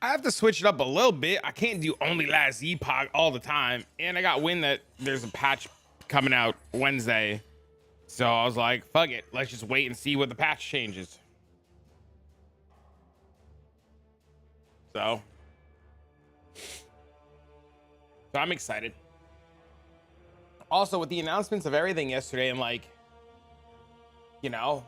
I have to switch it up a little bit. I can't do only Last Epoch all the time. And I got wind that there's a patch coming out Wednesday. So I was like, fuck it. Let's just wait and see what the patch changes. So I'm excited. Also, with the announcements of everything yesterday, I'm like, you know,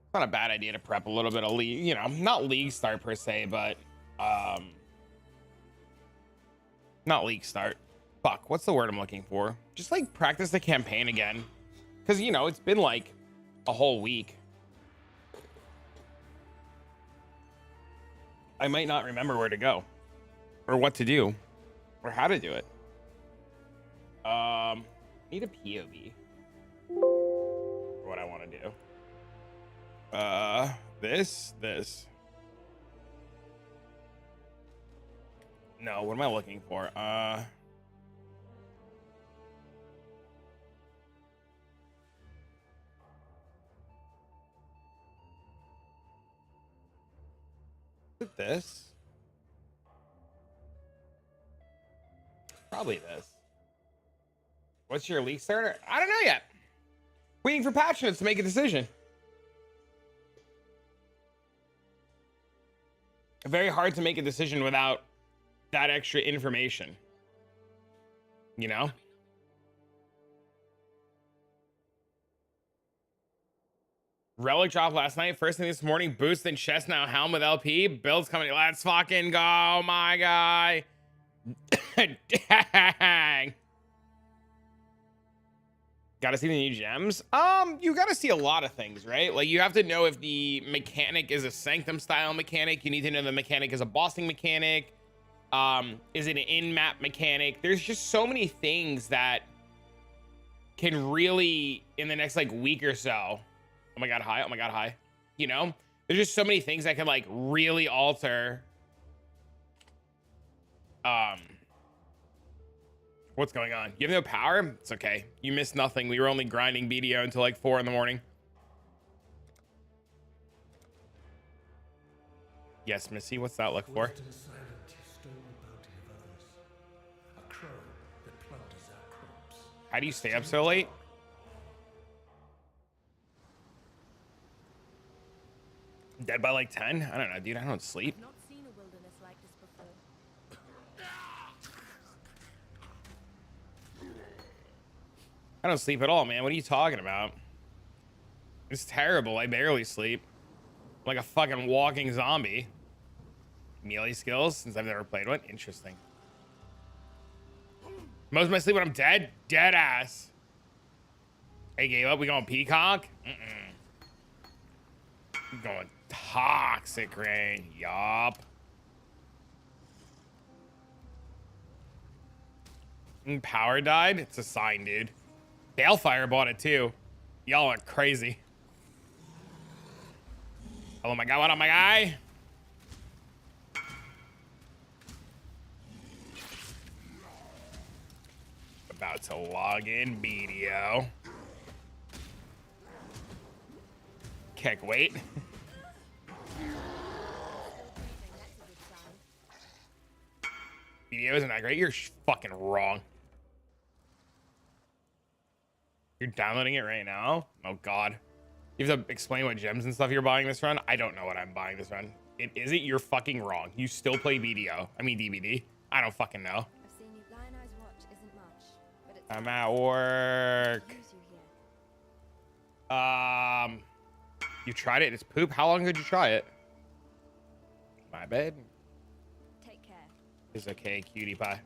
it's not a bad idea to prep a little bit of league, you know, not league start per se, but not league start. Fuck, what's the word I'm looking for? Just like practice the campaign again. Because, you know, it's been like a whole week. I might not remember where to go or what to do or how to do it. Need a POV for what I want to do. This. No, what am I looking for? This. Probably this. What's your league starter? I don't know yet. Waiting for patch notes to make a decision. Very hard to make a decision without that extra information. You know? Relic drop last night. First thing this morning, boost in chest now helm with LP. Builds coming. Let's fucking go, my guy. Dang. Gotta see the new gems. You gotta see a lot of things, right? Like you have to know if the mechanic is a sanctum style mechanic. You need to know the mechanic is a bossing mechanic. Is it an in-map mechanic? There's just so many things that can really, in the next like week or so, oh my god, hi, oh my god, hi. You know, there's just so many things that can like really alter what's going on. You have no power? It's okay. You missed nothing. We were only grinding BDO until like 4 in the morning. Yes, Missy, what's that look for? How do you stay up so late? Dead by like 10? I don't know, dude. I don't sleep. I don't sleep at all, man. What are you talking about? It's terrible. I barely sleep. I'm like a fucking walking zombie. Melee skills, since I've never played one. Interesting. Most of my sleep when I'm dead? Dead ass. Hey, gave up. We going peacock? We going toxic rain. Yup. Power died? It's a sign, dude. Balefire bought it too. Y'all are crazy. Oh my god, what up, my guy? About to log in BDO. Kick, wait. BDO isn't that great. You're fucking wrong. You're downloading it right now? Oh god. You have to explain what gems and stuff you're buying this run? I don't know what I'm buying this run. It isn't. You're fucking wrong. You still play BDO. I mean DVD. I don't fucking know. I've seen you Lionized watch isn't much, but it's I'm at work. You tried it? It's poop? How long did you try it? My bad. Take care. It's okay, cutie pie.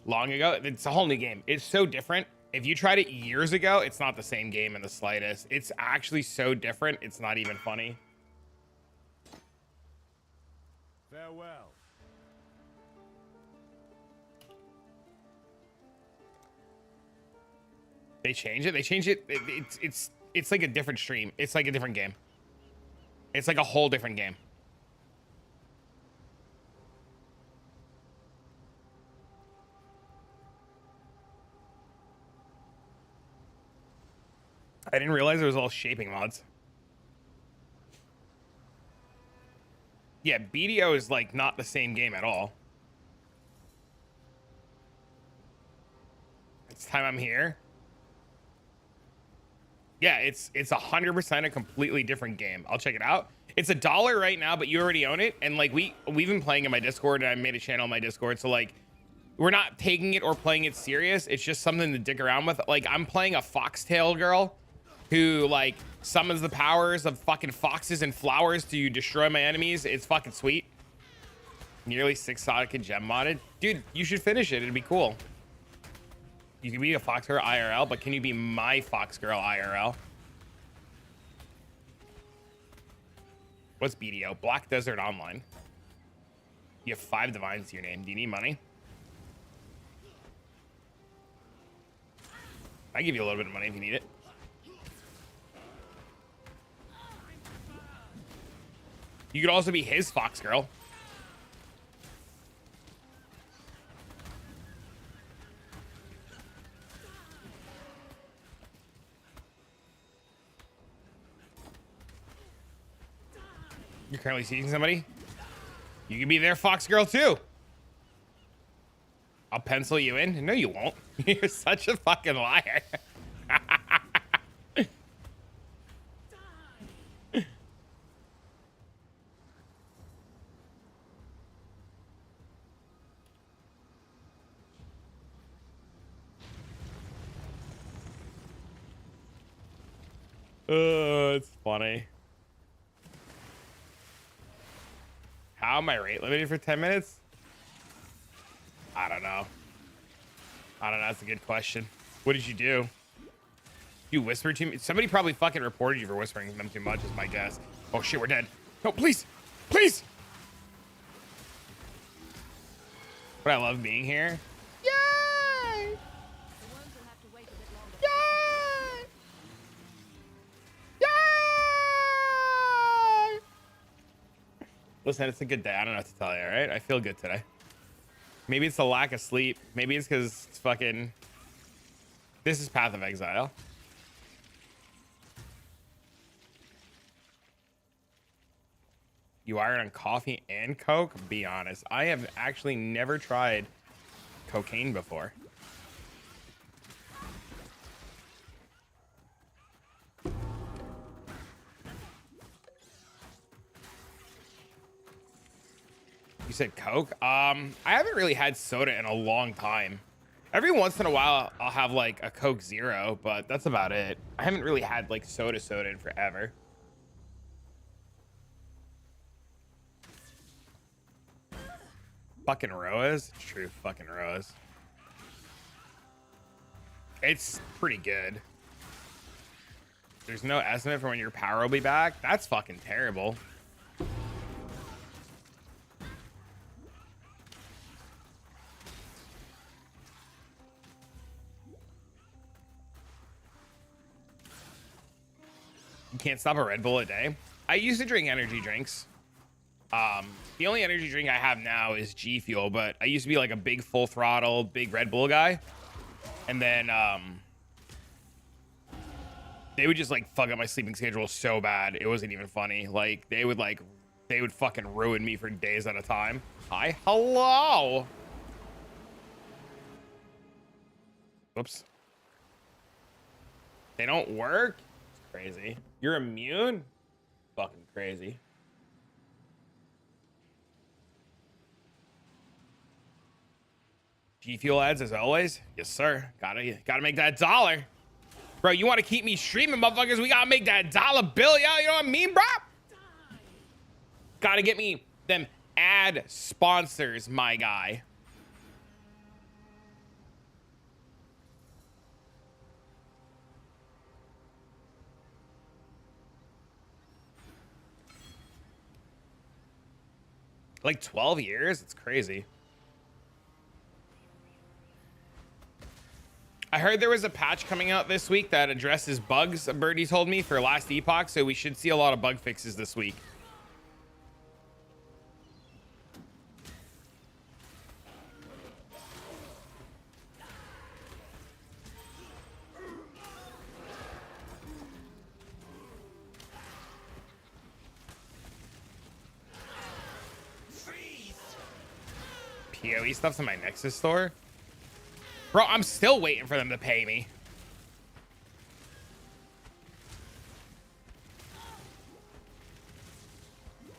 Long ago? It's a whole new game. It's so different. If you tried it years ago, it's not the same game in the slightest. It's actually so different, it's not even funny. Farewell. They change it? They change it. It's like a different stream. It's like a different game. It's like a whole different game. I didn't realize it was all shaping mods. Yeah, BDO is like not the same game at all. It's time I'm here. Yeah, it's 100% a completely different game. I'll check it out. It's $1 right now, but you already own it. And like we've been playing in my Discord, and I made a channel in my Discord. So like we're not taking it or playing it serious. It's just something to dick around with. Like I'm playing a foxtail girl who like summons the powers of fucking foxes and flowers to destroy my enemies. It's fucking sweet. Nearly 6 Sonic and gem modded. Dude, you should finish it. It'd be cool. You can be a fox girl IRL, but can you be my fox girl IRL? What's BDO? Black Desert Online. You have 5 divines to your name. Do you need money? I give you a little bit of money if you need it. You could also be his fox girl. You're currently seeing somebody? You can be their fox girl too. I'll pencil you in. No, you won't. You're such a fucking liar. It's funny. How am I rate limited for 10 minutes? I don't know. That's a good question. What did you do? You whispered to me? Somebody probably fucking reported you for whispering to them too much is my guess. Oh shit, we're dead. No, please. Please. But I love being here. Yay! The ones will have to wait a bit longer. Yay! Yay! Listen, it's a good day. I don't know what to tell you, all right? I feel good today. Maybe it's the lack of sleep. Maybe it's because it's fucking... This is Path of Exile. You are on coffee and Coke? Be honest. I have actually never tried cocaine before. You said Coke? I haven't really had soda in a long time. Every once in a while, I'll have like a Coke Zero, but that's about it. I haven't really had like soda in forever. Fucking Roas? True, fucking Roas. It's pretty good. There's no estimate for when your power will be back. That's fucking terrible. You can't stop a Red Bull a day. I used to drink energy drinks. The only energy drink I have now is G Fuel, but I used to be like a big full throttle, big Red Bull guy. And then, they would just like fuck up my sleeping schedule so bad. It wasn't even funny. Like they would fucking ruin me for days at a time. Hi, hello. Whoops. They don't work? It's crazy. You're immune? Fucking crazy. G Fuel ads as always. Yes, sir. Gotta make that dollar. Bro, you want to keep me streaming, motherfuckers? We gotta make that dollar bill, yo. You know what I mean, bro? Gotta get me them ad sponsors, my guy. Like 12 years? It's crazy. I heard there was a patch coming out this week that addresses bugs, Birdie told me, for Last Epoch, so we should see a lot of bug fixes this week. PoE stuff's in my Nexus store. Bro, I'm still waiting for them to pay me.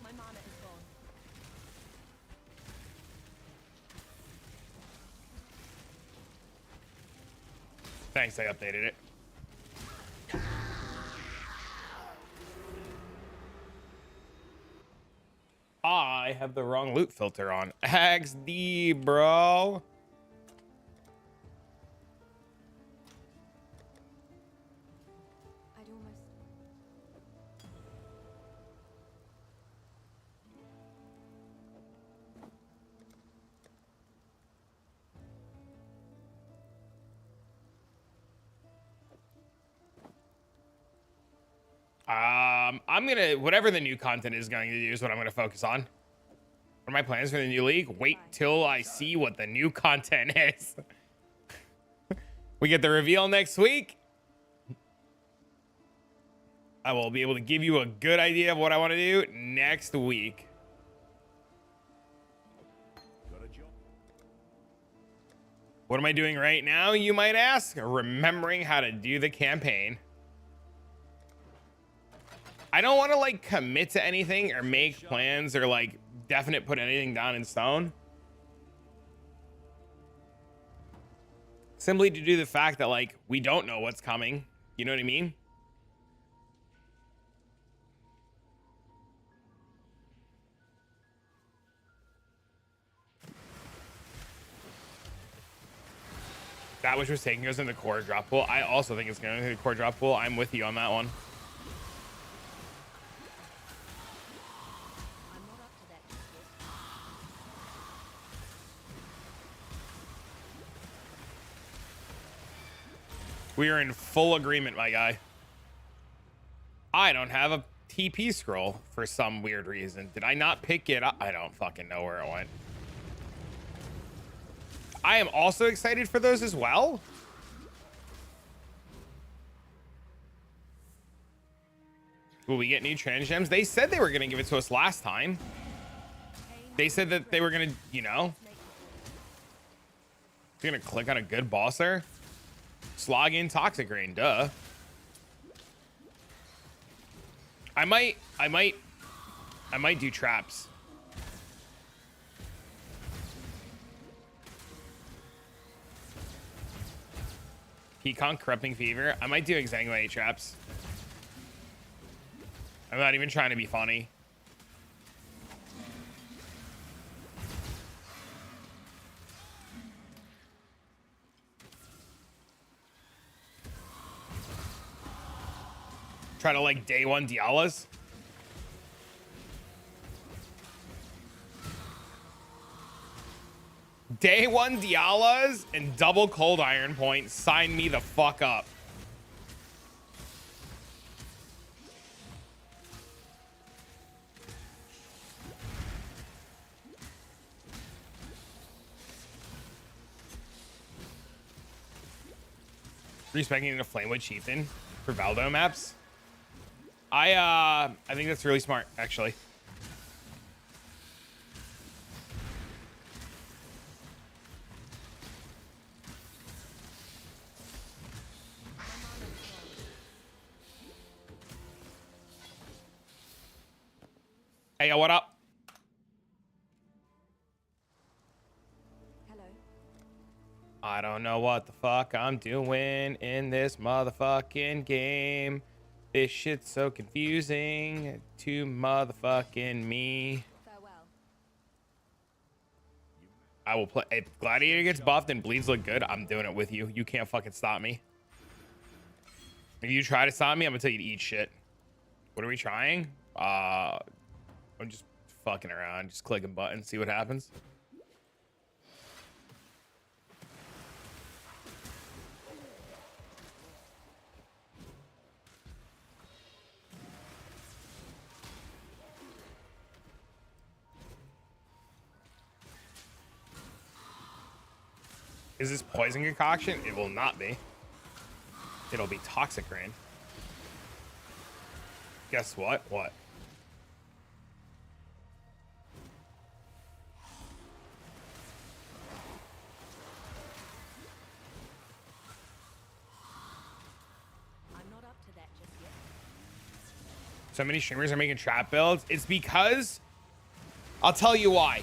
My mana is gone. Thanks, I updated it. I have the wrong loot filter on. XD, bro. I'd almost. I'm gonna, whatever the new content is going to do is what I'm gonna focus on. What are my plans for the new league? Wait till I see what the new content is. We get the reveal next week. I will be able to give you a good idea of what I want to do next week. Got a job. What am I doing right now, you might ask? Remembering how to do the campaign. I don't want to like commit to anything or make plans or like definite put anything down in stone. Simply to do the fact that like we don't know what's coming. You know what I mean? That which was taking us in the core drop pool. I also think it's going to the core drop pool. I'm with you on that one. I'm not up to that just yet. We are in full agreement, my guy. I don't have a TP scroll for some weird reason. Did I not pick it up? I don't fucking know where it went. I am also excited for those as well. Will we get new trans gems? They said they were going to give it to us last time. They said that they were going to, you know, they're going to click on a good bosser. Slog in Toxic Rain, duh. I might do traps. Peacock, Corrupting Fever. I might do Exsanguinate traps. I'm not even trying to be funny. Try to like day one Dialas. Day one Dialas and double Cold Iron Point. Sign me the fuck up. Respecting the Flamewood Chieftain for Valdo maps. I think that's really smart, actually. Hey, yo, what up? Hello. I don't know what the fuck I'm doing in this motherfucking game. This shit's so confusing to motherfucking me. Farewell. I will play. If Gladiator gets buffed and bleeds look good, I'm doing it with you. You can't fucking stop me. If you try to stop me, I'm gonna tell you to eat shit. What are we trying? I'm just fucking around, just clicking buttons, see what happens. Is this poison concoction? It will not be. It'll be Toxic Rain. Guess what? What? So many streamers are making trap builds. It's because, I'll tell you why.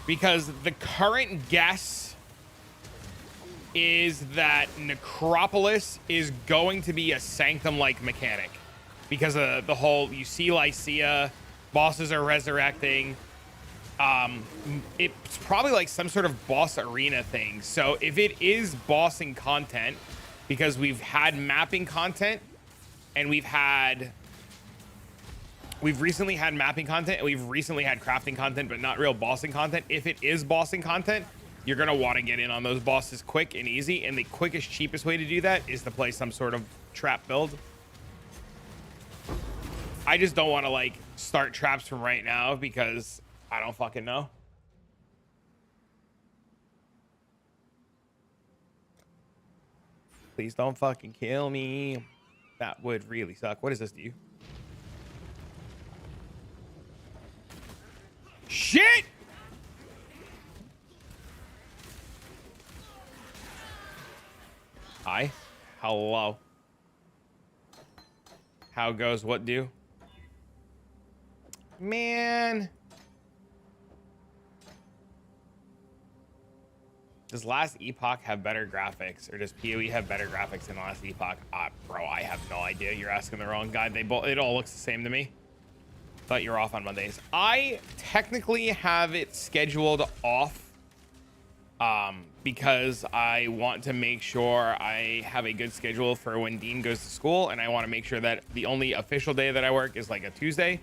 Because the current guess is that Necropolis is going to be a Sanctum-like mechanic. Because of the whole, you see Lycia, bosses are resurrecting. It's probably like some sort of boss arena thing. So if it is bossing content, because we've had mapping content, and we've recently had mapping content, and we've recently had crafting content, but not real bossing content. If it is bossing content, you're gonna want to get in on those bosses quick and easy, and the quickest, cheapest way to do that is to play some sort of trap build. I just don't want to like start traps from right now because I don't fucking know. Please don't fucking kill me. That would really suck. What does this do? Shit! Hi. Hello. How goes what do? Man. Does Last Epoch have better graphics, or does PoE have better graphics than Last Epoch? Bro, I have no idea. You're asking the wrong guy. It all looks the same to me. Thought you were off on Mondays. I technically have it scheduled off because I want to make sure I have a good schedule for when Dean goes to school, and I want to make sure that the only official day that I work is like a Tuesday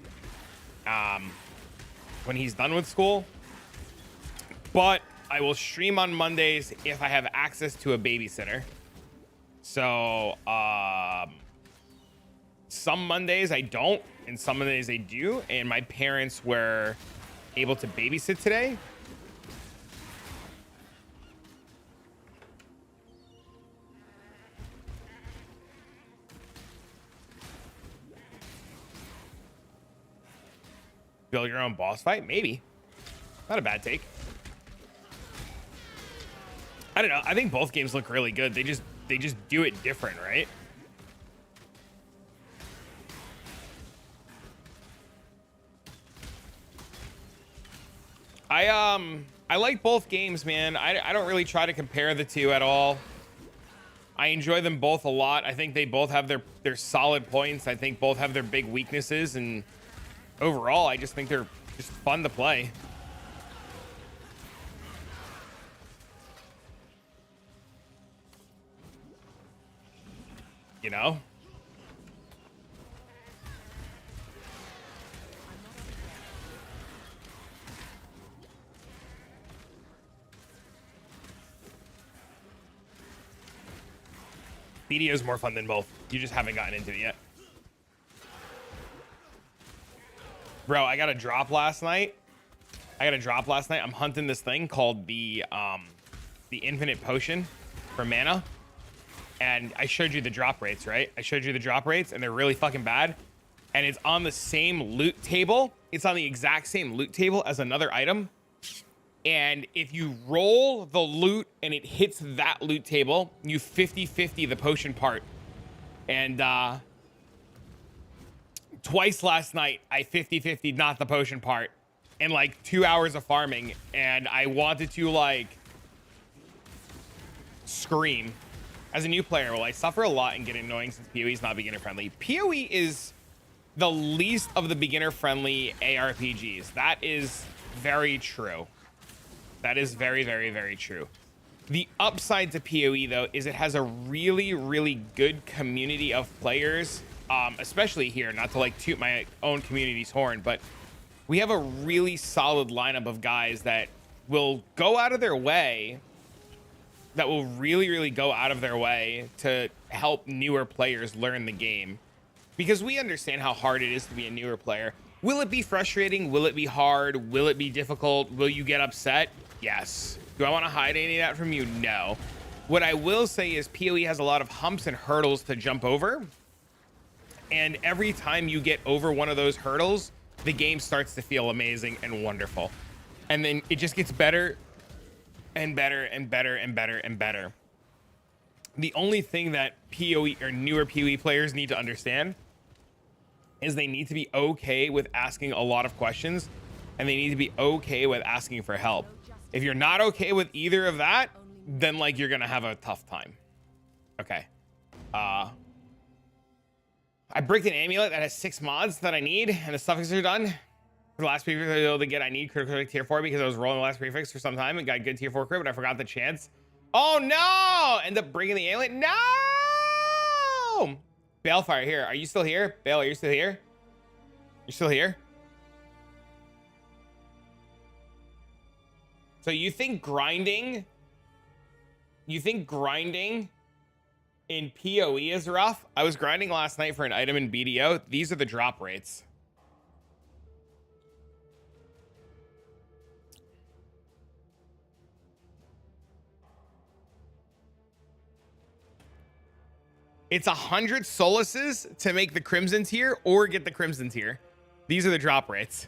when he's done with school. But I will stream on Mondays if I have access to a babysitter. So some Mondays I don't, and some Mondays I do, and my parents were able to babysit today. Build your own boss fight? Maybe. Not a bad take. I don't know. I think both games look really good. They just do it different, right? I like both games, man. I don't really try to compare the two at all. I enjoy them both a lot. I think they both have their solid points. I think both have their big weaknesses, and overall, I just think they're just fun to play. You know? BDO is more fun than both. You just haven't gotten into it yet. Bro, I got a drop last night. I'm hunting this thing called the infinite potion for mana. And I showed you the drop rates, right? I showed you the drop rates, and they're really fucking bad. And it's on the same loot table. It's on the exact same loot table as another item. And if you roll the loot and it hits that loot table, you 50-50 the potion part. And twice last night, I 50-50 not the potion part in like 2 hours of farming. And I wanted to like scream. As a new player, will I suffer a lot and get annoying since PoE is not beginner friendly? PoE is the least of the beginner friendly ARPGs. That is very true. That is very, very, very true. The upside to PoE, though, is it has a really, really good community of players, especially here, not to like toot my own community's horn, but we have a really solid lineup of guys that will go out of their way, that will really, really go out of their way to help newer players learn the game. Because we understand how hard it is to be a newer player. Will it be frustrating? Will it be hard? Will it be difficult? Will you get upset? Yes. Do I want to hide any of that from you? No. What I will say is PoE has a lot of humps and hurdles to jump over. And every time you get over one of those hurdles, the game starts to feel amazing and wonderful. And then it just gets better and better and better and better and better. The only thing that PoE or newer PoE players need to understand is they need to be okay with asking a lot of questions, and they need to be okay with asking for help. If you're not okay with either of that, then like you're gonna have a tough time. Okay. I bricked an amulet that has 6 mods that I need, and the suffixes are done. For the last prefix I was able to get, I need critical tier 4 because I was rolling the last prefix for some time and got good tier 4 crit, but I forgot the chance. Oh no! End up breaking the amulet. No! Balefire, here. Are you still here? Bale, are you still here? You're still here? So you think grinding in PoE is rough? I was grinding last night for an item in BDO. These are the drop rates. It's 100 solaces to make the crimson tier or get the crimson tier. These are the drop rates.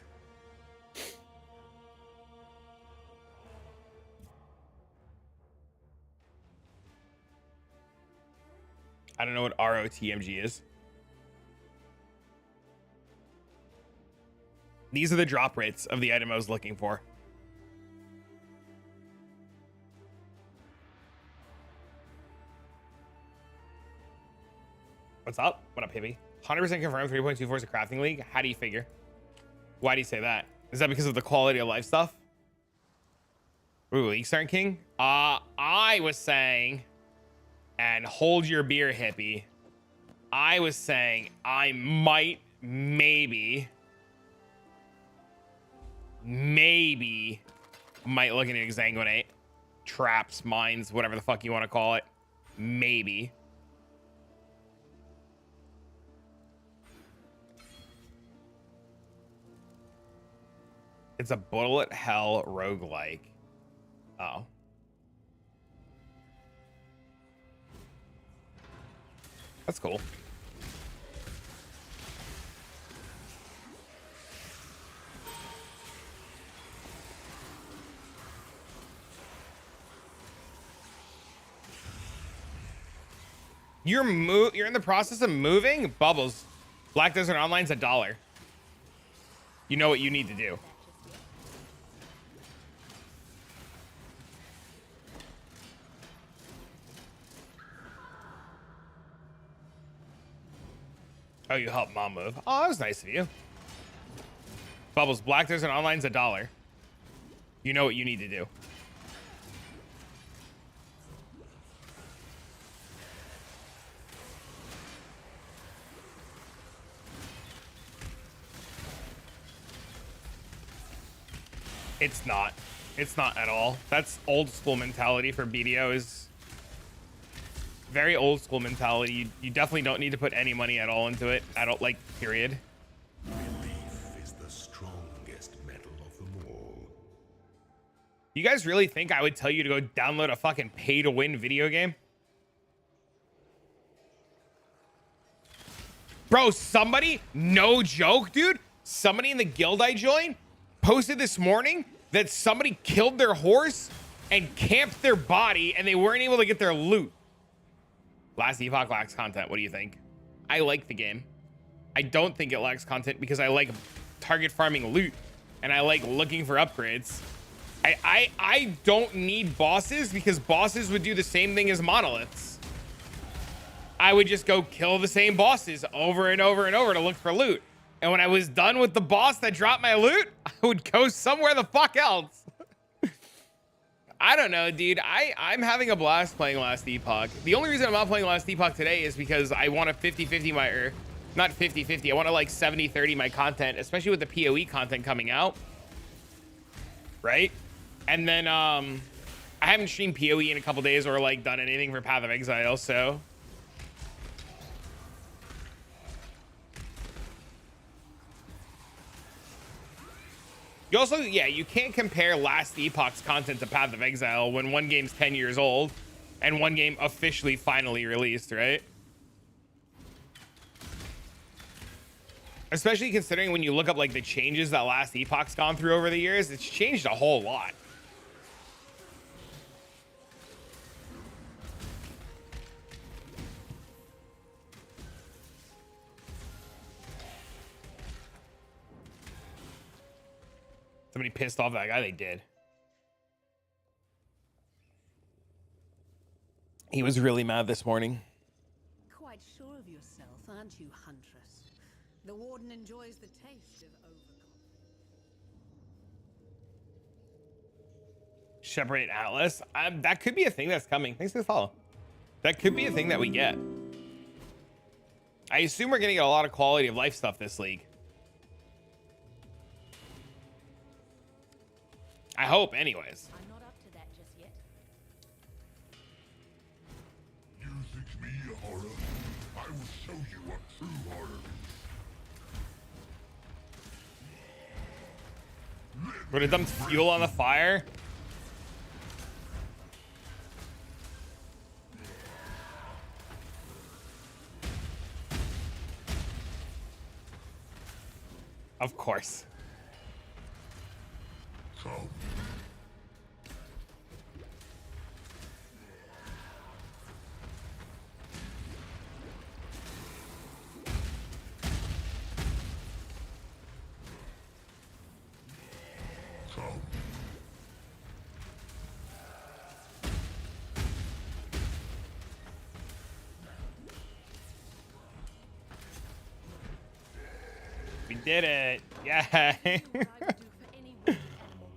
I don't know what ROTMG is. These are the drop rates of the item I was looking for. What's up? What up, Hippie? 100% confirmed 3.24 is a crafting league. How do you figure? Why do you say that? Is that because of the quality of life stuff? Ooh, leagues aren't king? I was saying, and hold your beer, Hippie. I was saying I might, maybe might look into Exsanguinate. Traps, mines, whatever the fuck you want to call it. Maybe. It's a bullet hell roguelike. Oh. That's cool. You're in the process of moving? Bubbles. Black Desert Online's $1. You know what you need to do. Oh, you helped mom move. Oh, that was nice of you. Bubbles, Black Desert Online's $1. You know what you need to do. It's not. It's not at all. That's old school mentality for BDO. Is very old school mentality. You definitely don't need to put any money at all into it. I don't like, period. Belief is the strongest metal of them all. You guys really think I would tell you to go download a fucking pay to win video game? Bro, somebody, no joke, dude, somebody in the guild I joined posted this morning that somebody killed their horse and camped their body and they weren't able to get their loot. Last Epoch lacks content. What do you think? I like the game. I don't think it lacks content because I like target farming loot and I like looking for upgrades. I don't need bosses because bosses would do the same thing as monoliths. I would just go kill the same bosses over and over and over to look for loot. And when I was done with the boss that dropped my loot, I would go somewhere the fuck else. I don't know, dude. I'm having a blast playing Last Epoch. The only reason I'm not playing Last Epoch today is because I want to 50-50 my, or not 50-50. I want to like 70-30 my content, especially with the PoE content coming out. Right? And then I haven't streamed PoE in a couple days or like done anything for Path of Exile, so. You also, yeah, you can't compare Last Epoch's content to Path of Exile when one game's 10 years old and one game officially finally released, right? Especially considering when you look up like the changes that Last Epoch's gone through over the years, it's changed a whole lot. Somebody pissed off that guy. They did. He was really mad this morning. Quite sure of yourself, aren't you, Huntress? The Warden enjoys the taste of overconfidence. Shepherd Atlas. That could be a thing that's coming. Thanks for the follow. That could be a thing that we get. I assume we're getting a lot of quality of life stuff this league. I hope, anyways. I'm not up to that just yet. You think me a horror? I will show you what true horror is. Would have dumped fuel on the fire? Of course. Come. Come. We did it. Yeah. What I would do for any wild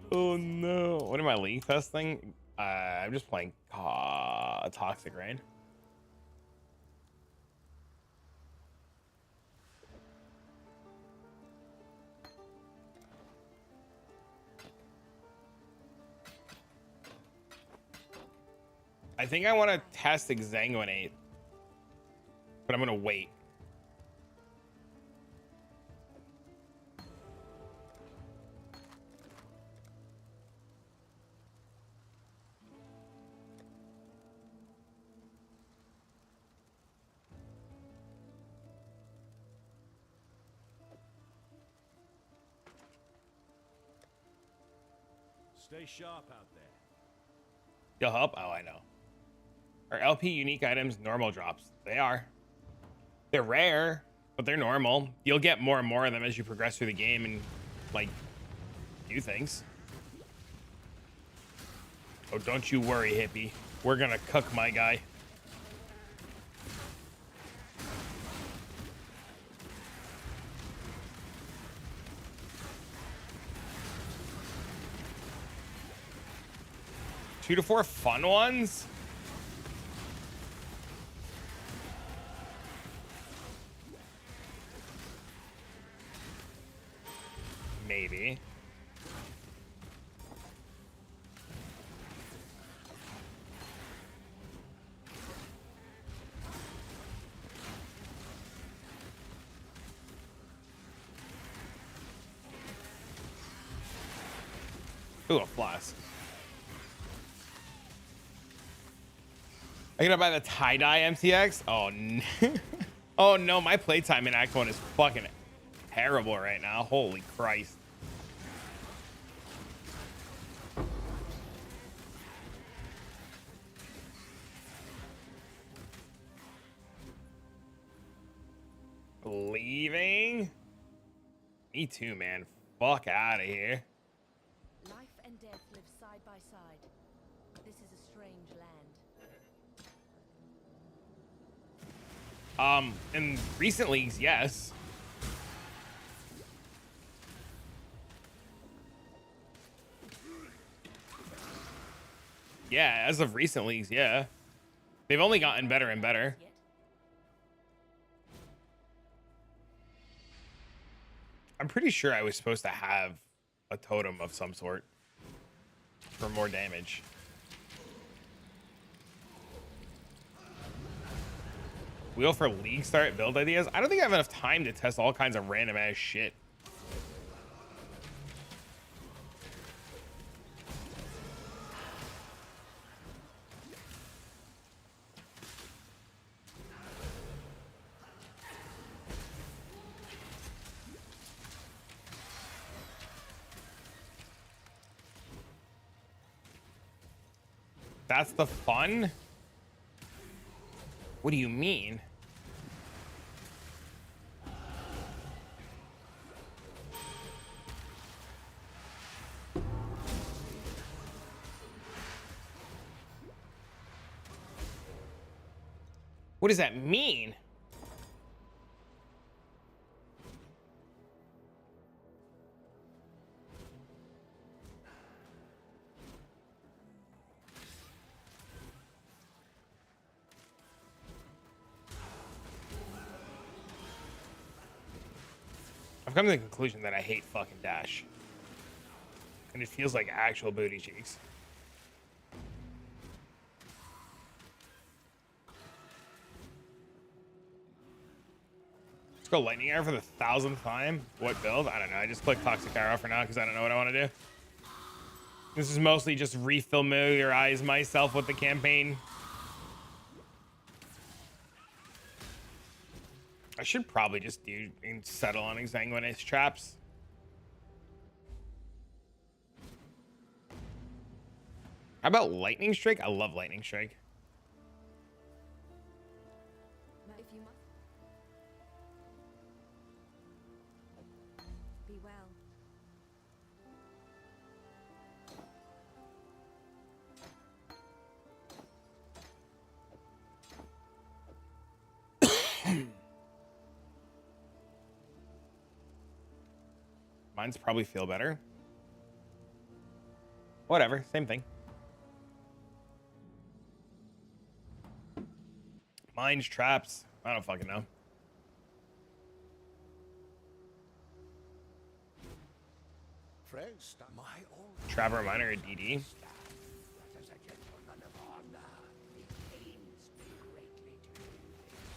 animal Oh no. What am I league testing? I'm just playing Toxic Rain. I think I want to test Exsanguinate, but I'm gonna wait. Stay sharp out there. You'll help? Oh, I know. Are LP unique items normal drops? They are. They're rare, but they're normal. You'll get more and more of them as you progress through the game and, like, do things. Oh, don't you worry, hippie. We're gonna cook my guy. Two to four fun ones? Maybe. Ooh, a flask. I gotta buy the tie-dye MTX? Oh, no. Oh no, my playtime in Act 1 is fucking terrible right now. Holy Christ. Leaving? Me too, man. Fuck out of here. Life and death live side by side. This is a strange land. In recent leagues, yes. Yeah, as of recent leagues, yeah. They've only gotten better and better. Yet. I'm pretty sure I was supposed to have a totem of some sort for more damage. Wheel for league start build ideas. I don't think I have enough time to test all kinds of random ass shit. That's the fun? What do you mean? What does that mean? I've come to the conclusion that I hate fucking dash. And it feels like actual booty cheeks. Let's go lightning arrow for the 1000th time. What build? I don't know. I just clicked toxic arrow for now because I don't know what I want to do. This is mostly just re-familiarize myself with the campaign. I should probably just do and settle on exsanguinous traps. How about lightning strike? I love lightning strike. If you must. Be well. Mine's probably feel better. Whatever, same thing. Mine's traps. I don't fucking know. Trapper Miner or DD.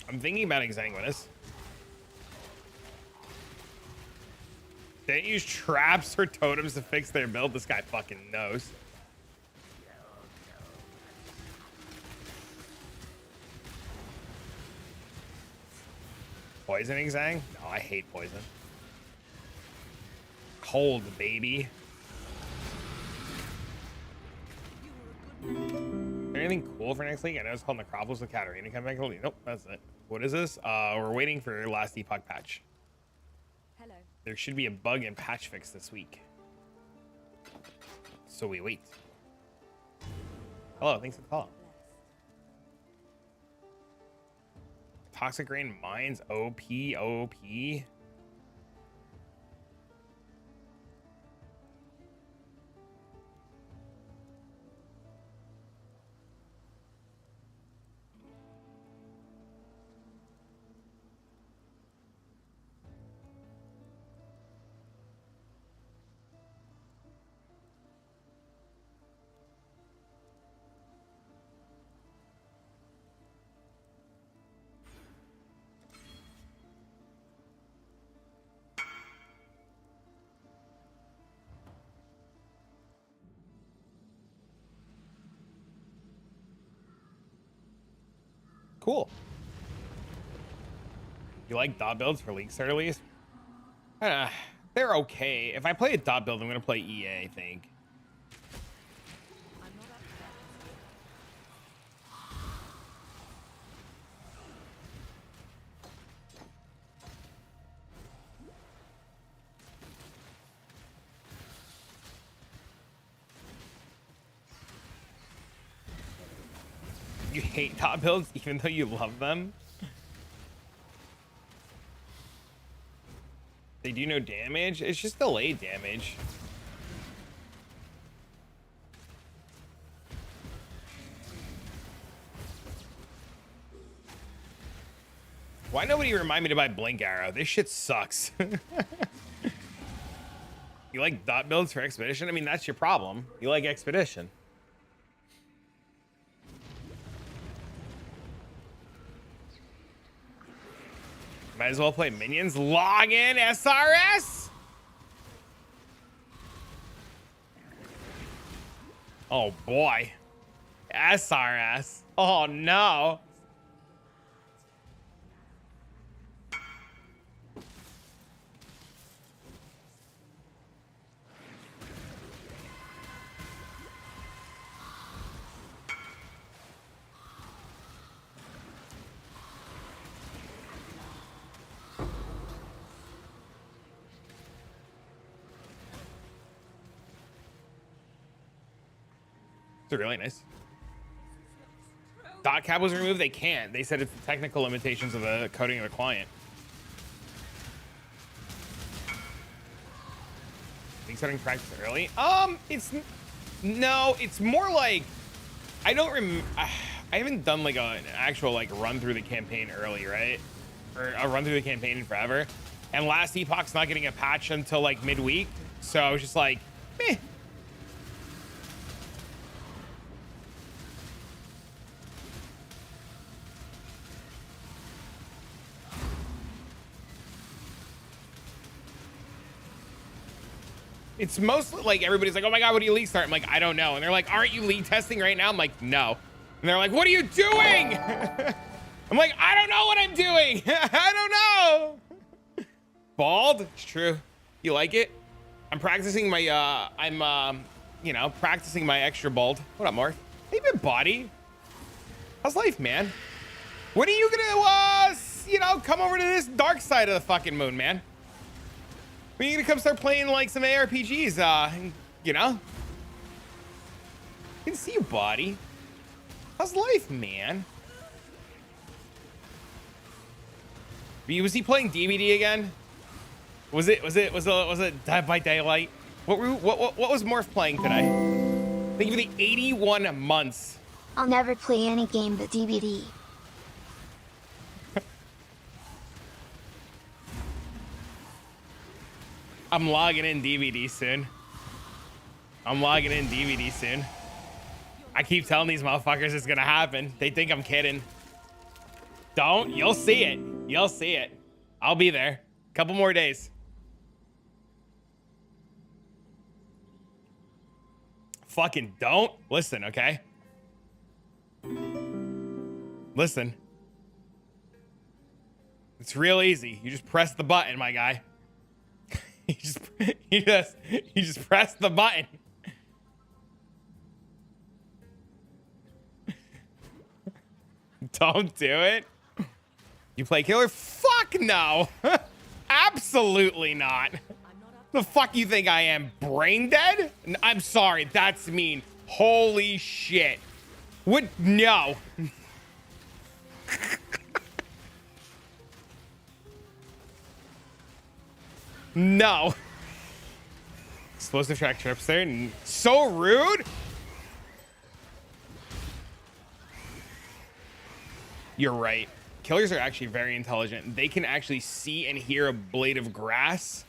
I'm thinking about exsanguinous. They don't use traps or totems to fix their build. This guy fucking knows. Poison exang? No, I hate poison. Cold, baby. Is there anything cool for next week? I know it's called Necropolis with Katarina coming back. Nope, that's it. What is this? We're waiting for Last Epoch patch. Hello. There should be a bug and patch fix this week. So we wait. Hello, thanks for the call. Toxic Rain Mines, OP. Cool. You like dot builds for League Start at least? They're okay. If I play a dot build, I'm going to play EA, I think. I'm not up to You hate dot builds even though you love them? They do no damage? It's just delayed damage. Why nobody remind me to buy Blink Arrow? This shit sucks. You like dot builds for Expedition? I mean, that's your problem. You like Expedition. Might as well play minions. Log in SRS. Oh boy. SRS. Oh no. They're really nice. dot cap was removed. They can't. They said it's the technical limitations of the coding of the client. Think starting practice early? No, it's more like I don't remember. I haven't done like an actual like run through the campaign early, right? Or a run through the campaign in forever. And Last Epoch's not getting a patch until like midweek, so I was just like, meh. It's mostly like everybody's like, oh my god, what do you league start? I'm like, I don't know. And they're like, aren't you league testing right now? I'm like, no. And they're like, what are you doing? I'm like, I don't know what I'm doing. I don't know. Bald? It's true. You like it? I'm practicing my, you know, practicing my extra bald. What up, Mark? Hey, bit body. How's life, man? When are you gonna, you know, come over to this dark side of the fucking moon, man? When are you gonna come start playing like some ARPGs, you know? Good to see you, body. How's life, man? Was he playing DVD again? Was it Dead by Daylight? What was Morph playing today? Thank you for the 81 months. I'll never play any game but DVD. I'm logging in DVD soon. I keep telling these motherfuckers it's gonna happen. They think I'm kidding. Don't. You'll see it. You'll see it. I'll be there. Couple more days. Fucking don't. Listen, okay? Listen. It's real easy. You just press the button, my guy. you just press the button. Don't do it. You play killer? Fuck no. Absolutely not. The fuck you think I am? Brain dead? I'm sorry. That's mean. Holy shit. What? No. No. Explosive track trips there. So rude. You're right. Killers are actually very intelligent. They can actually see and hear a blade of grass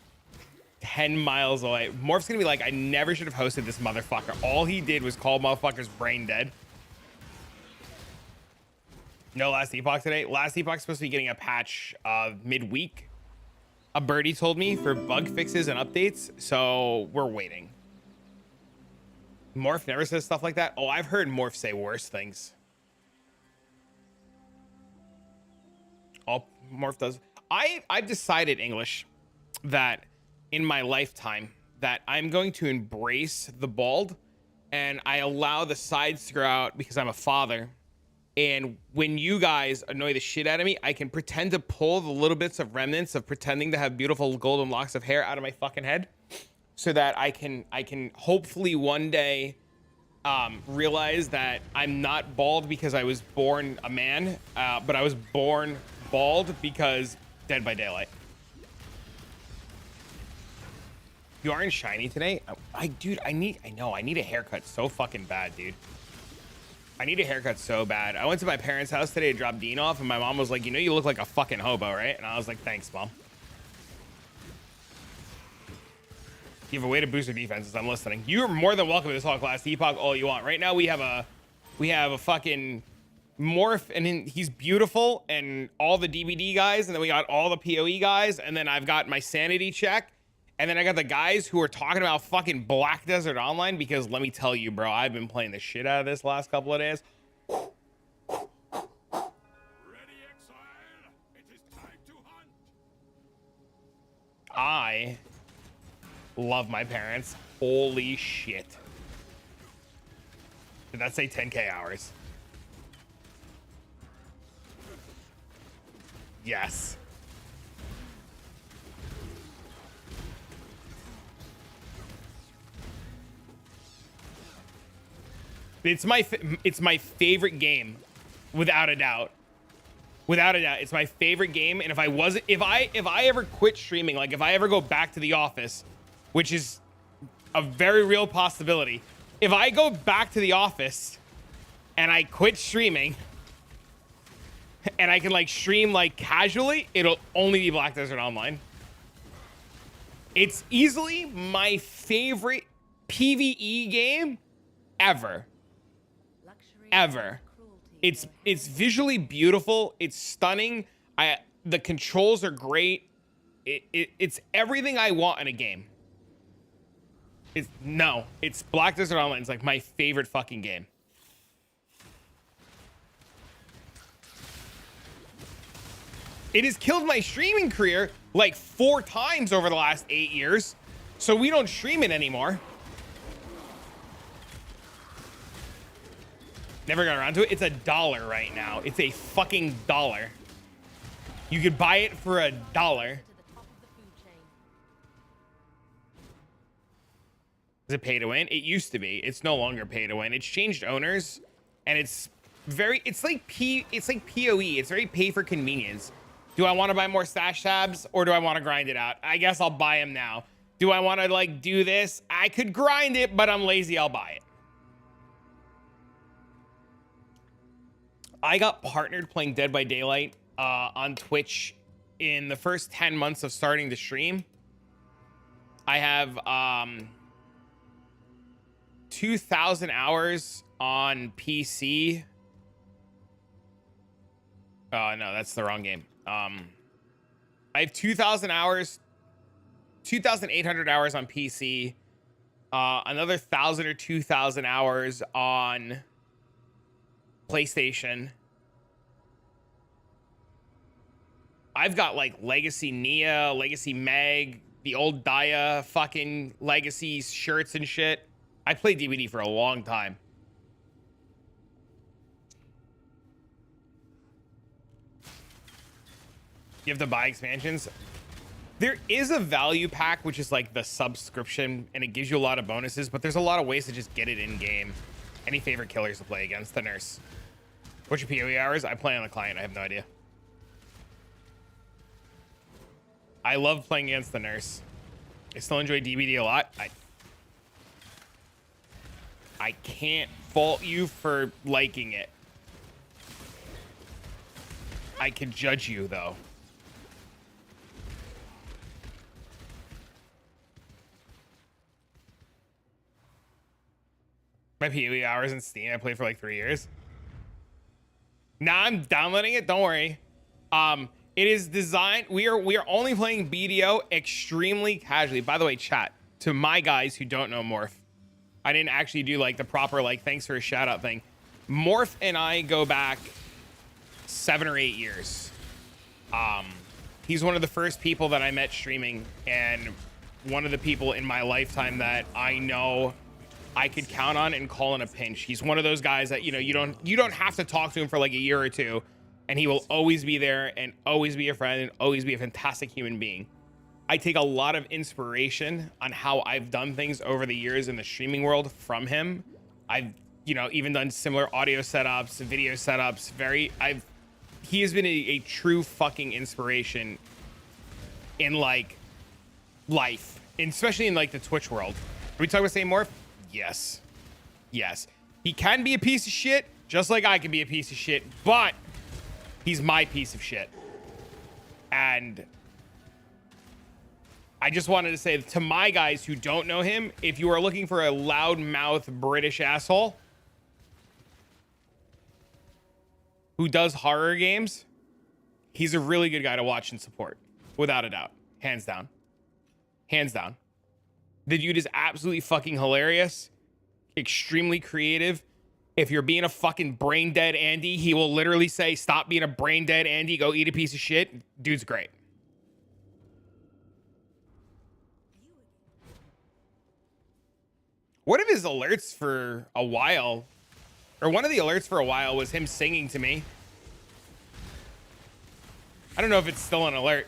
10 miles away. Morph's gonna be like, I never should have hosted this motherfucker. All he did was call motherfuckers brain dead. No Last Epoch today. Last Epoch's supposed to be getting a patch midweek. A birdie told me for bug fixes and updates, so we're waiting. Morph never says stuff like that. Oh, I've heard Morph say worse things. All Morph does. I've decided, English, that in my lifetime that I'm going to embrace the bald, and I allow the sides to grow out because I'm a father. And when you guys annoy the shit out of me, I can pretend to pull the little bits of remnants of pretending to have beautiful golden locks of hair out of my fucking head, so that I can hopefully one day realize that I'm not bald because I was born a man, but I was born bald because Dead by Daylight. You aren't shiny today? Dude, I need a haircut so fucking bad, dude. I need a haircut so bad. I went to my parents' house today to drop Dean off, and my mom was like, you know, you look like a fucking hobo, right? And I was like, thanks, Mom. You have a way to boost your defenses. I'm listening. You're more than welcome to talk Last Epoch all you want. Right now, we have a fucking Morph, and he's beautiful, and all the DBD guys, and then we got all the PoE guys, and then I've got my sanity check. And then I got the guys who are talking about fucking Black Desert Online, because let me tell you, bro, I've been playing the shit out of this last couple of days. Ready, exile. It is time to hunt. I love my parents. Holy shit. Did that say 10K hours? Yes. It's my favorite game without a doubt. Without a doubt, it's my favorite game. And if I ever quit streaming, like if I ever go back to the office, which is a very real possibility, if I go back to the office and I quit streaming and I can like stream like casually, it'll only be Black Desert Online. It's easily my favorite PvE game ever. Ever. It's visually beautiful. It's stunning. The controls are great. It's everything I want in a game. It's Black Desert Online. It's like my favorite fucking game. It has killed my streaming career like 4 times over the last 8 years. So we don't stream it anymore. Never got around to it. It's $1 right now. It's a fucking $1. You could buy it for $1. Is it pay to win? It used to be. It's no longer pay to win. It's changed owners, and it's like PoE. It's very pay for convenience. Do I want to buy more stash tabs or do I want to grind it out? I guess I'll buy them now. Do I want to like do this? I could grind it, but I'm lazy. I'll buy it. I got partnered playing Dead by Daylight on Twitch in the first 10 months of starting to stream. I have 2,000 hours on PC. Oh, no, that's the wrong game. I have 2,000 hours, 2,800 hours on PC. Another 1,000 or 2,000 hours on PlayStation. I've got like Legacy Nia, Legacy Meg, the old Daya fucking Legacy shirts and shit. I played DVD for a long time. You have to buy expansions. There is a value pack, which is like the subscription, and it gives you a lot of bonuses, but there's a lot of ways to just get it in game. Any favorite killers to play against? The nurse. What's your PoE hours? I play on the client. I have no idea. I love playing against the nurse. I still enjoy DBD a lot. I can't fault you for liking it. I can judge you though. My PoE hours in Steam, I played for like 3 years. Now I'm downloading it. Don't worry. It is designed. We are only playing BDO extremely casually. By the way, chat, to my guys who don't know Morph, I didn't actually do like the proper like thanks for a shout out thing. Morph and I go back 7 or 8 years. He's one of the first people that I met streaming, and one of the people in my lifetime that I know I could count on and call in a pinch. He's one of those guys that, you know, you don't have to talk to him for like a year or two, and he will always be there and always be a friend and always be a fantastic human being. I take a lot of inspiration on how I've done things over the years in the streaming world from him. I've, you know, even done similar audio setups, video setups. He has been a true fucking inspiration in like life, and especially in like the Twitch world. Are we talking about same Morph? Yes. Yes. He can be a piece of shit, just like I can be a piece of shit, but he's my piece of shit. And I just wanted to say to my guys who don't know him, if you are looking for a loudmouth British asshole who does horror games, he's a really good guy to watch and support, without a doubt. Hands down. Hands down. The dude is absolutely fucking hilarious, extremely creative. If you're being a fucking brain dead Andy, he will literally say, stop being a brain dead Andy, go eat a piece of shit. Dude's great. One of his alerts for a while, or one of the alerts for a while, was him singing to me. I don't know if it's still an alert,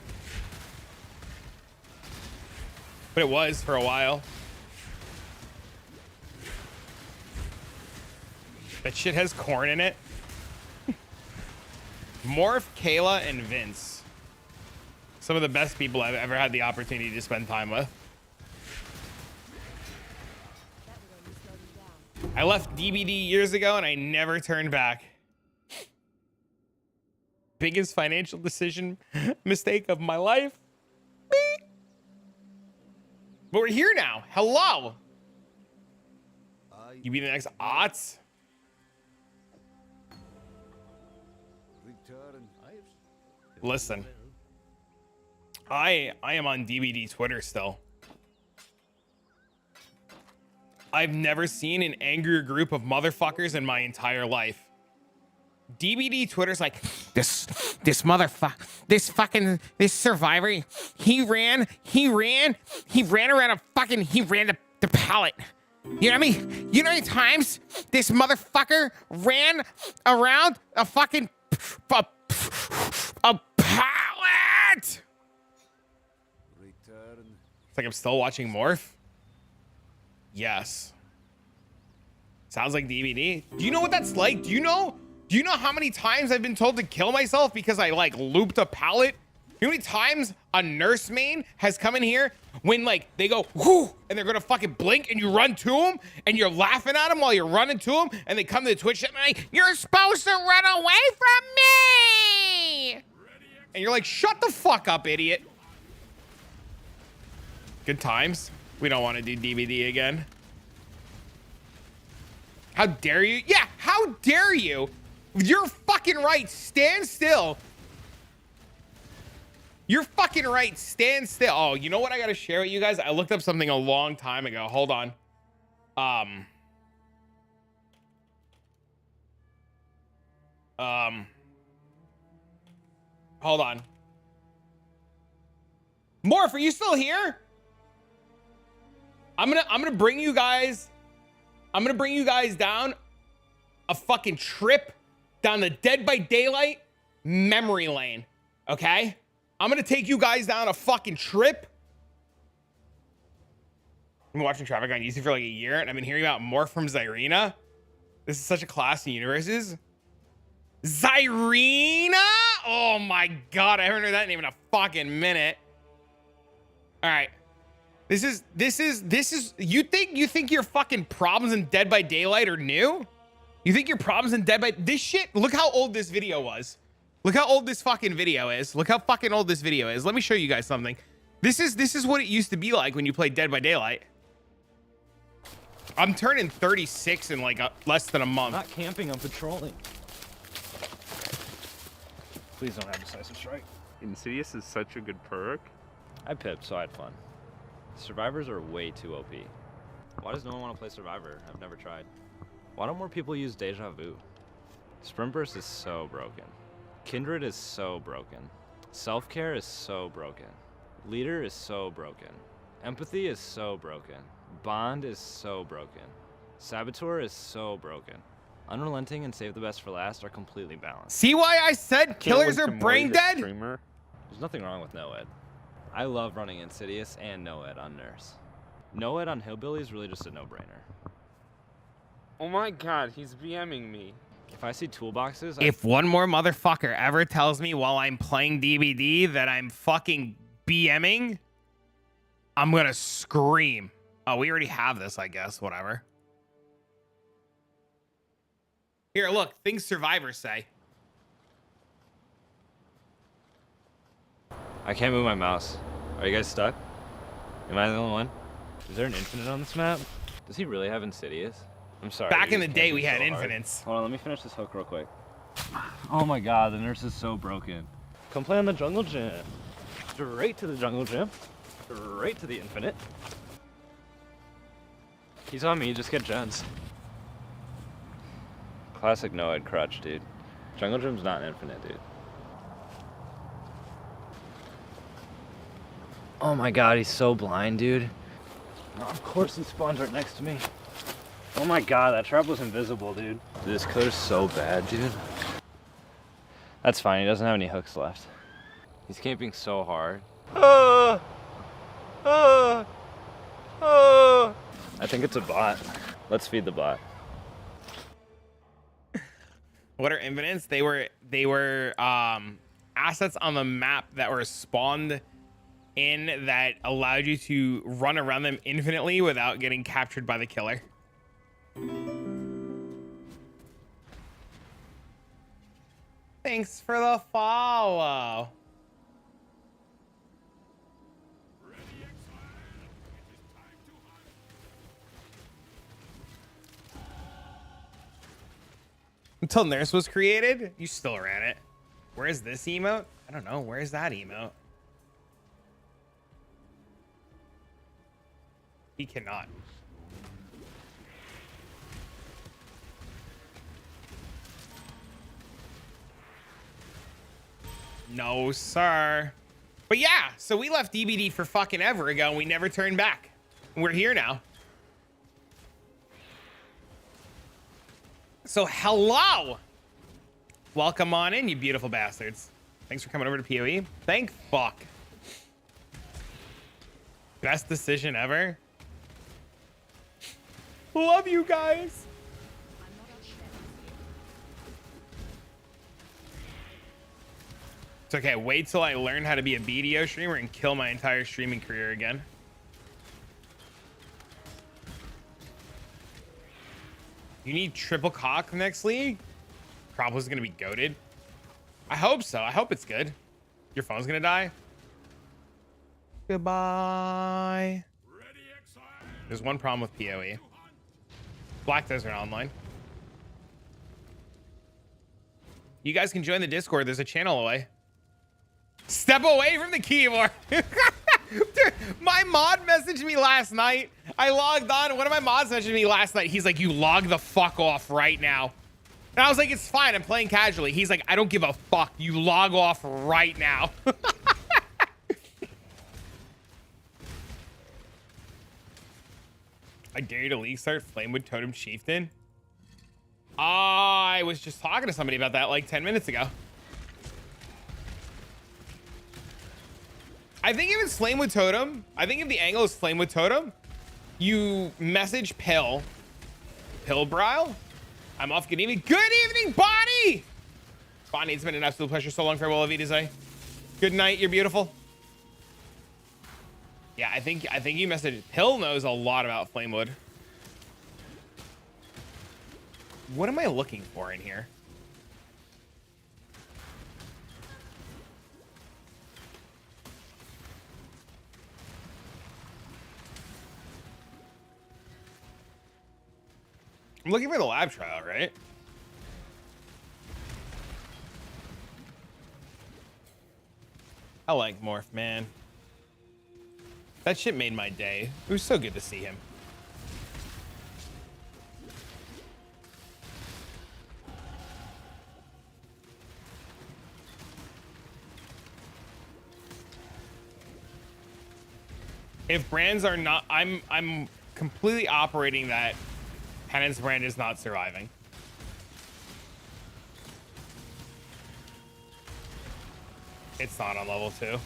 but it was for a while. That shit has corn in it. Morph, Kayla, and Vince. Some of the best people I've ever had the opportunity to spend time with. I left DBD years ago and I never turned back. Biggest financial decision mistake of my life. Beep. But we're here now. Hello. You be the next Otts? Listen. I am on DBD Twitter still. I've never seen an angrier group of motherfuckers in my entire life. DBD Twitter's like, this survivor, he ran around a fucking, he ran the pallet. You know what I mean? You know how many times this motherfucker ran around a fucking, a pallet? It's like I'm still watching Morph. Yes. Sounds like DVD. Do you know what that's like? Do you know how many times I've been told to kill myself because I like looped a pallet? You know how many times a nurse main has come in here when like they go whoo and they're gonna fucking blink and you run to them and you're laughing at them while you're running to them and they come to the Twitch chat and they're like, you're supposed to run away from me. And you're like, shut the fuck up, idiot. Good times. We don't want to do DVD again. How dare you? Yeah, how dare you? You're fucking right. Stand still. You're fucking right. Stand still. Oh, you know what I got to share with you guys? I looked up something a long time ago. Hold on. Hold on. Morph, are you still here? I'm gonna bring you guys down a fucking trip down the Dead by Daylight memory lane. Okay? I'm gonna take you guys down a fucking trip. I've been watching Traffic on YouTube for like a year, and I've been hearing about Morph from Zyrina. This is such a class in universes. Zyrina? Oh my god, I haven't heard that name in a fucking minute. All right. This is you think your fucking problems in Dead by Daylight are new? You think your problems in Dead by this shit? Look how old this video was. Look how old this fucking video is. Look how fucking old this video is. Let me show you guys something. This is what it used to be like when you played Dead by Daylight. I'm turning 36 in like less than a month. I'm not camping, I'm patrolling. Please don't have decisive strike. Insidious is such a good perk. I pipped, so I had fun. Survivors are way too OP. Why does no one want to play Survivor? I've never tried. Why don't more people use Deja Vu? Sprint Burst is so broken. Kindred is so broken. Self-care is so broken. Leader is so broken. Empathy is so broken. Bond is so broken. Saboteur is so broken. Unrelenting and Save the Best for Last are completely balanced. See why I said killers are brain dead? There's nothing wrong with NoEd. I love running Insidious and NoEd on Nurse. NoEd on Hillbilly is really just a no-brainer. Oh my god, he's BMing me. If I see toolboxes, If one more motherfucker ever tells me while I'm playing DBD that I'm fucking BMing, I'm gonna scream. Oh, we already have this, I guess. Whatever. Here, look. Things survivors say. I can't move my mouse. Are you guys stuck? Am I the only one? Is there an infinite on this map? Does he really have Insidious? I'm sorry. Back in the day, we had so infinites. Hold on, let me finish this hook real quick. Oh my god, the nurse is so broken. Come play on the jungle gym. Straight to the jungle gym. Straight to the infinite. He's on me, just get gens. Classic NoEd crutch, dude. Jungle gym's not an infinite, dude. Oh my god, he's so blind, dude. Oh, of course he spawns right next to me. Oh my god, that trap was invisible, dude. This killer's so bad, dude. That's fine, he doesn't have any hooks left. He's camping so hard. I think it's a bot. Let's feed the bot. What are infinite? They were assets on the map that were spawned in that allowed you to run around them infinitely without getting captured by the killer. Thanks for the follow. Until Nurse was created, you still ran it. Where's this emote? I don't know. Where's that emote? He cannot. No, sir. But yeah, so we left DBD for fucking ever ago and we never turned back. We're here now. So hello. Welcome on in, you beautiful bastards. Thanks for coming over to PoE. Thank fuck. Best decision ever. Love you guys. It's okay. Wait till I learn how to be a BDO streamer and kill my entire streaming career again. You need triple cock next league? Probably's gonna be goated. I hope so. I hope it's good. Your phone's gonna die. Goodbye. There's one problem with PoE. Black Desert Online. You guys can join the Discord. There's a channel away. Step away from the keyboard. Dude, my mod messaged me last night. I logged on. One of my mods messaged me last night. He's like, you log the fuck off right now. And I was like, it's fine. I'm playing casually. He's like, I don't give a fuck. You log off right now. I dare you to league start Flamewood Totem Chieftain. I was just talking to somebody about that like 10 minutes ago. I think if it's Flamewood Totem, I think if the angle is Flamewood Totem, you message Pill. Pillbrile? I'm off. Good evening. Good evening, Bonnie! Bonnie, it's been an absolute pleasure. So long, farewell, Avita. Good night, you're beautiful. Yeah, I think you messaged. Pill knows a lot about Flamewood. What am I looking for in here? I'm looking for the lab trial, right? I like Morph, man. That shit made my day. It was so good to see him. If brands are not, I'm completely operating that Penance brand is not surviving. It's not on level 2.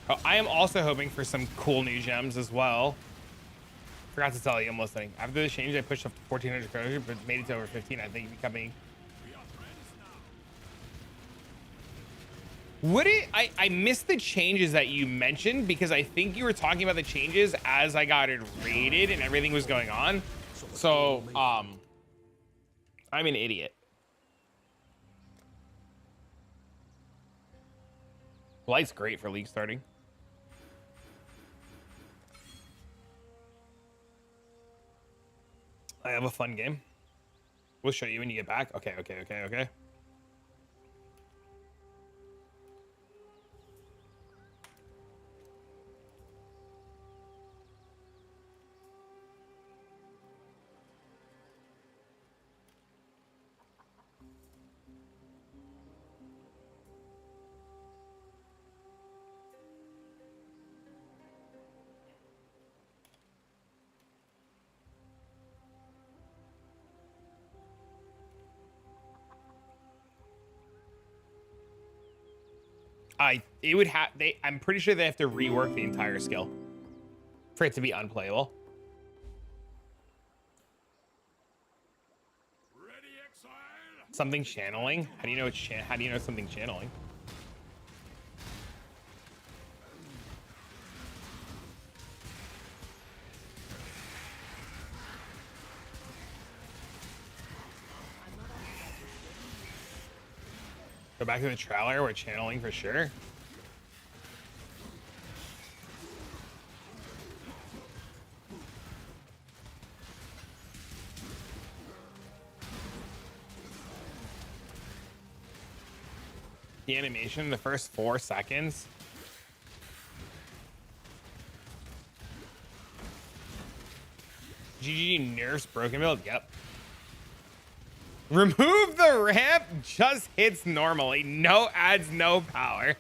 Oh, I am also hoping for some cool new gems as well. Forgot to tell you, I'm listening. After the change, I pushed up to 1400 credit, but made it to over 15. I think becoming. Would it? I missed the changes that you mentioned because I think you were talking about the changes as I got it rated and everything was going on. So, I'm an idiot. Light's great for league starting. I have a fun game. We'll show you when you get back. Okay. I'm pretty sure they have to rework the entire skill for it to be unplayable. Something channeling? How do you know it's how do you know something channeling? Go back to the trailer. We're channeling for sure. The animation, the first 4 seconds. GG nerfs broken build. Yep. Remove the ramp, just hits normally. No adds, no power.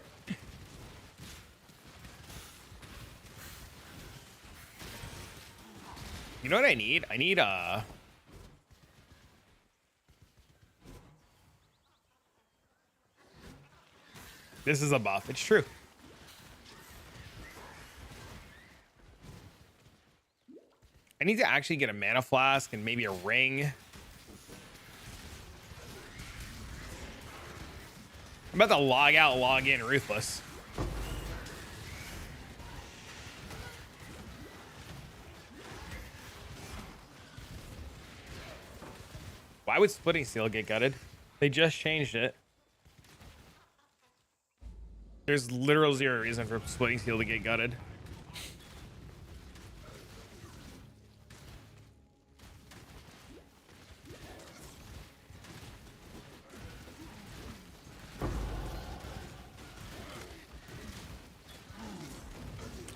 You know what I need? I need this is a buff. It's true. I need to actually get a mana flask and maybe a ring. I'm about to log out, log in, ruthless. Why would Splitting Steel get gutted? They just changed it. There's literal zero reason for Splitting Steel to get gutted.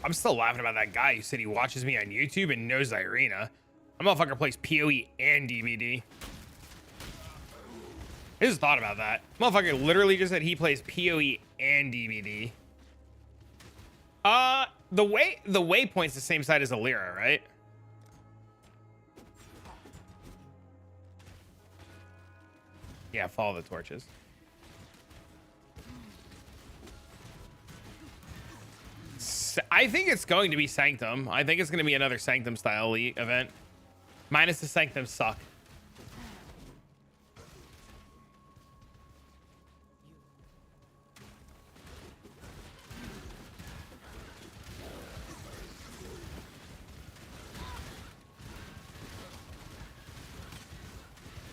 I'm still laughing about that guy who said he watches me on YouTube and knows Irina. That motherfucker plays PoE and DBD. I just thought about that. Motherfucker literally just said he plays PoE and DBD. The waypoint's the same side as Alira, right? Yeah, follow the torches. I think it's going to be Sanctum. I think it's going to be another Sanctum style elite event. Minus the Sanctum suck.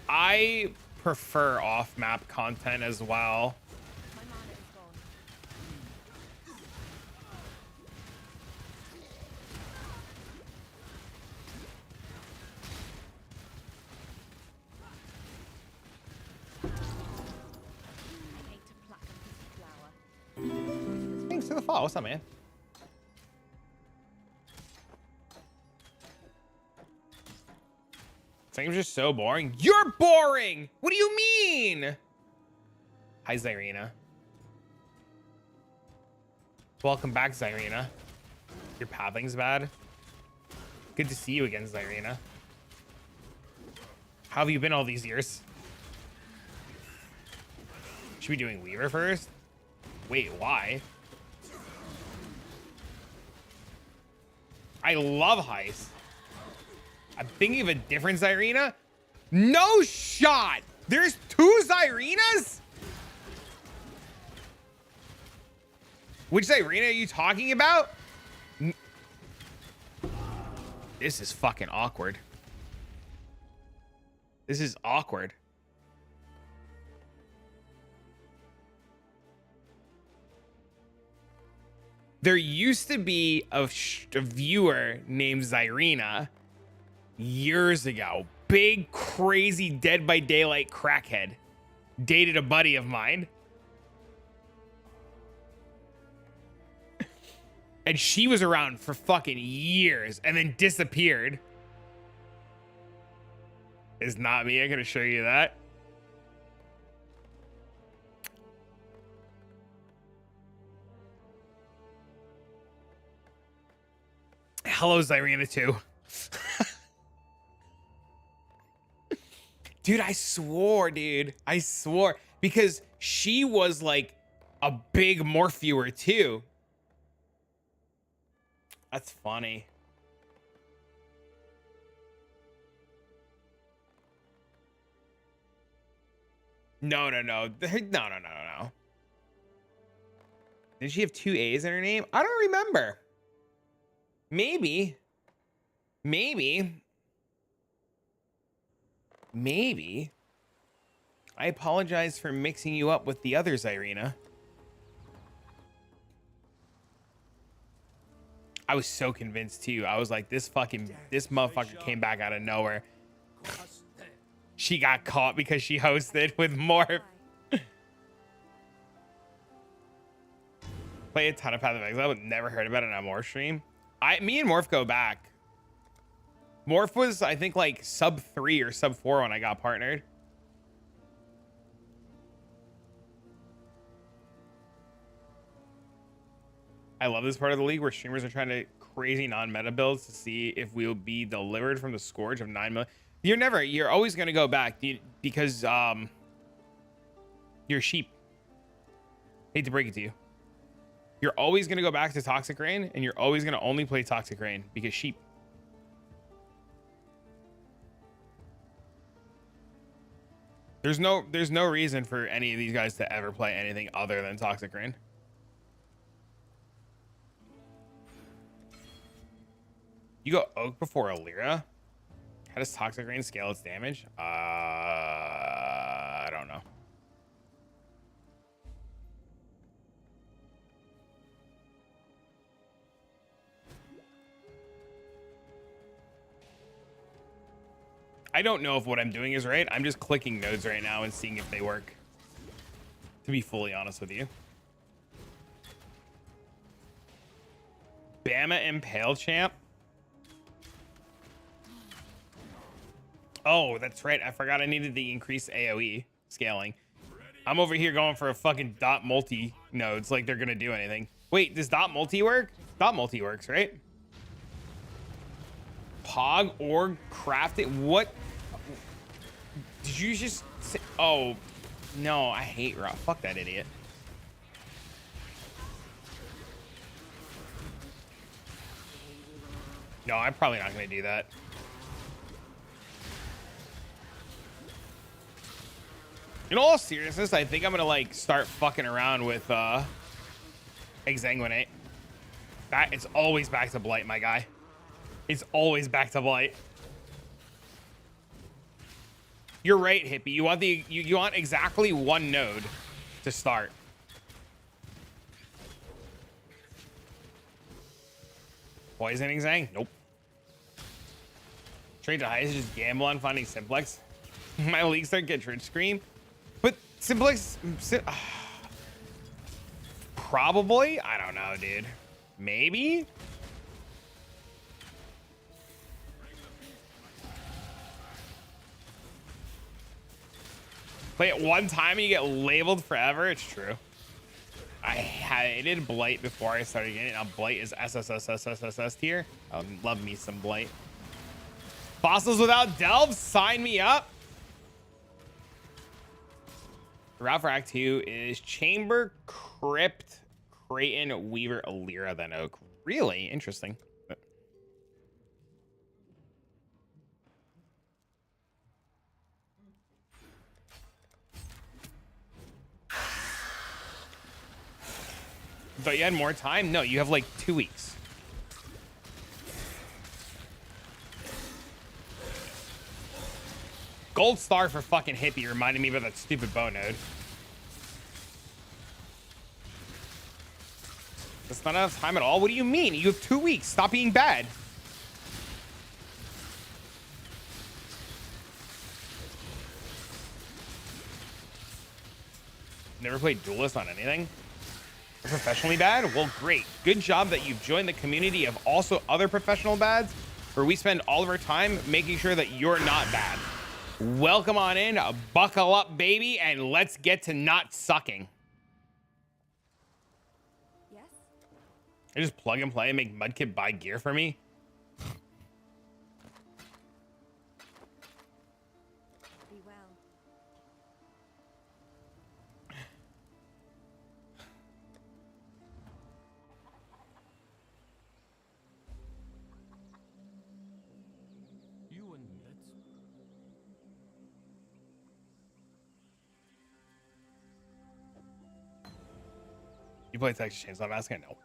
I prefer off-map content as well. My mana is gone. I hate to pluck a piece of flower. Thanks for the follow. What's up, man? This game's just so boring. You're boring! What do you mean? Hi, Zyrina. Welcome back, Zyrina. Your pathing's bad. Good to see you again, Zyrina. How have you been all these years? Should we be doing Weaver first? Wait, why? I love Heist. I'm thinking of a different Zyrina. No shot. There's 2 Zyrinas? Which Zyrina are you talking about? This is fucking awkward. This is awkward. There used to be a viewer named Zyrina years ago. Big, crazy Dead by Daylight crackhead. Dated a buddy of mine. And she was around for fucking years and then disappeared. It's not me. I gotta show you that. Hello, Zyrina 2. Dude, I swore, dude. I swore. Because she was like a big morph viewer too. That's funny. No, no, no. No, no, no, no, no. Did she have 2 A's in her name? I don't remember. Maybe. Maybe. Maybe. I apologize for mixing you up with the others, Irina. I was so convinced too. I was like, this motherfucker came back out of nowhere. She got caught because she hosted with Morph. Play a ton of Path of Exile, but never heard about it on a Morph stream. Me and Morph go back. Morph was, I think, like sub 3 or sub 4 when I got partnered. I love this part of the league where streamers are trying to crazy non-meta builds to see if we'll be delivered from the scourge of 9 million. You're always going to go back because you're sheep. Hate to break it to you. You're always going to go back to Toxic Rain, and you're always going to only play Toxic Rain because sheep. There's no reason for any of these guys to ever play anything other than Toxic Rain. You go Oak before Alira? How does Toxic Rain scale its damage? I don't know. I don't know if what I'm doing is right. I'm just clicking nodes right now and seeing if they work. To be fully honest with you. Bama Impale Champ. Oh, that's right. I forgot I needed the increased AoE scaling. I'm over here going for a fucking dot multi nodes like they're going to do anything. Wait, does dot multi work? Dot multi works, right? Pog or craft it? What? Did you just say? Oh, no, I hate Rob. Fuck that idiot. No, I'm probably not going to do that. In all seriousness, I think I'm gonna like start fucking around with Exsanguinate. It's always back to Blight, my guy. It's always back to Blight. You're right, Hippie. You want you want exactly 1 node to start. Poisoning Zang? Nope. Trade to highest, just gamble on finding Simplex. My league start get Twitch screen. But Simplex, probably. I don't know, dude. Maybe. Play it one time and you get labeled forever. It's true. I hated Blight before I started getting it. Now Blight is SSSSSSS tier. I love me some Blight. Fossils without delves, sign me up. The route for Act 2 is Chamber, Crypt, Creighton, Weaver, Alira, then Oak. Really interesting. Thought you had more time? No, you have like 2 weeks. Gold star for fucking Hippie reminded me about that stupid bow node. That's not enough time at all? What do you mean? You have 2 weeks. Stop being bad. Never played Duelist on anything? Professionally bad? Well, great. Good job that you've joined the community of also other professional bads, where we spend all of our time making sure that you're not bad. Welcome on in, buckle up, baby, and let's get to not sucking. Yes? I just plug and play and make Mudkip buy gear for me. Be well. You play Texas Chainsaw Massacre? No.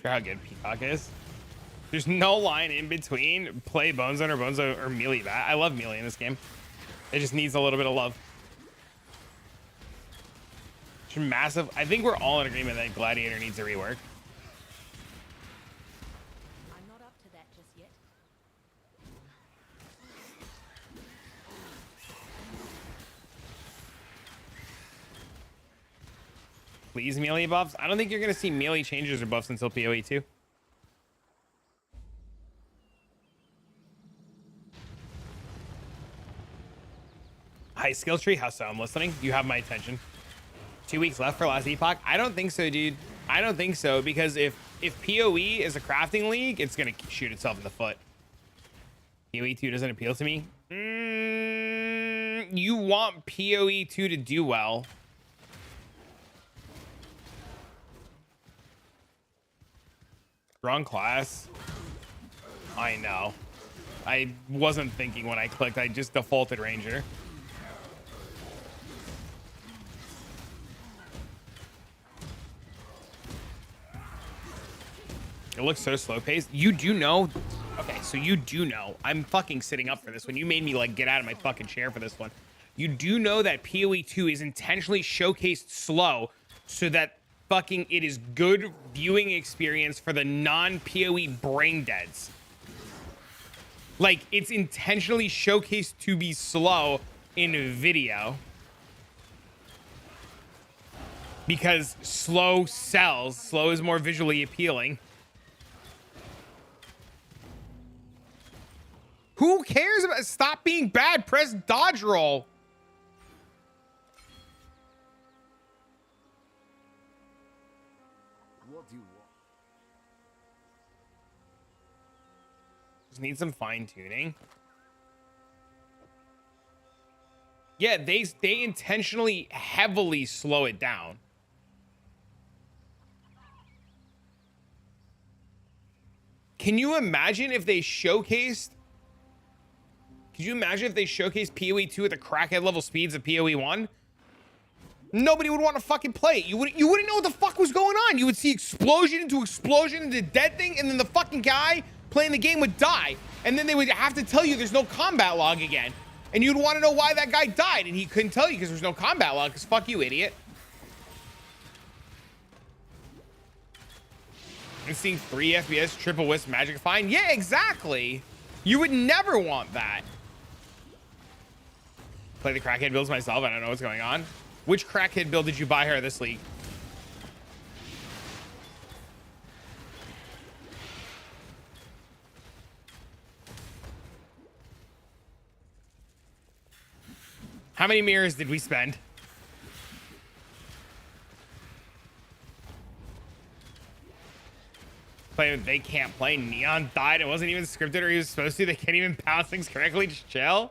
Sure how good Peacock is. There's no line in between play Bone Zone or Melee Bat. I love Melee in this game. It just needs a little bit of love. It's massive. I think we're all in agreement that Gladiator needs a rework. I'm not up to that just yet. Please, Melee buffs. I don't think you're going to see Melee changes or buffs until PoE 2. High skill tree? How so? I'm listening. You have my attention. 2 weeks left for Last Epoch? I don't think so, dude. I don't think so, because if PoE is a crafting league, it's going to shoot itself in the foot. PoE 2 doesn't appeal to me. You want PoE 2 to do well. Wrong class. I know. I wasn't thinking when I clicked. I just defaulted Ranger. It looks so slow paced. You do know. Okay, so you do know. I'm fucking sitting up for this one. You made me like get out of my fucking chair for this one. You do know that PoE 2 is intentionally showcased slow so that fucking it is good viewing experience for the non-PoE brain deads. Like, it's intentionally showcased to be slow in video. Because slow sells. Slow is more visually appealing. Who cares about... Stop being bad. Press dodge roll. What do you want? Just need some fine-tuning. Yeah, they intentionally heavily slow it down. Can you imagine if they showcased... Could you imagine if they showcased PoE 2 at the crackhead level speeds of PoE 1? Nobody would want to fucking play it. You wouldn't know what the fuck was going on. You would see explosion into dead thing, and then the fucking guy playing the game would die. And then they would have to tell you there's no combat log again. And you'd want to know why that guy died, and he couldn't tell you because there's no combat log, because fuck you, idiot. And seeing 3 FPS, triple wisp, magic fine. Yeah, exactly. You would never want that. Play the crackhead builds myself. I don't know what's going on. Which crackhead build did you buy her this league? How many mirrors did we spend? They can't play. Neon died. It wasn't even scripted or he was supposed to. They can't even pounce things correctly. Just chill.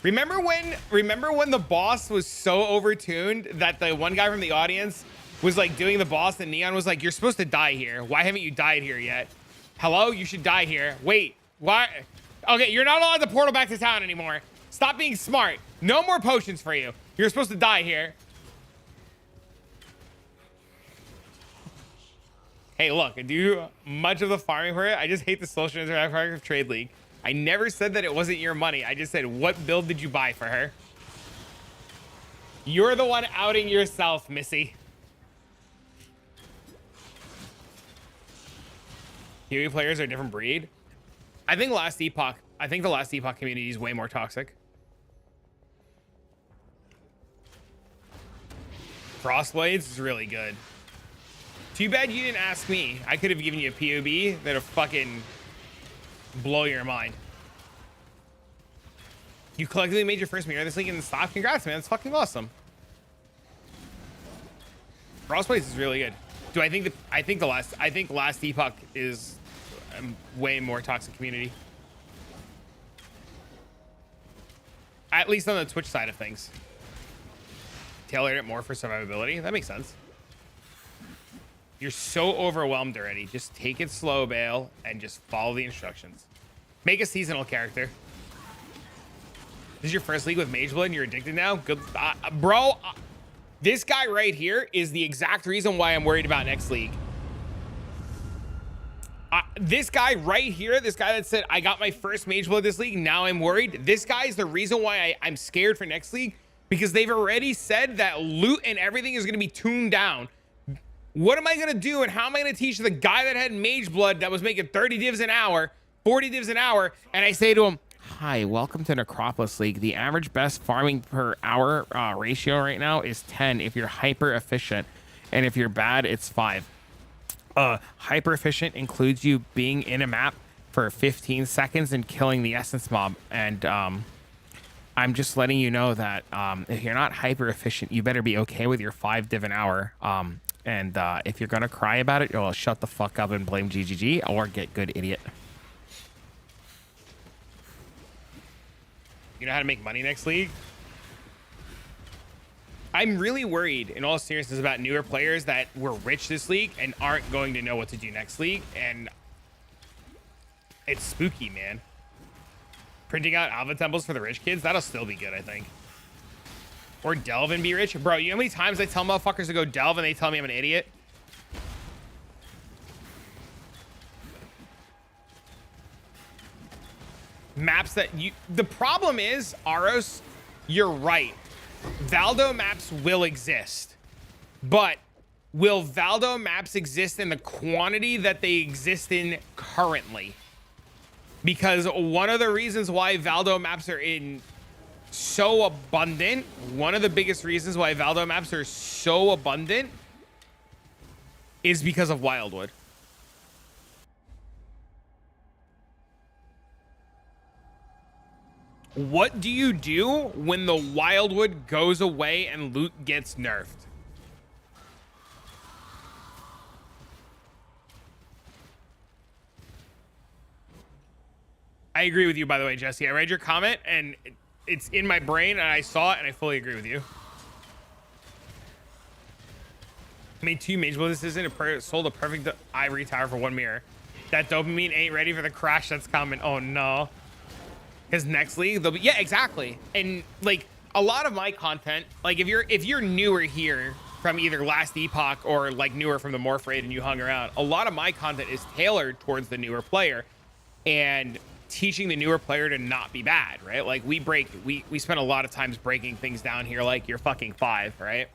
Remember when the boss was so overtuned that the one guy from the audience was like doing the boss and Neon was like, you're supposed to die here. Why haven't you died here yet? Hello? You should die here. Wait, why? Okay, you're not allowed to portal back to town anymore. Stop being smart. No more potions for you. You're supposed to die here. Hey, look, I do much of the farming for it. I just hate the social interaction of Trade League. I never said that it wasn't your money. I just said, what build did you buy for her? You're the one outing yourself, Missy. Huey players are a different breed. I think the Last Epoch community is way more toxic. Frostblades is really good. Too bad you didn't ask me. I could have given you a POB that'll fucking blow your mind. You collectively made your first mirror this league in stock. Congrats, man. It's fucking awesome. Frostblades is really good. Do I think Last Epoch is a way more toxic community. At least on the Twitch side of things. tailored it more for survivability. That makes sense. You're so overwhelmed already. Just take it slow, Bale, and just follow the instructions. Make a seasonal character. This is your first league with Mageblade and you're addicted now? Good. Bro, this guy right here is the exact reason why I'm worried about next league. This guy right here, this guy that said, I got my first Mageblade this league, now I'm worried. This guy is the reason why I'm scared for next league, because they've already said that loot and everything is going to be tuned down. What am I going to do, and how am I going to teach the guy that had Mageblood that was making 30 divs an hour, 40 divs an hour, and I say to him, hi, welcome to Necropolis League. The average best farming per hour ratio right now is 10 if you're hyper efficient, and if you're bad, it's 5. Hyper efficient includes you being in a map for 15 seconds and killing the essence mob. And I'm just letting you know that if you're not hyper efficient, you better be okay with your 5 div an hour. And if you're gonna cry about it, you'll shut the fuck up and blame GGG or get good, idiot. You know how to make money next league? I'm really worried, in all seriousness, about newer players that were rich this league and aren't going to know what to do next league. And it's spooky, man. Printing out Alpha Temples for the rich kids, that'll still be good, I think. Or delve and be rich. Bro, you know how many times I tell motherfuckers to go delve and they tell me I'm an idiot? Maps that you... The problem is, Aros, you're right. Valdo maps will exist. But will Valdo maps exist in the quantity that they exist in currently? Because one of the reasons why Valdo maps are in so abundant, one of the biggest reasons why Valdo maps are so abundant is because of Wildwood. What do you do when the Wildwood goes away and loot gets nerfed? I agree with you, by the way, Jesse. I read your comment and it's in my brain and I saw it and I fully agree with you. Made 2 Mageblade this isn't sold a perfect ivory tower for 1 mirror. That dopamine ain't ready for the crash that's coming. Oh no. His next league, they'll be, yeah, exactly. And like a lot of my content, like if you're newer here from either Last Epoch or like newer from the Morph Raid and you hung around, a lot of my content is tailored towards the newer player and teaching the newer player to not be bad, right? Like we spend a lot of times breaking things down here like you're fucking 5, right?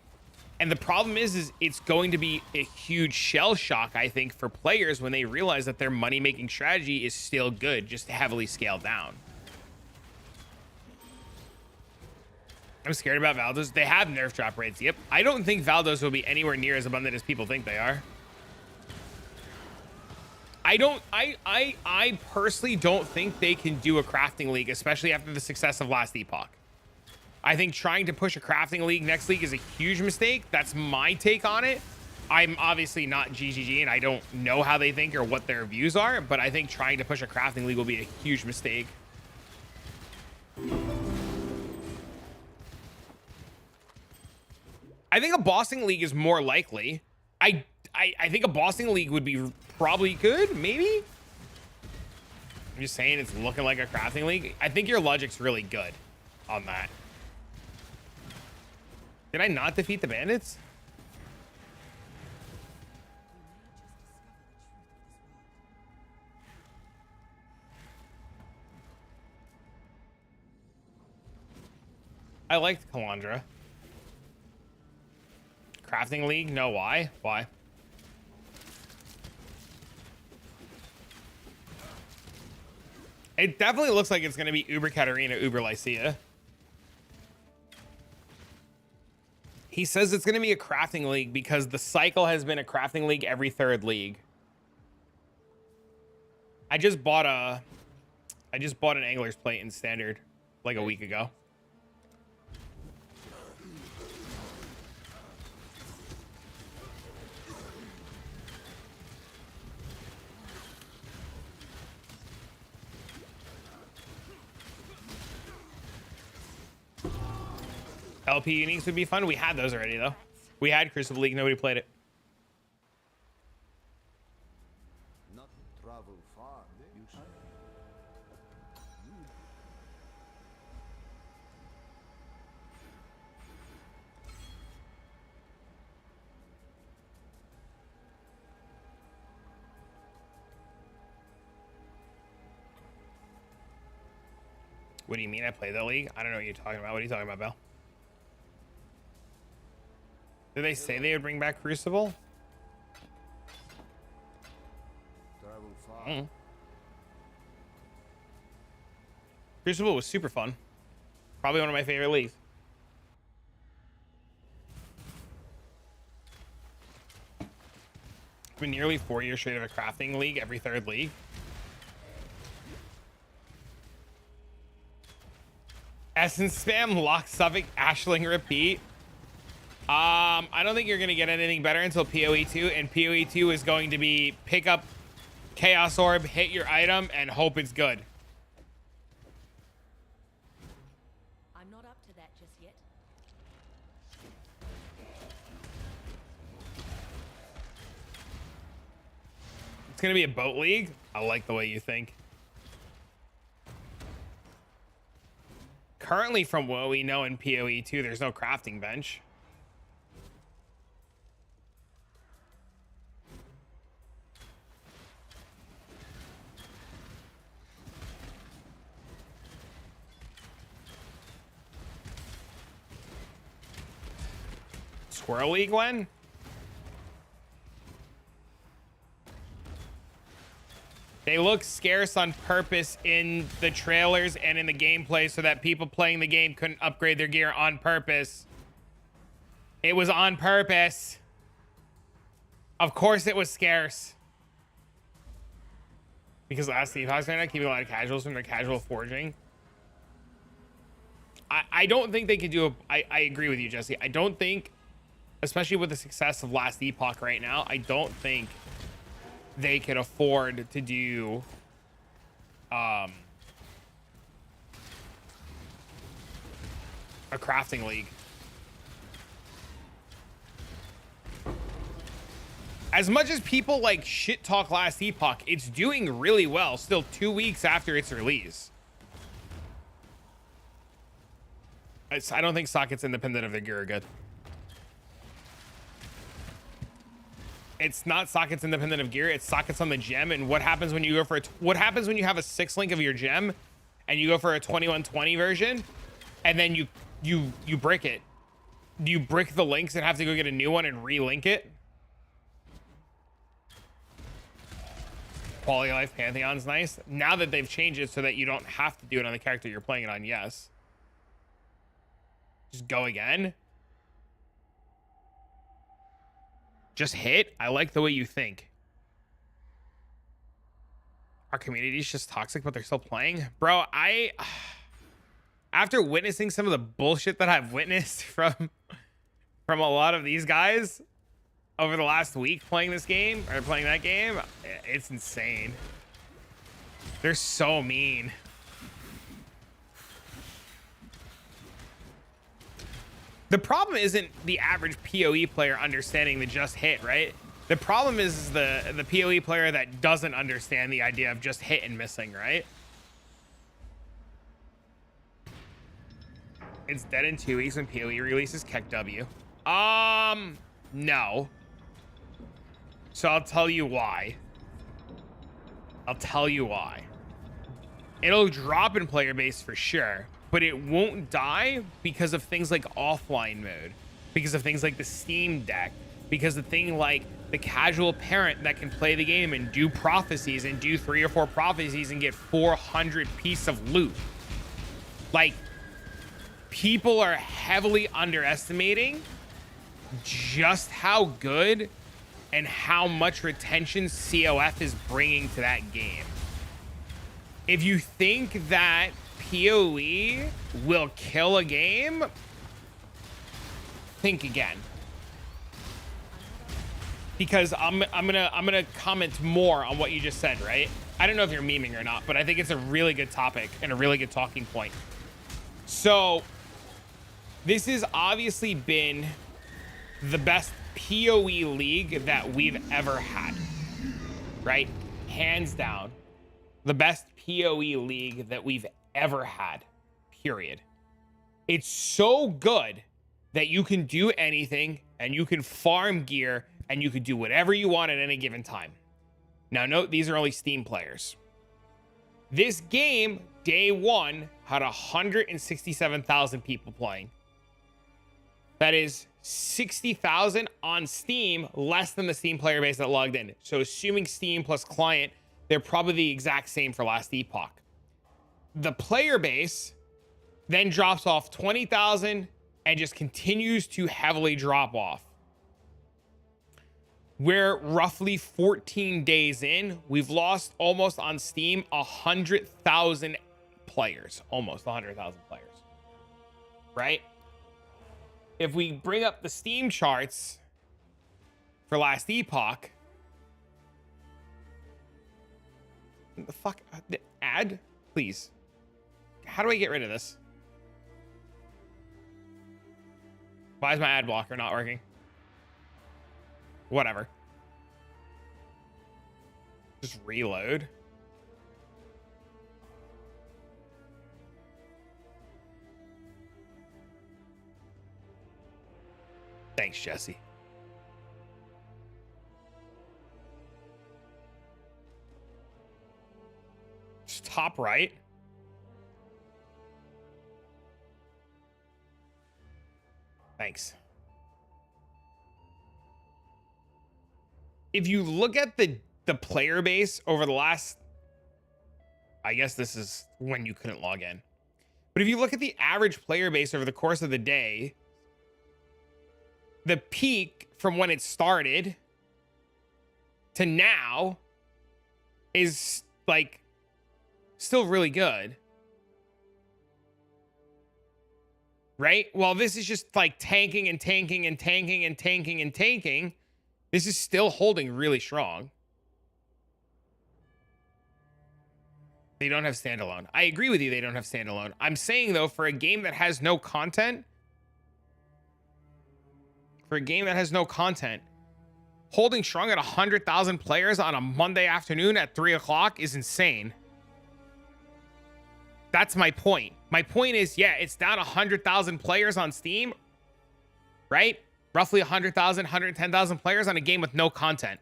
And the problem is it's going to be a huge shell shock, I think, for players when they realize that their money-making strategy is still good, just heavily scaled down. I'm scared about Valdos. They have nerf drop rates. Yep. I don't think Valdos will be anywhere near as abundant as people think they are. I personally don't think they can do a crafting league, especially after the success of Last Epoch. I think trying to push a crafting league next league is a huge mistake. That's my take on it. I'm obviously not GGG and I don't know how they think or what their views are, but I think trying to push a crafting league will be a huge mistake. I think a bossing league is more likely. I think a bossing league would be probably good, maybe. I'm just saying it's looking like a crafting league. I think your logic's really good on that. Did I not defeat the bandits? I liked Kalandra. Crafting league? No, why? Why? It definitely looks like it's going to be Uber Katarina, Uber Lycia. He says it's going to be a crafting league because the cycle has been a crafting league every 3rd league. I just bought an angler's plate in standard like a week ago. LP uniques would be fun. We had those already though. We had Crucible League. Nobody played it. Not travel far, you say? What do you mean I played that league? I don't know what you're talking about. What are you talking about, Bell? Did they say they would bring back Crucible? Travel far. Mm. Crucible was super fun. Probably one of my favorite leagues. It's been nearly 4 years straight of a crafting league, every third league. Essence spam, lock, suffix, ashling, repeat. I don't think you're going to get anything better until PoE 2, and PoE 2 is going to be pick up Chaos Orb, hit your item, and hope it's good. I'm not up to that just yet. It's going to be a boat league. I like the way you think. Currently, from what we know in PoE 2, there's no crafting bench. Squirrel League, Gwen? They look scarce on purpose in the trailers and in the gameplay so that people playing the game couldn't upgrade their gear on purpose. It was on purpose. Of course it was scarce. Because Last Epoch right now keeping a lot of casuals from their casual forging. I don't think they could do a... I agree with you, Jesse. I don't think, especially with the success of Last Epoch right now, I don't think they could afford to do a crafting league. As much as people like shit talk Last Epoch, it's doing really well still 2 weeks after its release. I don't think sockets independent of their gear are good. It's not sockets independent of gear. It's sockets on the gem. And what happens when you go for what happens when you have a 6 link of your gem and you go for a 2120 version and then you brick it? Do you brick the links and have to go get a new one and re-link it? Quality of life Pantheon's nice. Now that they've changed it so that you don't have to do it on the character you're playing it on, yes. Just go again. Just hit. I like the way you think. Our community is just toxic, but they're still playing. Bro, after witnessing some of the bullshit that I've witnessed from a lot of these guys over the last week playing this game or playing that game, it's insane. They're so mean. The problem isn't the average PoE player understanding the just hit, right? The problem is the PoE player that doesn't understand the idea of just hit and missing, right? It's dead in 2 weeks when PoE releases Keck W. No. So I'll tell you why. I'll tell you why. It'll drop in player base for sure, but it won't die because of things like offline mode, because of things like the Steam Deck, because of things like the casual parent that can play the game and do prophecies and do 3 or 4 prophecies and get 400 pieces of loot. Like, people are heavily underestimating just how good and how much retention COF is bringing to that game. If you think that PoE will kill a game, think again. Because I'm gonna comment more on what you just said, right? I don't know if you're memeing or not, but I think it's a really good topic and a really good talking point. So This has obviously been the best PoE league that we've ever had, right? Hands down, the best PoE league that we've ever had, period. It's so good that you can do anything and you can farm gear and you can do whatever you want at any given time. Now, note, these are only Steam players. This game, day one, had 167,000 people playing. That is 60,000 on Steam, less than the Steam player base that logged in. So assuming Steam plus client, they're probably the exact same for Last Epoch. The player base then drops off 20,000 and just continues to heavily drop off. We're roughly 14 days in. We've lost almost on Steam 100,000 players, almost 100,000 players, right? If we bring up the Steam charts for Last Epoch, the fuck, the ad, please. How do I get rid of this? Why is my ad blocker not working? Whatever. Just reload. Thanks, Jesse. Just top right. Thanks. If you look at the player base over the last, I guess this is when you couldn't log in. But if you look at the average player base over the course of the day, the peak from when it started to now is like still really good. Right? Well, this is just like tanking and tanking and tanking and tanking and tanking. This is still holding really strong. They don't have standalone. I agree with you, they don't have standalone. I'm saying, though, for a game that has no content, holding strong at 100,000 players on a Monday afternoon at 3 o'clock is insane. That's my point. My point is, yeah, it's down 100,000 players on Steam, right? Roughly 100,000, 110,000 players on a game with no content.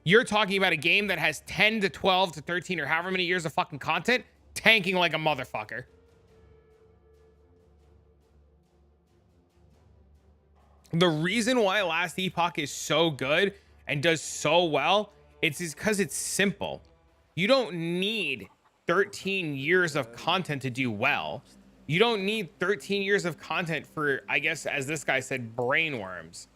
You're talking about a game that has 10 to 12 to 13 or however many years of fucking content, tanking like a motherfucker. The reason why Last Epoch is so good and does so well, it's because it's simple. You don't need 13 years of content to do well. You don't need 13 years of content for, I guess, as this guy said, brainworms.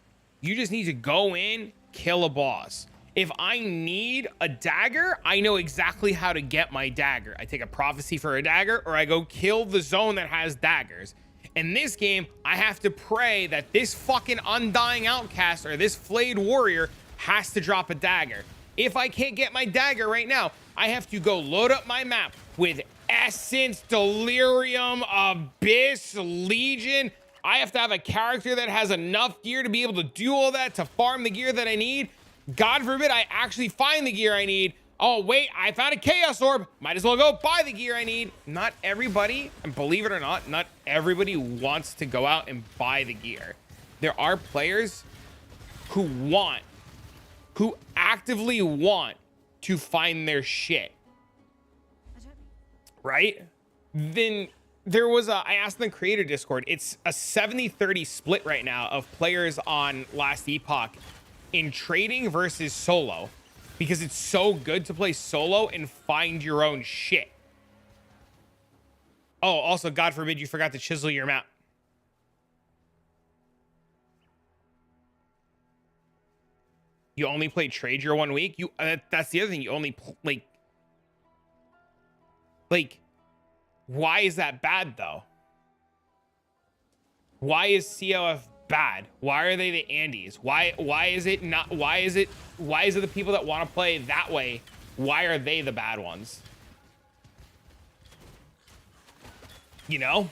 You just need to go in, kill a boss. If I need a dagger, I know exactly how to get my dagger. I take a prophecy for a dagger, or I go kill the zone that has daggers. In this game, I have to pray that this fucking undying outcast or this flayed warrior has to drop a dagger. If I can't get my dagger right now, I have to go load up my map with Essence, Delirium, Abyss, Legion. I have to have a character that has enough gear to be able to do all that, to farm the gear that I need. God forbid I actually find the gear I need. Oh, wait, I found a Chaos Orb. Might as well go buy the gear I need. Not everybody, and believe it or not everybody wants to go out and buy the gear. There are players who actively want to find their shit. Right? Then there was I asked in the creator Discord, it's a 70-30 split right now of players on Last Epoch in trading versus solo, because it's so good to play solo and find your own shit. Oh, also, God forbid you forgot to chisel your map. You only play trade your 1 week? That's the other thing. You only like, why is that bad though? Why is CLF bad? Why are they the Andes? Why is it not? Why is it the people that want to play that way? Why are they the bad ones? You know?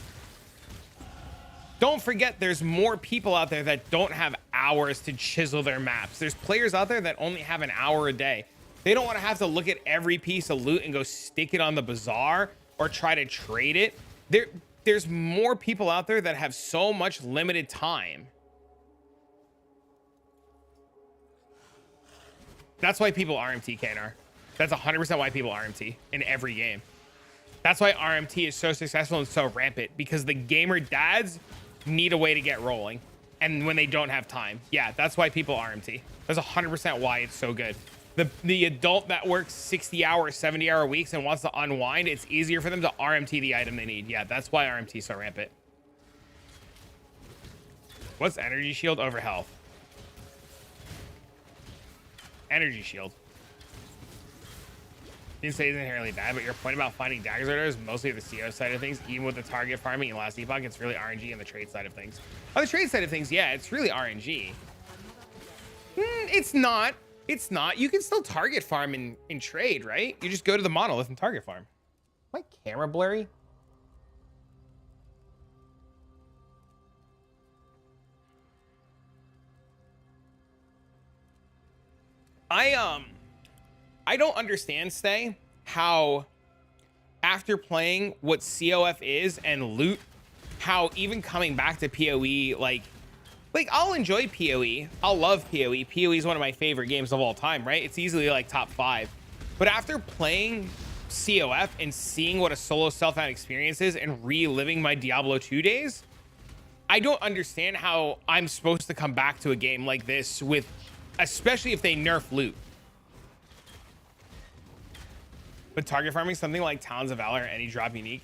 Don't forget, there's more people out there that don't have hours to chisel their maps. There's players out there that only have an hour a day. They don't want to have to look at every piece of loot and go stick it on the bazaar or try to trade it. There's more people out there that have so much limited time. That's why people RMT, KNR. That's 100% why people RMT in every game. That's why RMT is so successful and so rampant, because the gamer dads need a way to get rolling. And when they don't have time. Yeah, that's why people RMT. That's 100% why it's so good. The adult that works 60-hour, 70-hour weeks and wants to unwind, it's easier for them to RMT the item they need. Yeah, that's why RMT is so rampant. What's energy shield over health? Energy shield. Didn't say it's inherently bad, but your point about finding daggers is mostly the CO side of things. Even with the target farming in Last Epoch, it's really RNG on the trade side of things. On the trade side of things, yeah, it's really RNG. It's not. It's not. You can still target farm in trade, right? You just go to the monolith and target farm. My camera blurry? I don't understand, Stay, how after playing what COF is and loot, how even coming back to PoE, like I'll enjoy PoE. I'll love PoE. PoE is one of my favorite games of all time, right? It's easily like top 5. But after playing COF and seeing what a solo self-out experience is and reliving my Diablo 2 days, I don't understand how I'm supposed to come back to a game like this with, especially if they nerf loot. But target farming something like Talons of Valor or any drop unique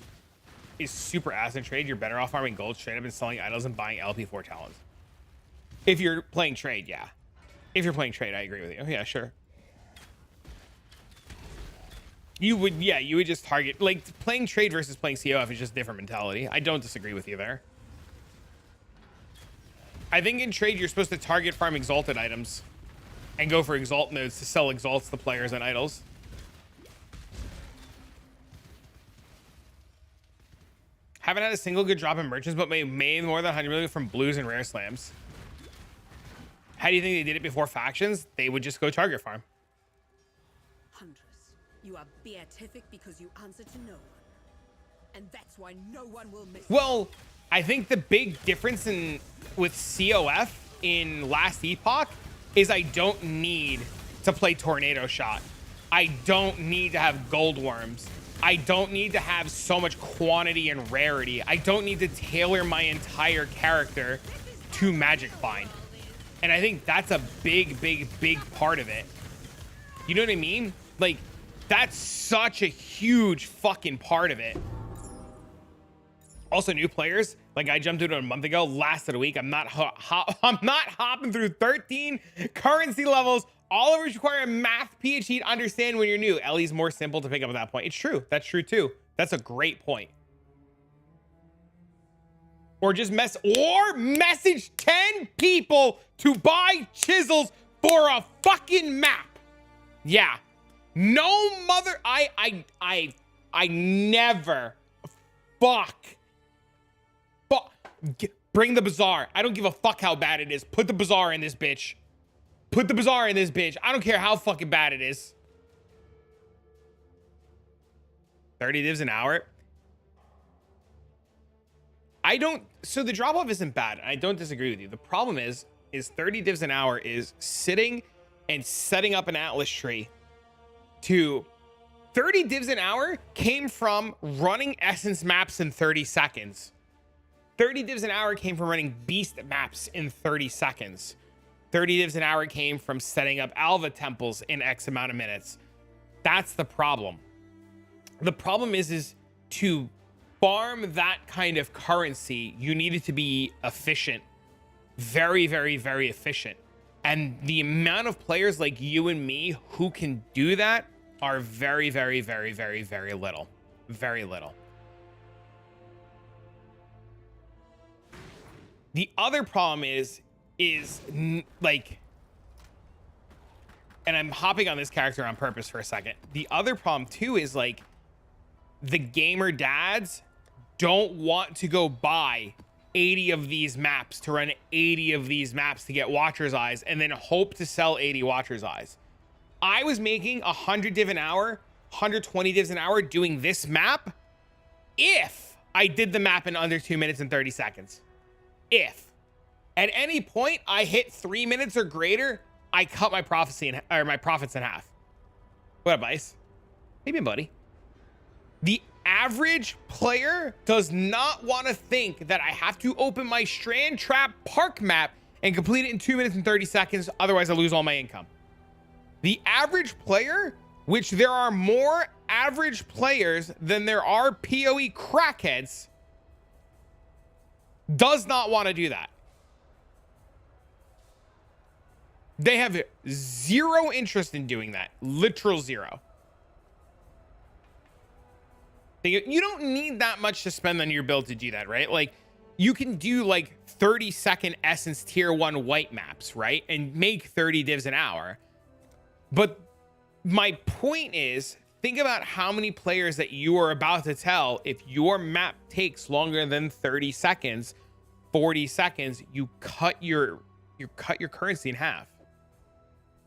is super ass in trade. You're better off farming gold straight up and selling idols and buying LP4 Talons. If you're playing trade, yeah. If you're playing trade, I agree with you. Oh, yeah, sure. You would just target, like, playing trade versus playing COF is just different mentality. I don't disagree with you there. I think in trade, you're supposed to target farm exalted items and go for exalt nodes to sell exalts to players and idols. Haven't had a single good drop in merchants, but made more than 100 million from blues and rare slams. How do you think they did it before factions? They would just go target farm. Huntress, you are beatific because you answer to no one. And that's why no one will miss. Well, I think the big difference with COF in Last Epoch is I don't need to play Tornado Shot. I don't need to have gold worms. I don't need to have so much quantity and rarity. I don't need to tailor my entire character to Magic Find. And I think that's a big, big, big part of it. You know what I mean? Like, that's such a huge fucking part of it. Also, new players, like I jumped into a month ago, lasted a week. I'm not hopping through 13 currency levels, all of which require a math PhD to understand when you're new. Ellie's more simple to pick up at that point. It's true. That's true too. That's a great point. Or just message 10 people to buy chisels for a fucking map. Yeah. No mother, I never bring the bazaar. I don't give a fuck how bad it is. Put the bazaar in this bitch. Put the bazaar in this bitch. I don't care how fucking bad it is. 30 divs an hour. So the drop off isn't bad. I don't disagree with you. The problem is 30 divs an hour is sitting and setting up an Atlas tree to 30 divs an hour came from running essence maps in 30 seconds. 30 divs an hour came from running beast maps in 30 seconds. 30 divs an hour came from setting up Alva temples in X amount of minutes. That's the problem. The problem is to farm that kind of currency, you need it to be efficient. Very, very, very efficient. And the amount of players like you and me who can do that are very, very, very, very, very little. Very little. The other problem is like, and I'm hopping on this character on purpose for a second. The other problem too is like the gamer dads don't want to go buy 80 of these maps, to run 80 of these maps to get Watcher's Eyes, and then hope to sell 80 Watcher's Eyes. I was making 100 div an hour, 120 divs an hour doing this map if I did the map in under 2 minutes and 30 seconds. If. At any point I hit 3 minutes or greater, I cut my profits in half. What up, Ice? Hey, man, buddy. The average player does not want to think that I have to open my Strand Trap Park map and complete it in 2 minutes and 30 seconds. Otherwise, I lose all my income. The average player, which there are more average players than there are PoE crackheads, does not want to do that. They have zero interest in doing that. Literal zero. You don't need that much to spend on your build to do that, right? Like, you can do like 30-second Essence tier 1 white maps, right? And make 30 divs an hour. But my point is, think about how many players that you are about to tell, if your map takes longer than 30 seconds, 40 seconds, you cut your currency in half.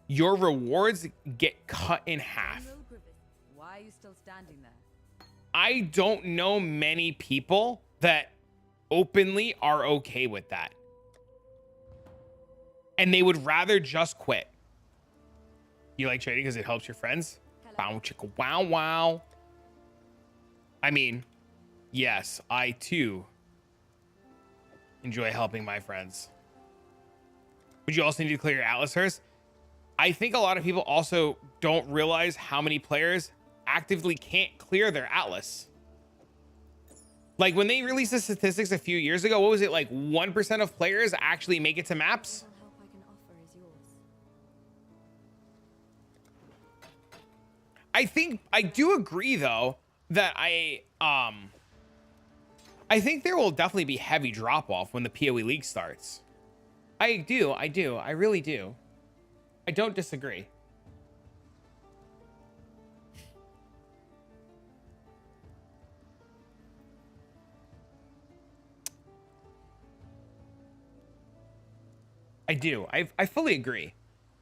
Your rewards get cut in half. Why are you still standing there? I don't know many people that openly are okay with that. And they would rather just quit. You like trading because it helps your friends? Bow chicka wow wow. I mean, yes, I too enjoy helping my friends. Would you also need to clear your Atlas first? I think a lot of people also don't realize how many players actively can't clear their Atlas. Like when they released the statistics a few years ago, what was it, like 1% of players actually make it to maps? All help I can offer is yours. I think I do agree though that I think there will definitely be heavy drop off when the PoE League starts. I really do. I don't disagree. I do. I fully agree.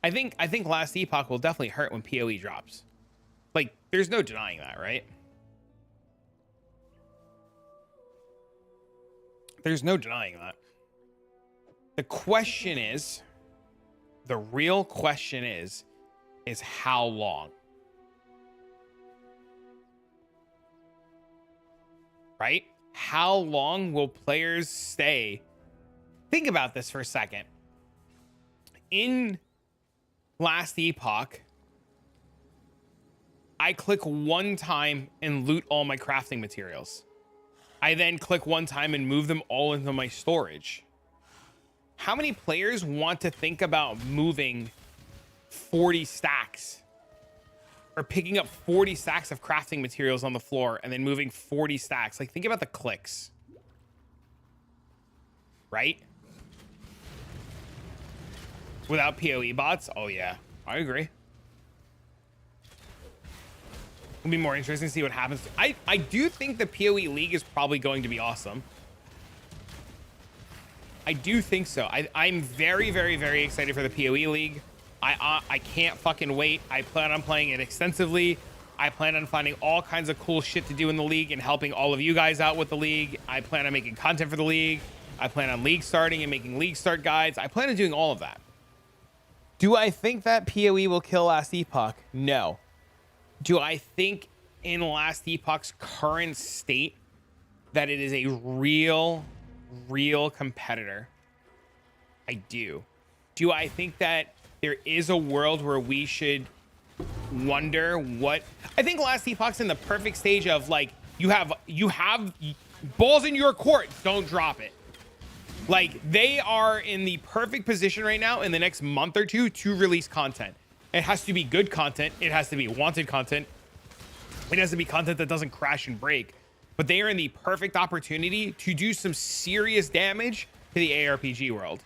I think Last Epoch will definitely hurt when PoE drops. Like, there's no denying that, right? There's no denying that. The question is, the real question is how long? Right? How long will players stay? Think about this for a second. In Last Epoch, I click one time and loot all my crafting materials. I then click one time and move them all into my storage. How many players want to think about moving 40 stacks or picking up 40 stacks of crafting materials on the floor and then moving 40 stacks? Like, think about the clicks, right? Without PoE bots? Oh yeah, I agree. It'll be more interesting to see what happens. I do think the PoE League is probably going to be awesome. I do think so. I'm very, very, very excited for the PoE League. I can't fucking wait. I plan on playing it extensively. I plan on finding all kinds of cool shit to do in the league and helping all of you guys out with the league. I plan on making content for the league. I plan on league starting and making league start guides. I plan on doing all of that. Do I think that PoE will kill Last Epoch? No. Do I think in Last Epoch's current state that it is a real competitor? I do. Do I think that there is a world where we should wonder what? I think Last Epoch's in the perfect stage of, like, you have balls in your court, don't drop it. Like, they are in the perfect position right now in the next month or two to release content. It has to be good content. It has to be wanted content. It has to be content that doesn't crash and break. But they are in the perfect opportunity to do some serious damage to the ARPG world.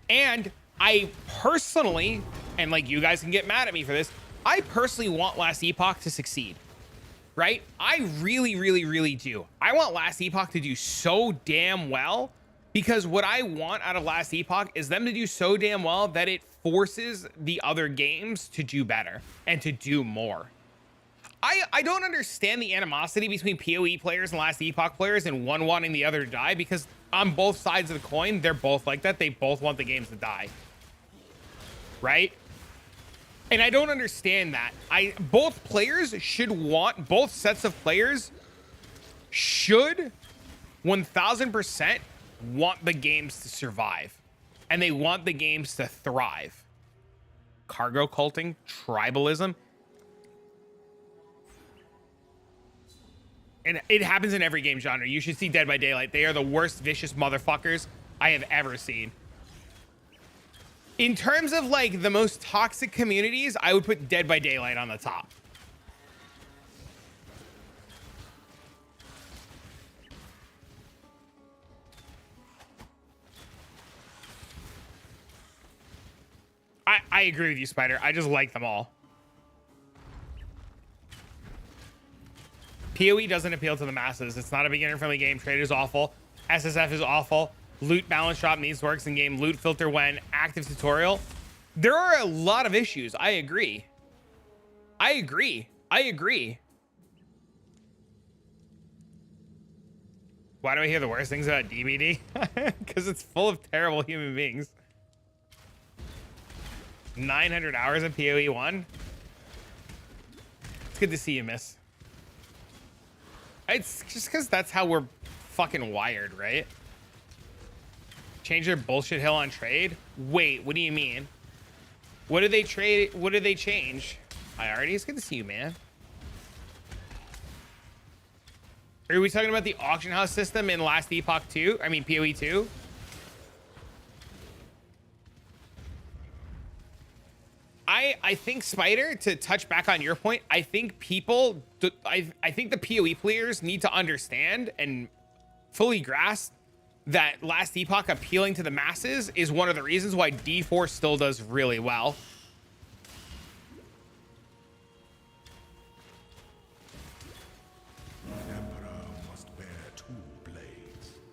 And I personally, and like, you guys can get mad at me for this, I personally want Last Epoch to succeed. right? I really, really, really do. I want Last Epoch to do so damn well, because what I want out of Last Epoch is them to do so damn well that it forces the other games to do better and to do more. I don't understand the animosity between PoE players and Last Epoch players and one wanting the other to die, because on both sides of the coin, they're both like that. They both want the games to die. Right? And I don't understand that. Both players should want, both sets of players should 1000% want the games to survive. And they want the games to thrive. Cargo culting, tribalism. And it happens in every game genre. You should see Dead by Daylight. They are the worst vicious motherfuckers I have ever seen. In terms of like the most toxic communities, I would put Dead by Daylight on the top. I agree with you, Spider. I just like them all. PoE doesn't appeal to the masses. It's not a beginner-friendly game. Trade is awful. SSF is awful. Loot balance drop needs works in game. Loot filter when active tutorial. There are a lot of issues. I agree. I agree. I agree. Why do I hear the worst things about DBD? Because it's full of terrible human beings. 900 hours of PoE 1. It's good to see you, miss. It's just because that's how we're fucking wired, right? Change their bullshit hill on trade? Wait, what do you mean? What did they trade? What did they change? Hi, Artie. It's good to see you, man. Are we talking about the auction house system in Last Epoch 2? I mean, PoE 2? I think, Spider, to touch back on your point, I think people, I think the PoE players need to understand and fully grasp that Last Epoch appealing to the masses is one of the reasons why D4 still does really well.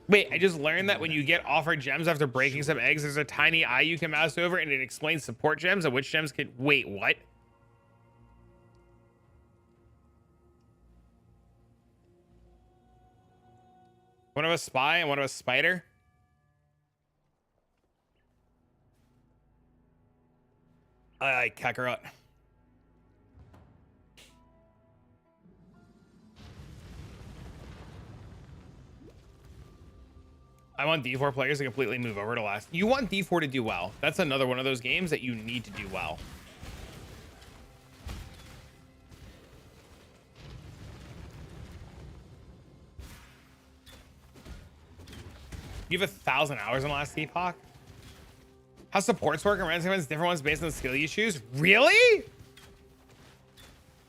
Wait, I just learned that when you get offered gems after breaking some eggs, there's a tiny eye you can mouse over and it explains support gems and which gems can... Wait, what? One of us spy and one of us spider? I Kakarot. I want D4 players to completely move over to last. You want D4 to do well. That's another one of those games that you need to do well. You have 1,000 hours in Last Epoch? How supports work and random events, different ones based on the skill you choose? Really?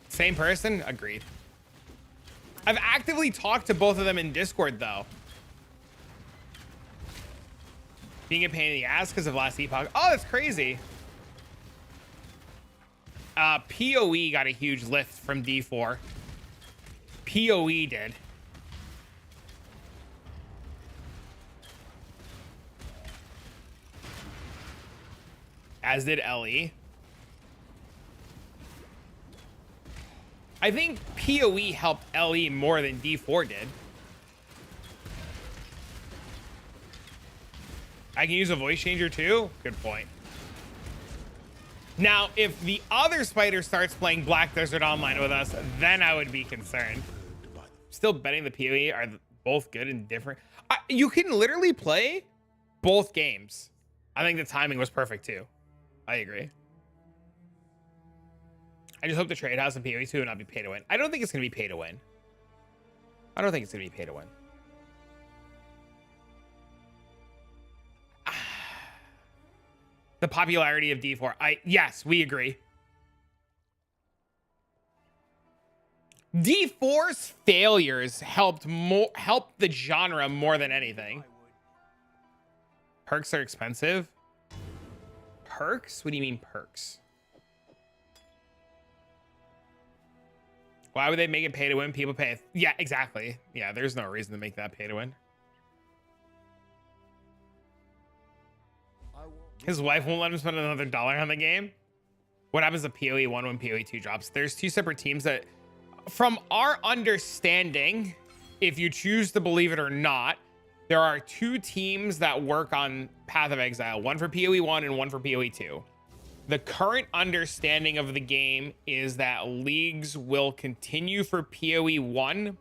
Same person? Agreed. I've actively talked to both of them in Discord, though. Being a pain in the ass because of Last Epoch. Oh, that's crazy. PoE got a huge lift from D4. PoE did. As did LE. I think PoE helped LE more than D4 did. I can use a voice changer too? Good point. Now, if the other spider starts playing Black Desert Online with us, then I would be concerned. Still betting the PoE are both good and different. You can literally play both games. I think the timing was perfect too. I agree. I just hope the trade house and PoE 2 will not be pay to win. I don't think it's going to be pay to win. I don't think it's going to be pay to win. The popularity of D4. Yes, we agree. D4's failures helped the genre more than anything. Perks are expensive. Perks? What do you mean perks? Why would they make it pay to win? People pay. Yeah, exactly. Yeah, there's no reason to make that pay to win. His wife won't let him spend another $1 on the game. What happens to PoE 1 when PoE 2 drops? There's two separate teams that, from our understanding, if you choose to believe it or not, there are two teams that work on Path of Exile, one for PoE 1 and one for PoE 2. The current understanding of the game is that leagues will continue for PoE 1,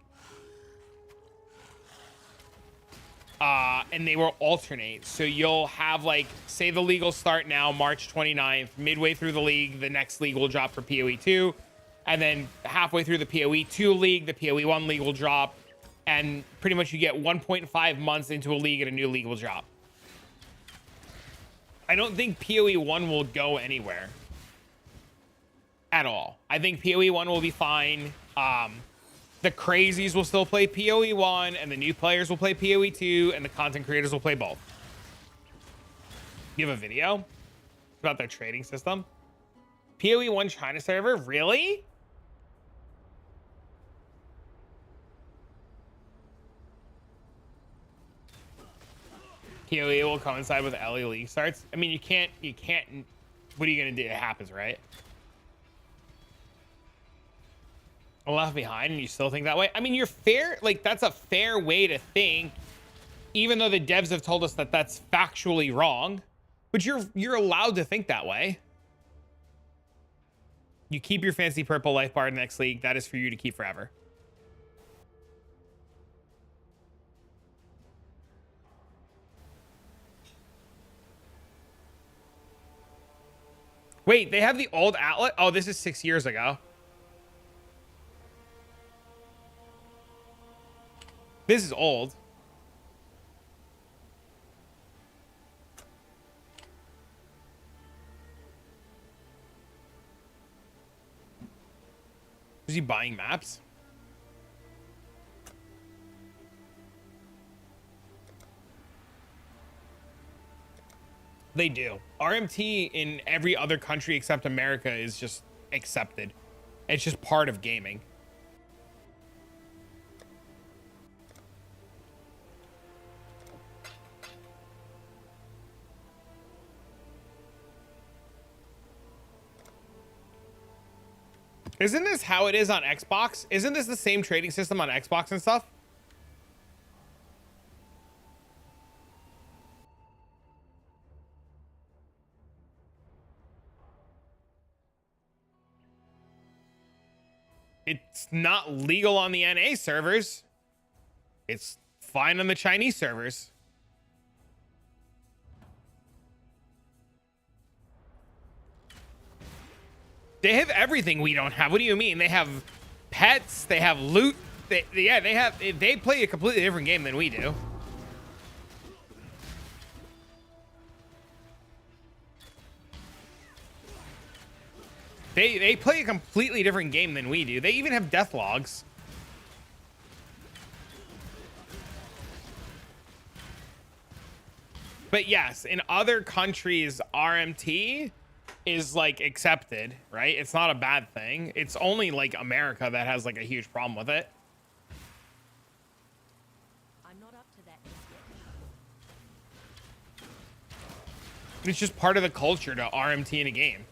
and they will alternate. So you'll have, like, say the league will start now, March 29th, midway through the league, the next league will drop for PoE 2, and then halfway through the PoE 2 league, the PoE 1 league will drop, and pretty much you get 1.5 months into a league and a new league will drop. I don't think PoE 1 will go anywhere at all. I think PoE 1 will be fine. The crazies will still play PoE 1, and the new players will play PoE 2, and the content creators will play both. You have a video about their trading system? PoE 1 China server? Really? PoE will coincide with LE League starts. I mean, you can't, what are you going to do? It happens, right? Left behind, and you still think that way? I mean, you're fair. Like, that's a fair way to think, even though the devs have told us that that's factually wrong, but you're allowed to think that way. You keep your fancy purple life bar in the next league. That is for you to keep forever. Wait, they have the old outlet? Oh, this is 6 years ago. This is old. Is he buying maps? They do. RMT in every other country except America is just accepted. It's just part of gaming. Isn't this how it is on Xbox? Isn't this the same trading system on Xbox and stuff? It's not legal on the NA servers. It's fine on the Chinese servers. They have everything we don't have. What do you mean? They have pets. They have loot. They play a completely different game than we do. They play a completely different game than we do. They even have death logs. But yes, in other countries, RMT is like accepted, right? It's not a bad thing. It's only like America that has like a huge problem with it. I'm not up to that yet. It's just part of the culture to RMT in a game.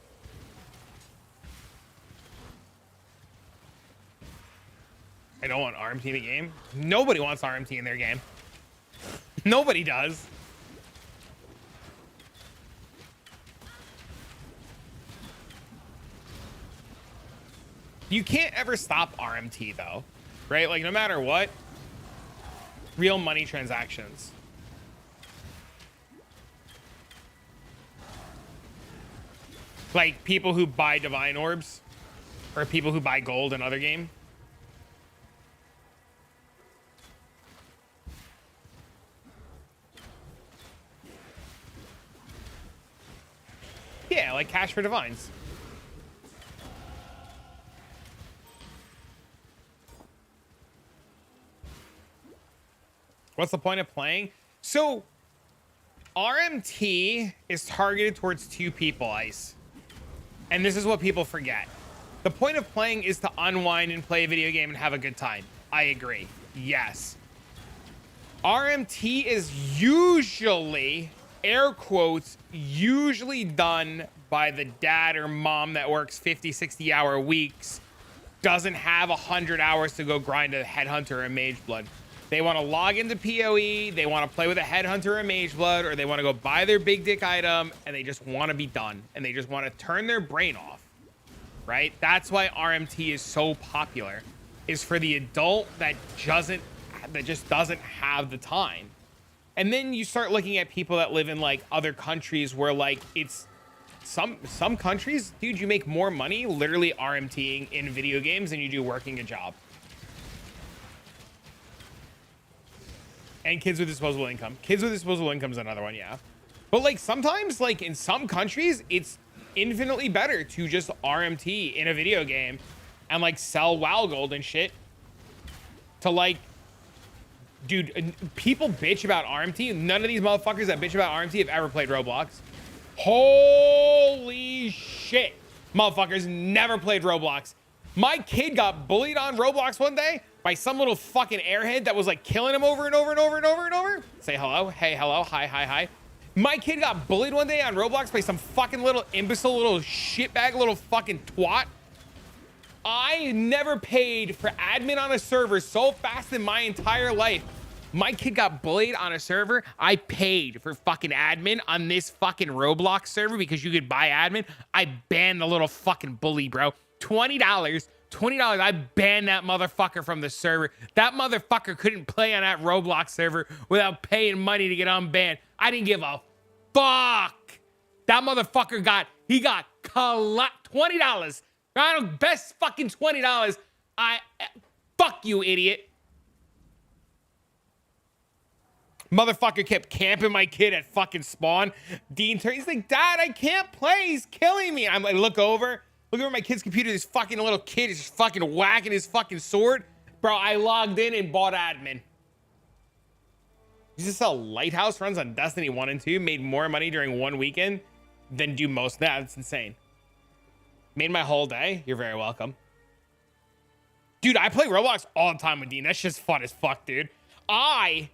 I don't want RMT in a game. Nobody wants RMT in their game. Nobody does. You can't ever stop RMT though, right? Like no matter what, real money transactions. Like people who buy divine orbs or people who buy gold in other game. Yeah, like cash for divines. What's the point of playing? So RMT is targeted towards two people, Ice. And this is what people forget. The point of playing is to unwind and play a video game and have a good time. I agree. Yes. RMT is usually, air quotes, usually done by the dad or mom that works 50, 60-hour weeks, doesn't have 100 hours to go grind a headhunter or mage blood. They want to log into PoE, they want to play with a headhunter or mage blood, or they want to go buy their big dick item, and they just want to be done, and they just want to turn their brain off, right? That's why RMT is so popular, is for the adult that just doesn't have the time. And then you start looking at people that live in like other countries where like it's some countries, dude, you make more money literally RMTing in video games than you do working a job. And kids with disposable income. Kids with disposable income is another one, yeah. But like sometimes, like in some countries, it's infinitely better to just RMT in a video game and like sell WoW gold and shit to like, dude, people bitch about RMT. None of these motherfuckers that bitch about RMT have ever played Roblox. Holy shit. Motherfuckers never played Roblox. My kid got bullied on Roblox one day by some little fucking airhead that was like killing him over and over and over and over and over. Say hello. Hey, hello. Hi, hi, hi. My kid got bullied one day on Roblox by some fucking little imbecile, little shitbag, little fucking twat. I never paid for admin on a server so fast in my entire life. My kid got bullied on a server. I paid for fucking admin on this fucking Roblox server because you could buy admin. I banned the little fucking bully, bro. $20. $20. I banned that motherfucker from the server. That motherfucker couldn't play on that Roblox server without paying money to get unbanned. I didn't give a fuck. That motherfucker got $20. I don't best fucking $20. Fuck you, idiot. Motherfucker kept camping my kid at fucking spawn. Dean turns, he's like, Dad, I can't play. He's killing me. I'm like, look over my kid's computer. This fucking little kid is just fucking whacking his fucking sword. Bro, I logged in and bought admin. You just saw Lighthouse runs on Destiny 1 and 2, made more money during one weekend than do most. That's insane. Made my whole day. You're very welcome. Dude, I play Roblox all the time with Dean. That's just fun as fuck, dude. I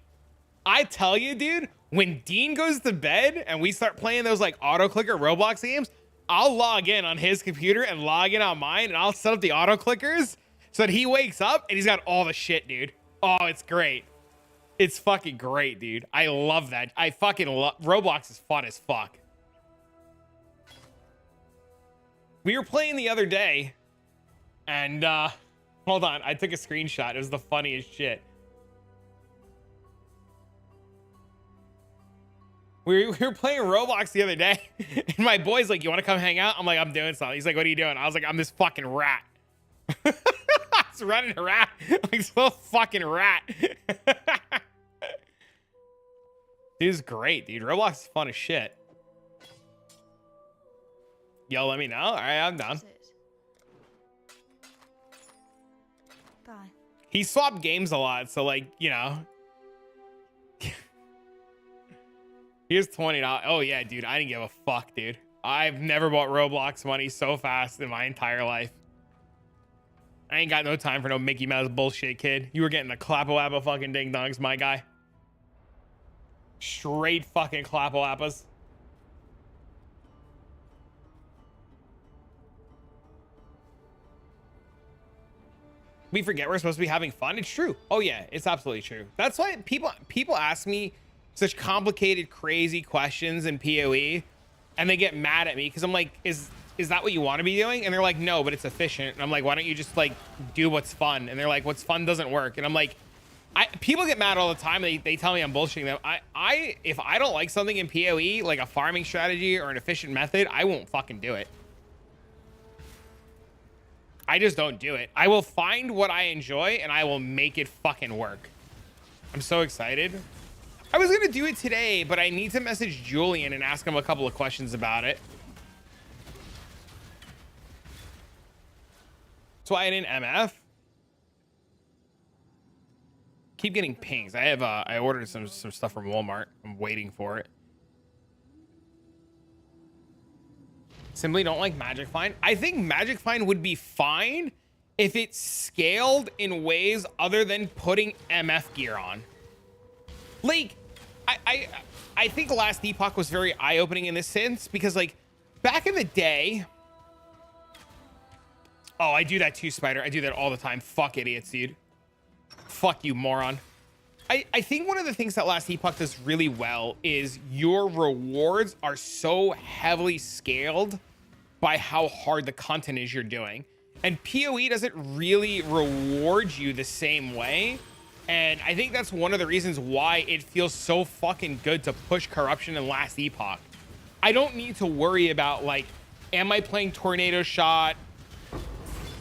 tell you, dude, when Dean goes to bed and we start playing those like auto clicker Roblox games, I'll log in on his computer and log in on mine, and I'll set up the auto clickers so that he wakes up and he's got all the shit, dude. Oh, it's great. It's fucking great, dude. I love that. I fucking love Roblox is fun as fuck. We were playing the other day and hold on, I took a screenshot. It was the funniest shit. We were playing Roblox the other day, and my boy's like, you want to come hang out? I'm like, I'm doing something. He's like, what are you doing? I was like, I'm this fucking rat. I was running a rat. Like this little fucking rat. Dude's great, dude. Roblox is fun as shit. Yo, let me know. All right, I'm done. Bye. He swapped games a lot, so like, you know. Here's $20. Oh yeah, dude. I didn't give a fuck, dude. I've never bought Roblox money so fast in my entire life. I ain't got no time for no Mickey Mouse bullshit, kid. You were getting the clappo-appa fucking ding-dongs, my guy. Straight fucking clappo-appas. We forget we're supposed to be having fun. It's true. Oh yeah, it's absolutely true. That's why people ask me such complicated, crazy questions in PoE, and they get mad at me because I'm like, is that what you want to be doing? And they're like, no, but it's efficient. And I'm like, why don't you just like do what's fun? And they're like, what's fun doesn't work. And I'm like, people get mad all the time. They tell me I'm bullshitting them. If I don't like something in PoE, like a farming strategy or an efficient method, I won't fucking do it. I just don't do it. I will find what I enjoy and I will make it fucking work. I'm so excited. I was gonna do it today, but I need to message Julian and ask him a couple of questions about it. That's why I didn't MF. Keep getting pings. I ordered some stuff from Walmart. I'm waiting for it. Simply don't like Magic Find. I think Magic Find would be fine if it's scaled in ways other than putting MF gear on. Like, I think Last Epoch was very eye-opening in this sense because, like, back in the day... Oh, I do that too, Spider. I do that all the time. Fuck idiots, dude. Fuck you, moron. I think one of the things that Last Epoch does really well is your rewards are so heavily scaled by how hard the content is you're doing. And PoE doesn't really reward you the same way. And I think that's one of the reasons why it feels so fucking good to push corruption in Last Epoch. I don't need to worry about, like, am I playing Tornado Shot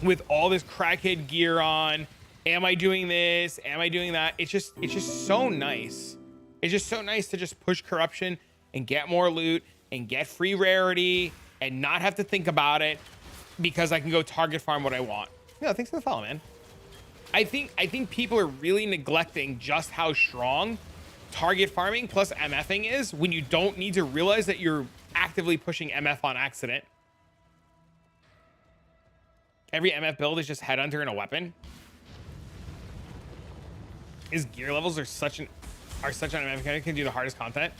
with all this crackhead gear on? Am I doing this? Am I doing that? It's just so nice. It's just so nice to just push corruption and get more loot and get free rarity and not have to think about it because I can go target farm what I want. Yeah, thanks for the follow, man. I think people are really neglecting just how strong target farming plus MFing is when you don't need to realize that you're actively pushing MF on accident. Every MF build is just Headhunter and a weapon. His gear levels are such an MF mechanic can do the hardest content.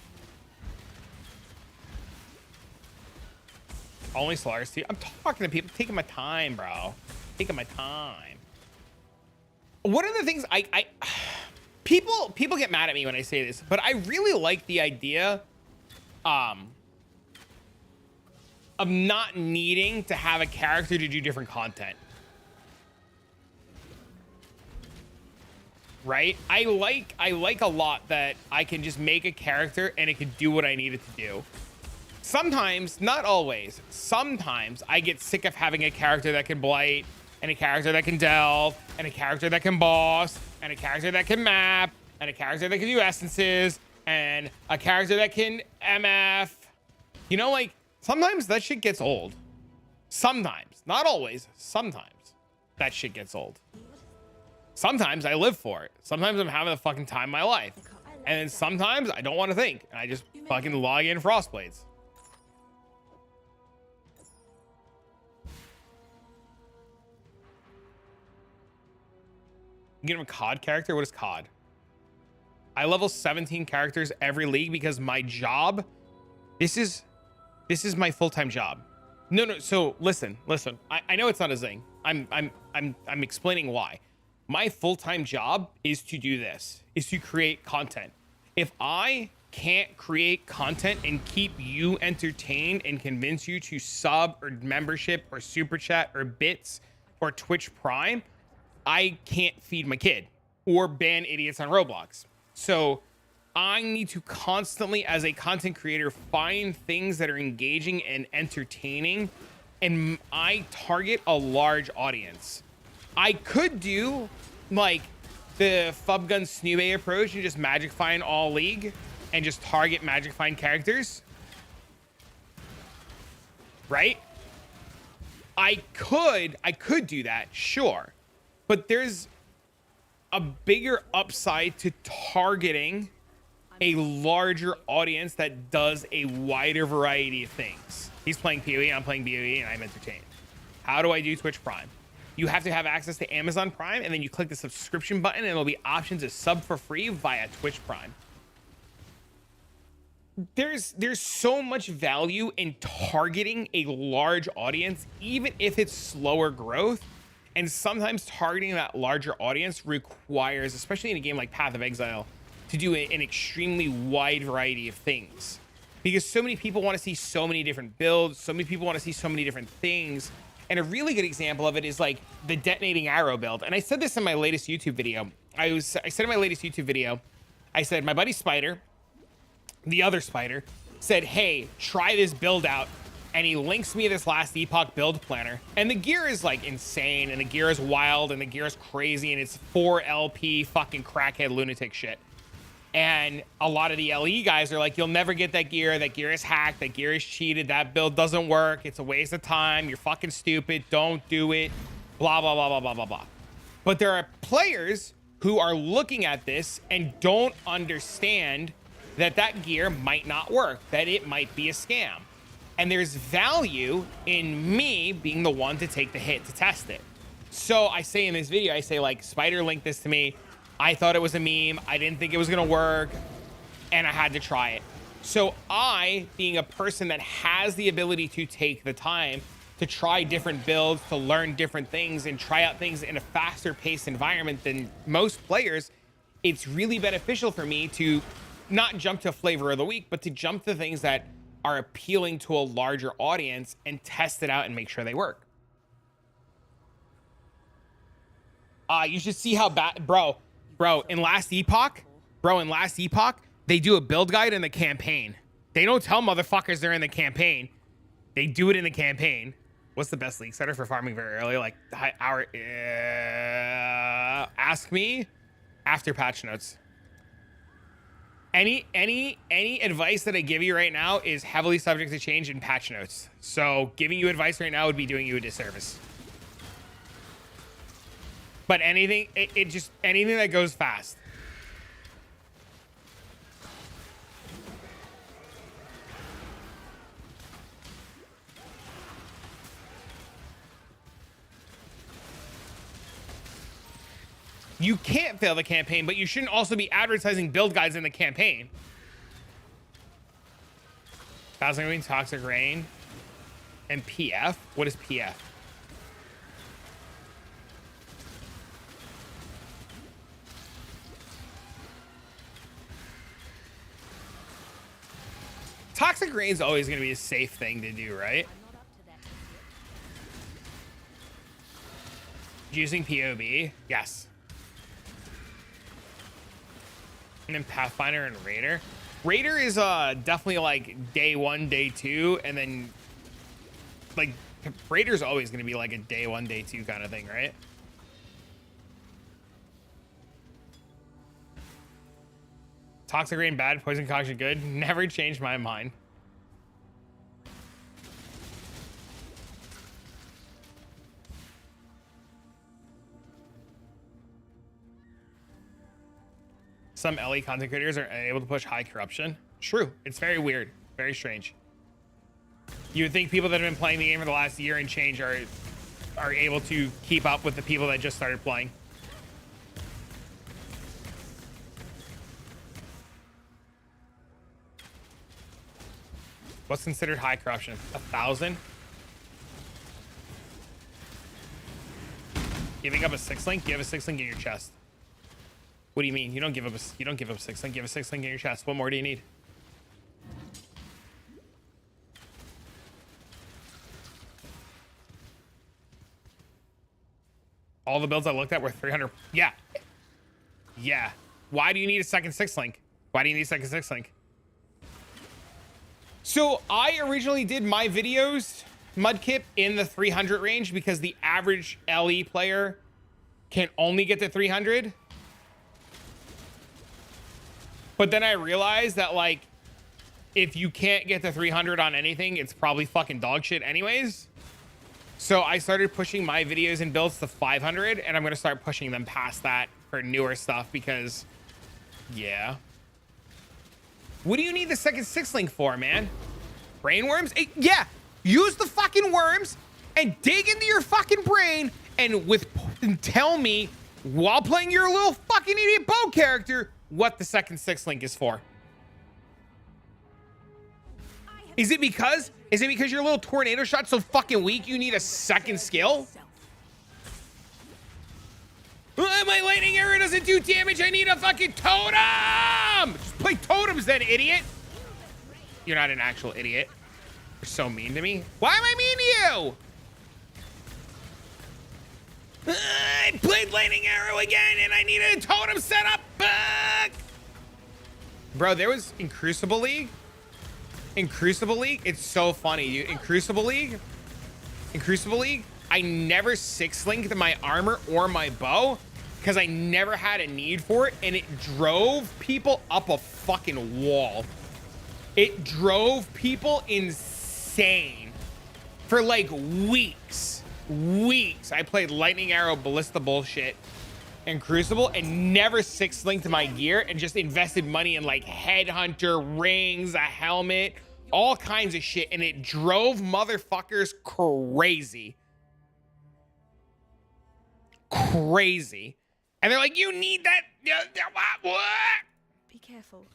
Only Solaris too. I'm talking to people, taking my time, bro. Taking my time. One of the things people get mad at me when I say this, but I really like the idea of not needing to have a character to do different content. Right? I like a lot that I can just make a character and it can do what I need it to do. Sometimes, not always, sometimes I get sick of having a character that can blight, and a character that can delve, and a character that can boss, and a character that can map, and a character that can do essences, and a character that can MF. You know, like, sometimes that shit gets old. Sometimes, not always, sometimes that shit gets old. Sometimes I live for it. Sometimes I'm having the fucking time of my life. And then sometimes I don't want to think. And I just fucking log in Frostblades. You get him a COD character? What is COD? I level 17 characters every league because my job, this is my full-time job. No, so listen. I know it's not a zing. I'm explaining why. My full-time job is to do this, is to create content. If I can't create content and keep you entertained and convince you to sub or membership or super chat or bits or Twitch Prime, I can't feed my kid or ban idiots on Roblox. So I need to constantly, as a content creator, find things that are engaging and entertaining, and I target a large audience. I could do like the Fubgun Snoobe approach and just magic find all league and just target magic find characters. Right? I could do that, sure. But there's a bigger upside to targeting a larger audience that does a wider variety of things. He's playing PoE, I'm playing BoE, and I'm entertained. How do I do Twitch Prime? You have to have access to Amazon Prime, and then you click the subscription button, and it'll be options to sub for free via Twitch Prime. There's so much value in targeting a large audience, even if it's slower growth. And sometimes targeting that larger audience requires, especially in a game like Path of Exile, to do an extremely wide variety of things. Because so many people want to see so many different builds, so many people want to see so many different things. And a really good example of it is like the Detonating Arrow build. And I said this in my latest YouTube video. I said in my latest YouTube video, I said, my buddy Spider, the other Spider, said, hey, try this build out. And he links me this Last Epoch build planner. And the gear is like insane, and the gear is wild, and the gear is crazy, and it's 4 LP fucking crackhead lunatic shit. And a lot of the LE guys are like, you'll never get that gear. That gear is hacked. That gear is cheated. That build doesn't work. It's a waste of time. You're fucking stupid. Don't do it. Blah, blah, blah, blah, blah, blah, blah. But there are players who are looking at this and don't understand that that gear might not work, that it might be a scam. And there's value in me being the one to take the hit to test it. So I say in this video, I say like, Spider linked this to me. I thought it was a meme. I didn't think it was gonna work, and I had to try it. So I, being a person that has the ability to take the time to try different builds, to learn different things and try out things in a faster paced environment than most players, it's really beneficial for me to not jump to flavor of the week, but to jump to things that are appealing to a larger audience and test it out and make sure they work. You should see how bad, bro, in Last Epoch, they do a build guide in the campaign. They don't tell motherfuckers they're in the campaign. They do it in the campaign. What's the best league setter for farming very early? Like ask me after patch notes. Any advice that I give you right now is heavily subject to change in patch notes. So giving you advice right now would be doing you a disservice. But anything, anything that goes fast. You can't fail the campaign, but you shouldn't also be advertising build guides in the campaign. Thousand Green, Toxic Rain, and PF. What is PF? Toxic Rain is always going to be a safe thing to do, right? Using POB? Yes. And then Pathfinder and Raider. Raider is definitely like day 1, day 2, and then like Raider's always going to be like a day 1, day 2 kind of thing, right? Toxic Rain bad, Poison Concoction good. Never changed my mind. Some LE content creators are able to push high corruption. True. It's very weird. Very strange. You would think people that have been playing the game for the last year and change are able to keep up with the people that just started playing. What's considered high corruption? 1,000? Giving up a 6-link? You have a 6-link in your chest. What do you mean? You don't give up 6-link. You have a 6-link in your chest. What more do you need? All the builds I looked at were 300. Yeah. Yeah. Why do you need a second 6-link? Why do you need a second 6-link? So I originally did my videos, Mudkip, in the 300 range because the average LE player can only get to 300. But then I realized that, like, if you can't get to 300 on anything, it's probably fucking dog shit anyways. So I started pushing my videos and builds to 500, and I'm going to start pushing them past that for newer stuff because, yeah. What do you need the second 6-link for, man? Brain worms? Yeah, use the fucking worms and dig into your fucking brain and tell me, while playing your little fucking idiot bow character, what the second 6-link is for. Is it because your little tornado shot's so fucking weak you need a second skill? My lightning arrow doesn't do damage. I need a fucking totem. Just play totems then, idiot. You're not an actual idiot. You're so mean to me. Why am I mean to you? I played lightning arrow again and I need a totem setup. Bro, there was in Crucible League. It's so funny, dude. In Crucible League, I never 6-linked my armor or my bow because I never had a need for it, and it drove people up a fucking wall. It drove people insane for like weeks. I played lightning arrow ballista bullshit in Crucible and never 6-linked my gear and just invested money in like headhunter, rings, a helmet, all kinds of shit, and it drove motherfuckers crazy. Crazy. And they're like, you need that. What? Be careful.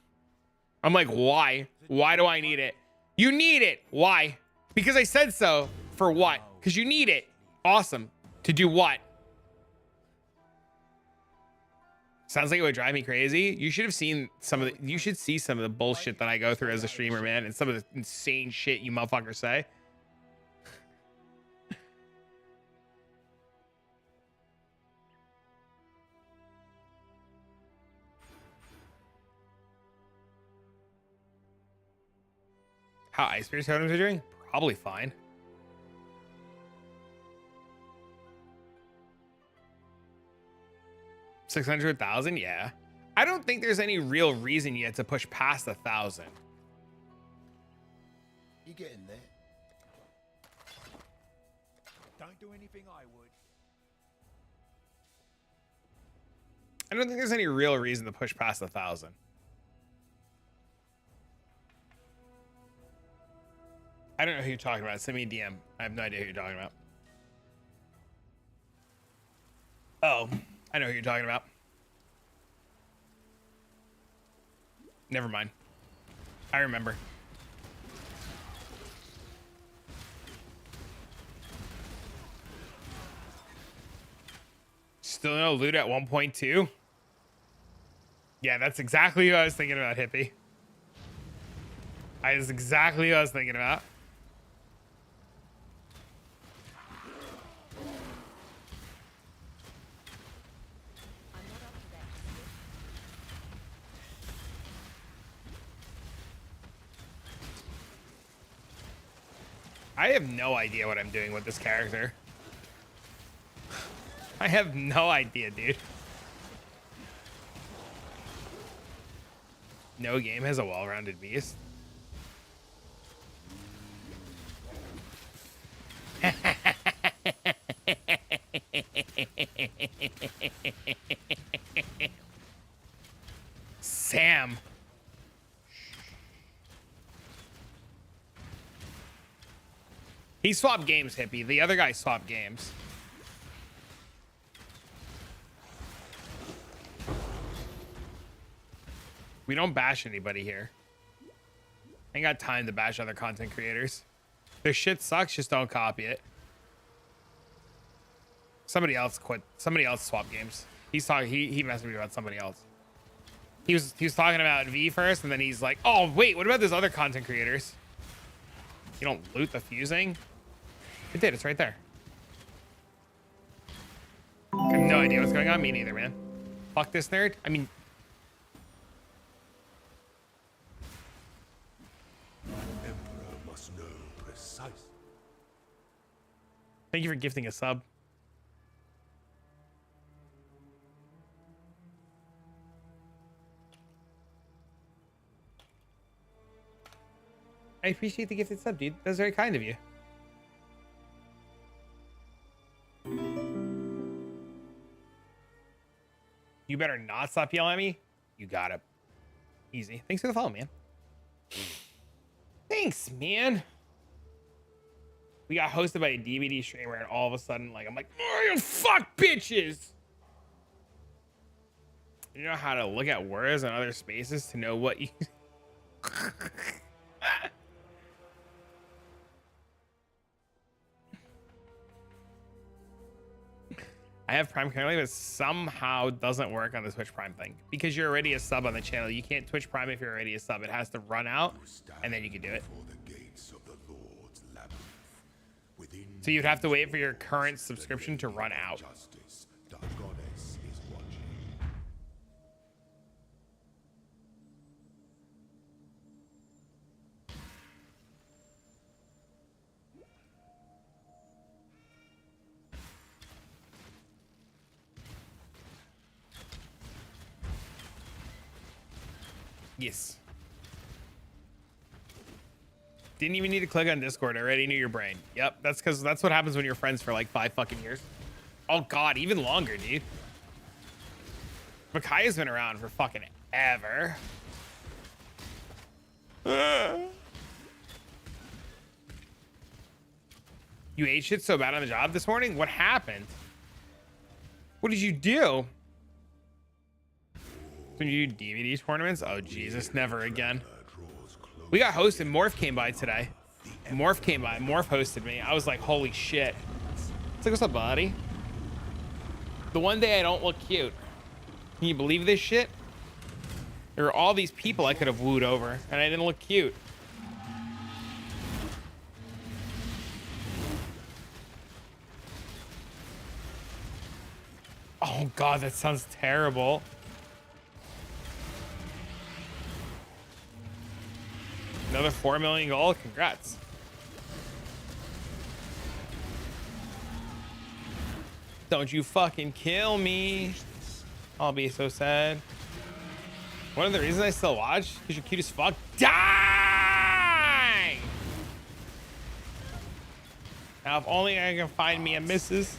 I'm like, why? Why do I need it? You need it. Why? Because I said so. For what? Because you need it. Awesome. To do what? Sounds like it would drive me crazy. You should have seen some of the, you should see some of the bullshit that I go through as a streamer, man, and some of the insane shit you motherfuckers say. How Ice Spear totems are doing? Probably fine. $600,000, yeah. I don't think there's any real reason yet to push past 1,000. You getting there? Don't do anything I would. I don't think there's any real reason to push past 1,000. I don't know who you're talking about. Send me a DM. I have no idea who you're talking about. Oh, I know who you're talking about. Never mind. I remember. Still no loot at 1.2? Yeah, that's exactly what I was thinking about, Hippie. That's exactly what I was thinking about. I have no idea what I'm doing with this character. I have no idea, dude. No game has a well-rounded beast. Sam. He swapped games, Hippie. The other guy swapped games. We don't bash anybody here. I ain't got time to bash other content creators. Their shit sucks, just don't copy it. Somebody else quit. Somebody else swapped games. He's talking. He messaged me about somebody else. He was talking about V first, and then he's like, "Oh wait, what about those other content creators? You don't loot the fusing." It did. It's right there. I have no idea what's going on. Me neither, man. Fuck this nerd. I mean, Emperor must know precisely. thank you for gifting a sub. I appreciate the gifted sub, dude. That's very kind of you. You better not stop yelling at me. You got it. Easy. Thanks for the follow, man. Thanks, man. We got hosted by a DVD streamer, and all of a sudden, like, I'm like, oh, fuck bitches. You know how to look at words and other spaces to know what you. I have Prime currently, but somehow doesn't work on the Twitch Prime thing because you're already a sub on the channel. You can't Twitch Prime if you're already a sub. It has to run out, and then you can do it. So you'd have to wait for your current subscription to run out. Justice, the goddess is watching. Yes. Didn't even need to click on Discord. I already knew your brain. Yep, that's because that's what happens when you're friends for like 5 fucking years. Oh god, even longer, dude. Makaya's been around for fucking ever. You ate shit so bad on the job this morning? What happened? What did you do? When you do DVD tournaments? Oh, Jesus, never again. We got hosted. Morph came by today. Morph came by. Morph hosted me. I was like, holy shit. It's like, what's up, buddy? The one day I don't look cute. Can you believe this shit? There were all these people I could have wooed over, and I didn't look cute. Oh, God, that sounds terrible. Another 4 million gold? Congrats. Don't you fucking kill me. I'll be so sad. One of the reasons I still watch, because you're cute as fuck. Die! Now, if only I can find me a missus.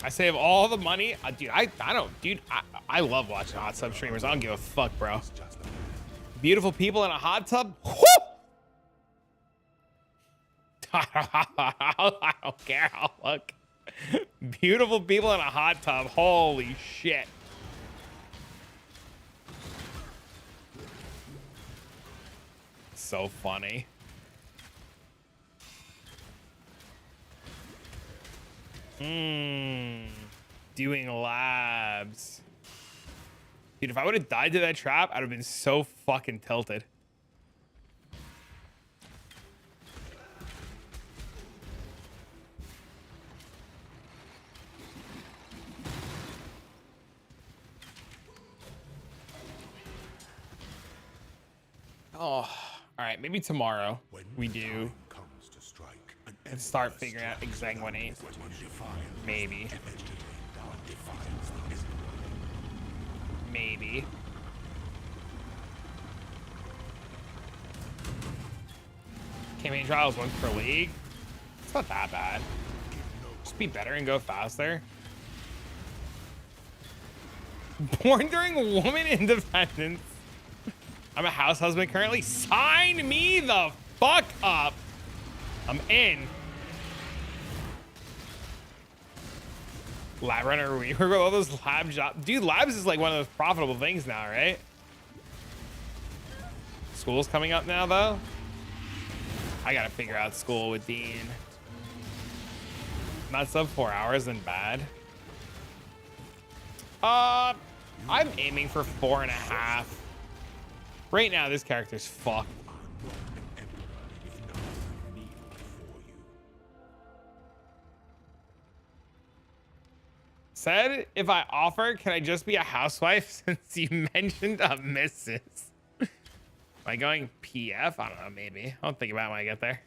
I save all the money. Dude, I don't, dude, I love watching hot tub streamers. I don't give a fuck, bro. Beautiful people in a hot tub. Whoo! I don't care how look. Beautiful people in a hot tub. Holy shit. So funny. Doing labs. Dude, if I would have died to that trap, I'd have been so fucking tilted. Oh, all right. Maybe tomorrow we do and start figuring out exsanguinate. Maybe. Maybe. Campaign trials once per league. It's not that bad. Just be better and go faster. Born during woman independence. I'm a house husband currently. Sign me the fuck up. I'm in. Lab runner, we work with all those lab jobs. Dude, labs is like one of those profitable things now, right? School's coming up now, though. I gotta figure out school with Dean. Not sub 4 hours and bad. I'm aiming for 4.5. Right now, this character's fucked. Said, if I offer, can I just be a housewife since you mentioned a missus? Am I going PF? I don't know, maybe. I'll think about it when I get there.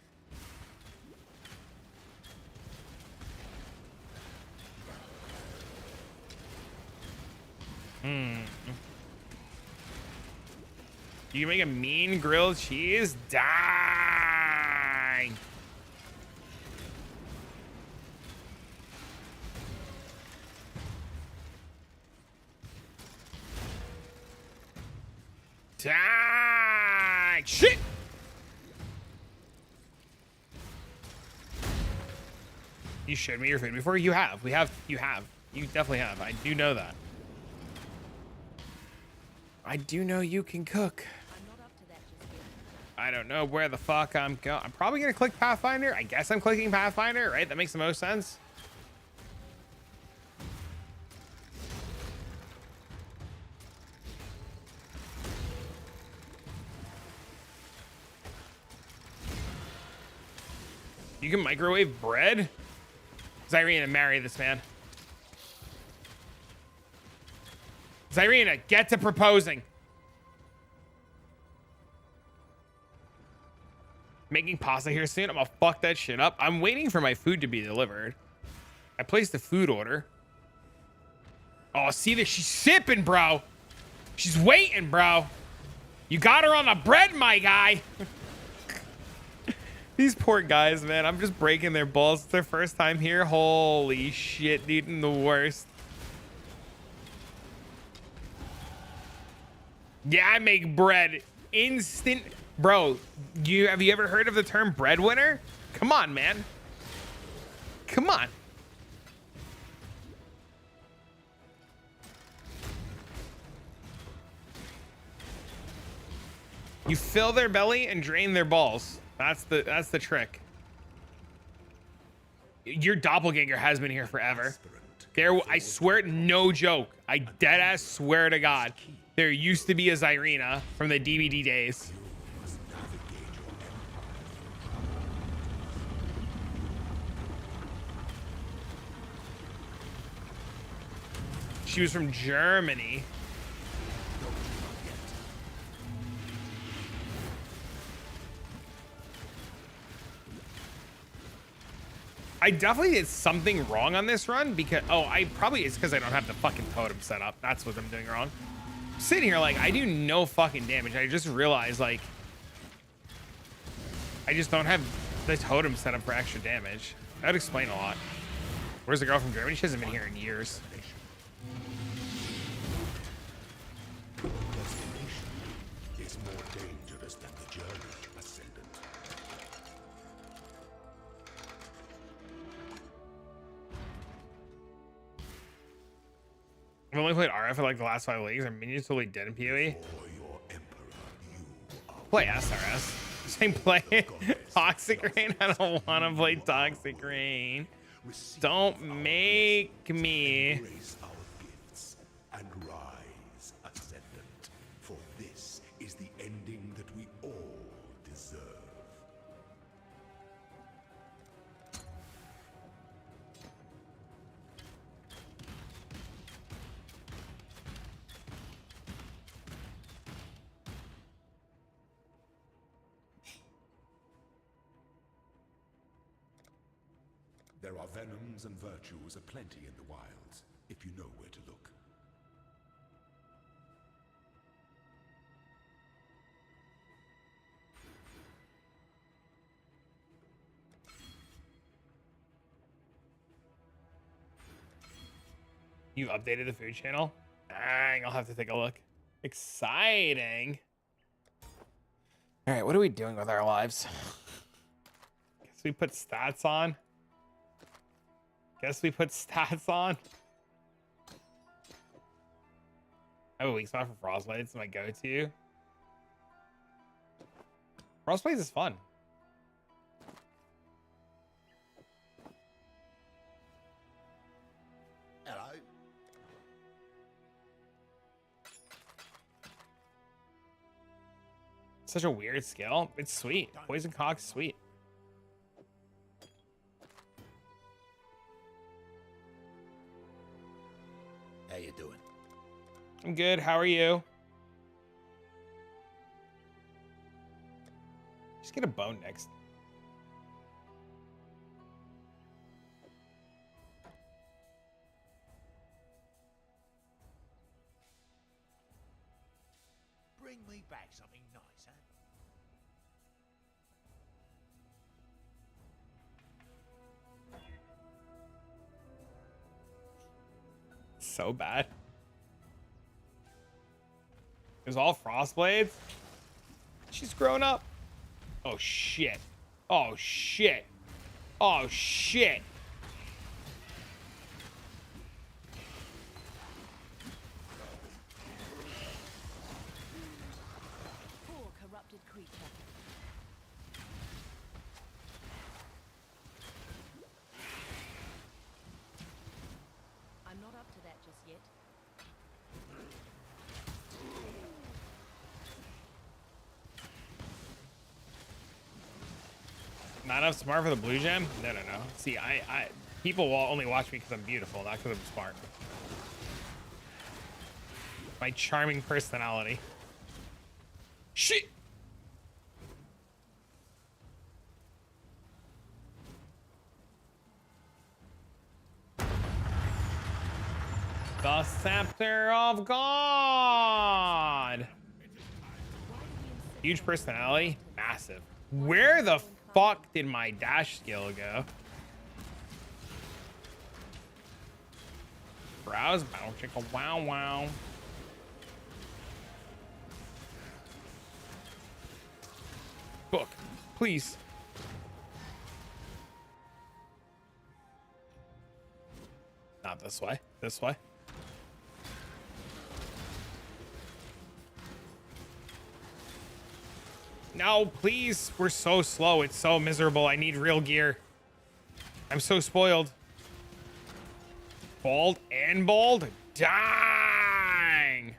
You can make a mean grilled cheese? Die! Die! Shit! You showed me your food before? You have. You definitely have. I do know that. I do know you can cook. I don't know where the fuck I'm going. I'm probably gonna click Pathfinder. I guess I'm clicking Pathfinder, right? That makes the most sense. You can microwave bread? Zyrina, marry this man. Zyrina, get to proposing. Making pasta here soon. I'm gonna fuck that shit up. I'm waiting for my food to be delivered. I placed a food order. Oh, see this? She's sipping, bro. She's waiting, bro. You got her on the bread, my guy. These poor guys, man. I'm just breaking their balls. It's their first time here. Holy shit, dude. I'm the worst. Yeah, I make bread instant. Bro, have you ever heard of the term breadwinner? Come on, man. Come on. You fill their belly and drain their balls. That's the trick. Your doppelganger has been here forever. I swear, no joke. I dead ass swear to God. There used to be a Zyrina from the DVD days. She was from Germany. I definitely did something wrong on this run because, it's because I don't have the fucking totem set up. That's what I'm doing wrong. I'm sitting here like, I do no fucking damage. I just realized like, I just don't have the totem set up for extra damage. That would explain a lot. Where's the girl from Germany? She hasn't been here in years. Is more dangerous than the journey, Ascendant. I've only played RF for like the last 5 leagues. I'm minions totally dead in PoE. For your emperor, you are Play SRS. Same play Toxic Rain. I don't want to play Toxic Rain. Don't make me. embrace our gifts and rise, Ascendant. For this is the ending that we all deserve. There are venoms and virtues aplenty in the wilds, if you know where to look. You updated the food channel? Dang, I'll have to take a look. Exciting. All right, what are we doing with our lives? Guess we put stats on. I have a weak spot for Frostblades. It's my go-to. Frostblades is fun. Hello. Such a weird skill. It's sweet. Poison Cock's sweet. How you doing? I'm good. How are you? Just get a bone next. Bring me back something nice, huh? So bad. It was all Frostblades. She's grown up. Oh shit. Oh shit. Oh shit. Poor corrupted creature. I'm not up to that just yet. Not enough smart for the blue gem? No. See, people will only watch me because I'm beautiful, not because I'm smart. My charming personality. Shit. The Scepter of God. Huge personality, massive. Where the fuck did my dash skill go? Browse, bow chicka, wow wow. Please. Not this way. This way. No, please. We're so slow. It's so miserable. I need real gear. I'm so spoiled. Bald and bald? Dang!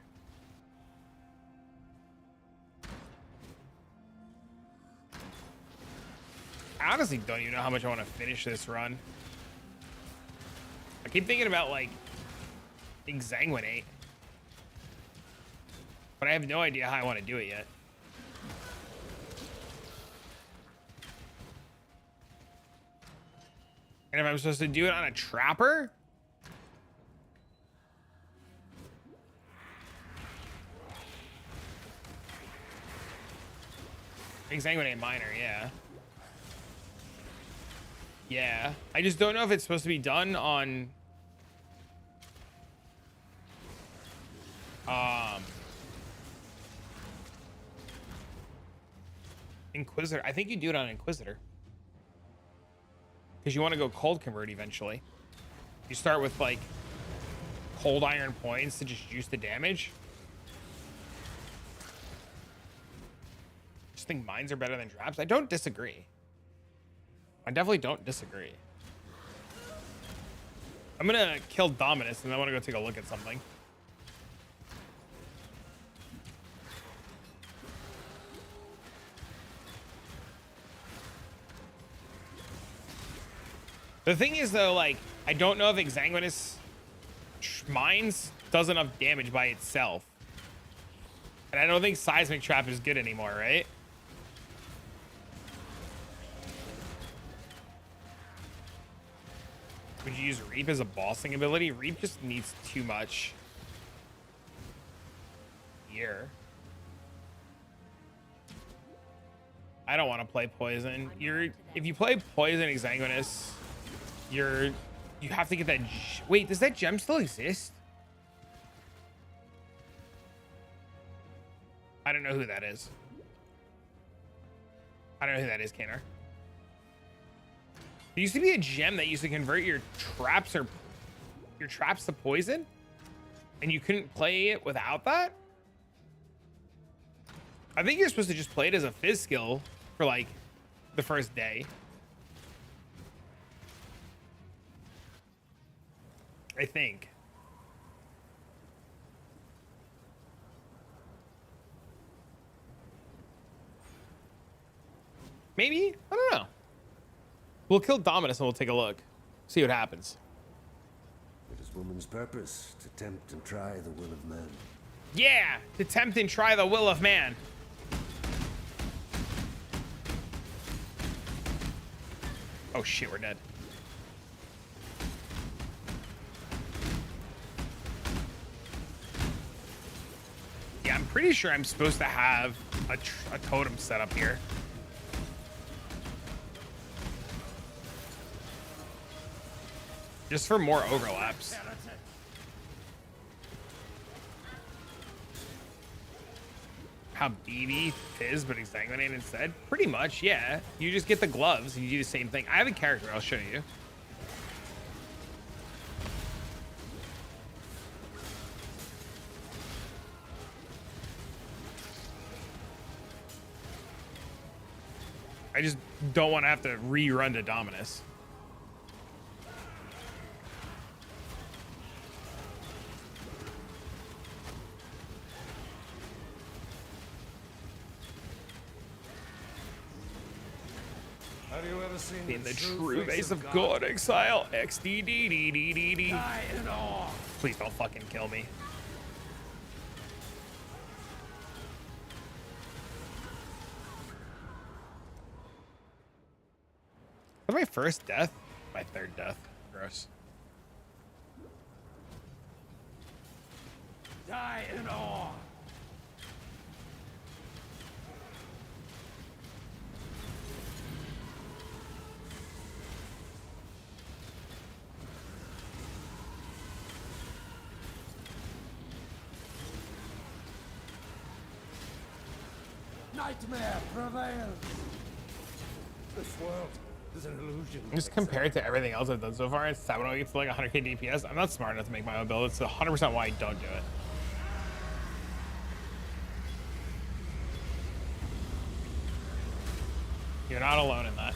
I honestly don't even know how much I want to finish this run. I keep thinking about, like, exsanguinate. But I have no idea how I want to do it yet. And if I'm supposed to do it on a trapper? Exsanguinate minor, yeah. Yeah. I just don't know if it's supposed to be done on... Inquisitor. I think you do it on Inquisitor. Because you want to go cold convert eventually. You start with, like, cold iron points to just juice the damage. Just think mines are better than traps. I don't disagree. I definitely don't disagree. I'm gonna kill Dominus and I want to go take a look at something. The thing is, though, like, I don't know if Exsanguinus Mines does enough damage by itself. And I don't think Seismic Trap is good anymore, right? Would you use Reap as a bossing ability? Reap just needs too much gear. I don't want to play Poison. If you play Poison Exsanguinus, you have to get that. Wait, does that gem still exist? I don't know who that is. I don't know who that is, Kanar. There used to be a gem that used to convert your traps to poison, and you couldn't play it without that. I think you're supposed to just play it as a fizz skill for like the first day. I think. Maybe? I don't know. We'll kill Dominus and we'll take a look. See what happens. It is woman's purpose to tempt and try the will of man. Yeah! To tempt and try the will of man. Oh shit, we're dead. Yeah, I'm pretty sure I'm supposed to have a totem set up here. Just for more overlaps. How BB Fizz but Exsanguinate instead? Pretty much, yeah. You just get the gloves and you do the same thing. I have a character, I'll show you. I just don't want to have to rerun to Dominus. Have you ever seen In the true face of God, exile XDDDDD. Please don't fucking kill me. Was my first death? My third death. Gross. Die in awe. Nightmare prevails. This world is an illusion. Just compared to everything else I've done so far, it's 7 gets to like 100k DPS. I'm not smart enough to make my own build. It's 100% why I don't do it. You're not alone in that.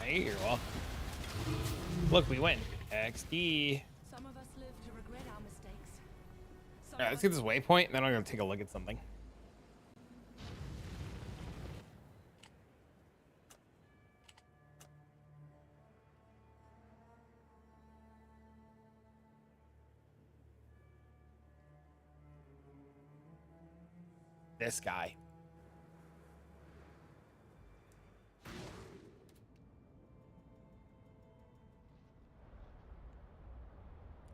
Hey, you're welcome. Look, we win. XD. Some of us live to regret our mistakes. Some All right, of let's us get this waypoint, and then I'm gonna take a look at something. This guy.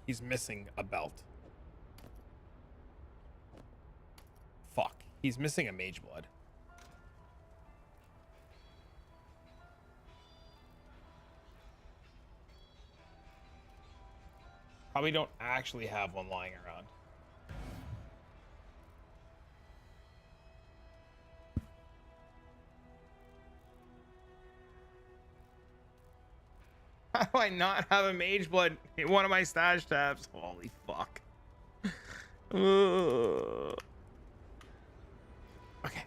He's missing a belt. Fuck. He's missing a mage blood. Probably don't actually have one lying around. How do I not have a mage blood in one of my stash tabs? Holy fuck. Ugh. Okay.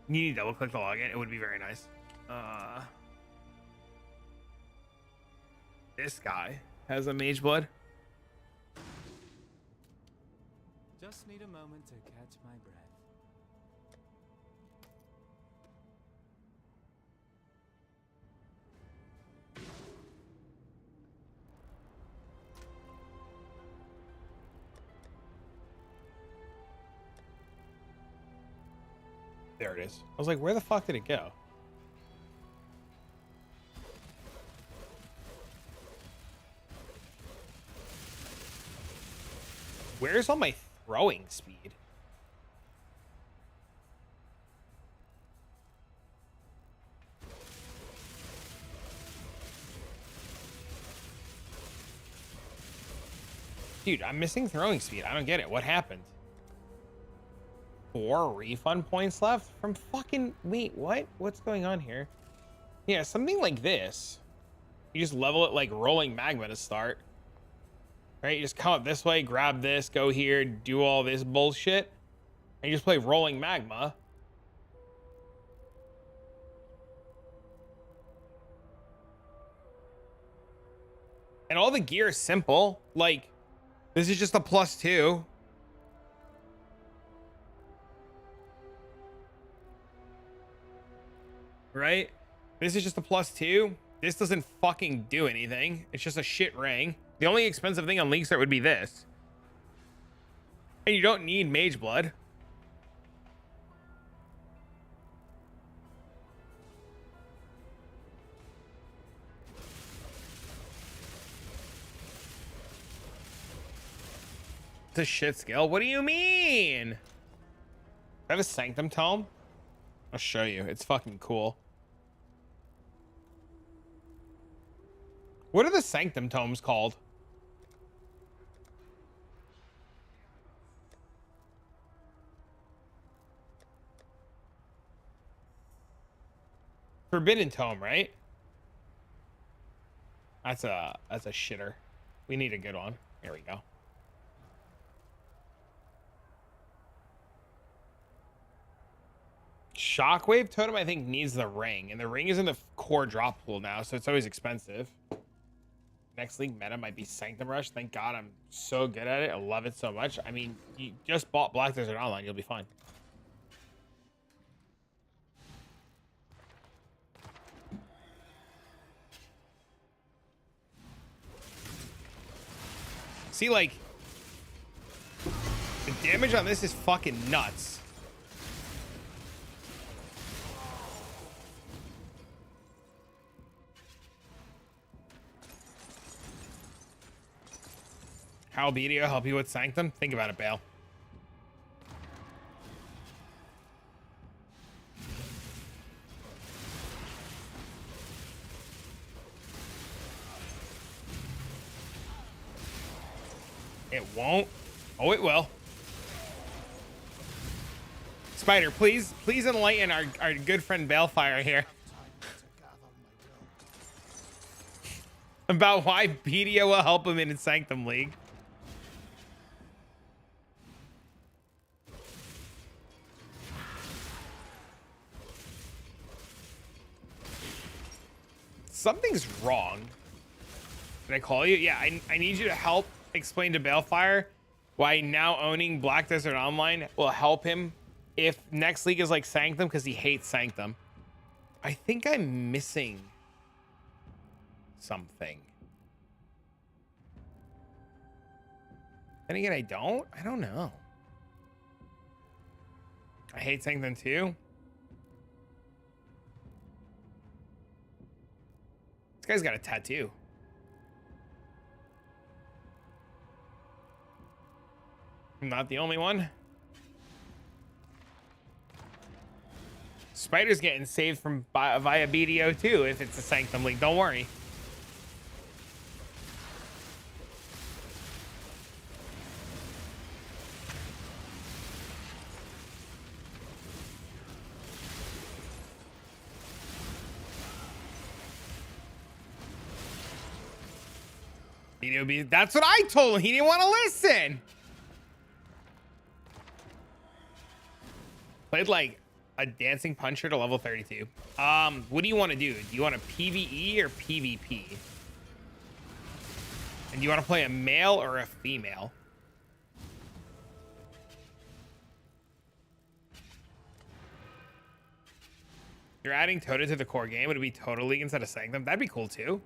You need to double click the login. It would be very nice. This guy has a mage blood. Just need a moment to catch my breath. There it is. I was like, where the fuck did it go? Where's all my throwing speed? Dude, I'm missing throwing speed. I don't get it. What happened? 4 refund points left from fucking... Wait, what? What's going on here? Yeah, something like this. You just level it like rolling magma to start. Right? You just come up this way, grab this, go here, do all this bullshit. And you just play rolling magma. And all the gear is simple. Like, this is just a +2. Right? This is just a +2. This doesn't fucking do anything. It's just a shit ring. The only expensive thing on League Start would be this. And you don't need mage blood. It's a shit skill. What do you mean? I have a Sanctum Tome. I'll show you. It's fucking cool. What are the Sanctum Tomes called? Forbidden Tome, right? That's a shitter. We need a good one. Here we go. Shockwave Totem, I think, needs the ring, and the ring is in the core drop pool now, so it's always expensive. Next league meta might be Sanctum Rush. Thank God I'm so good at it. I love it so much. I mean, you just bought Black Desert Online, you'll be fine. See, like, the damage on this is fucking nuts. trial video help you with Sanctum? Think about it, Bale. It won't. Oh, it will. Spider, please enlighten our good friend Balefire here about why BDO will help him in his Sanctum League. Something's wrong. Did I call you? Yeah, I need you to help explain to Balefire why now owning Black Desert Online will help him if next league is like Sanctum, because he hates Sanctum. I think I'm missing something. Then again, I don't know. I hate Sanctum too. This guy's got a tattoo. I'm not the only one. Spider's getting saved from via BDO too if it's a Sanctum League. Don't worry. BDO, that's what I told him. He didn't want to listen. Played like a dancing puncher to level 32. What do you want to do? Do you want a PvE or PvP? And do you want to play a male or a female? You're adding Tota to the core game. Would it be Total League instead of Sanctum? That'd be cool too.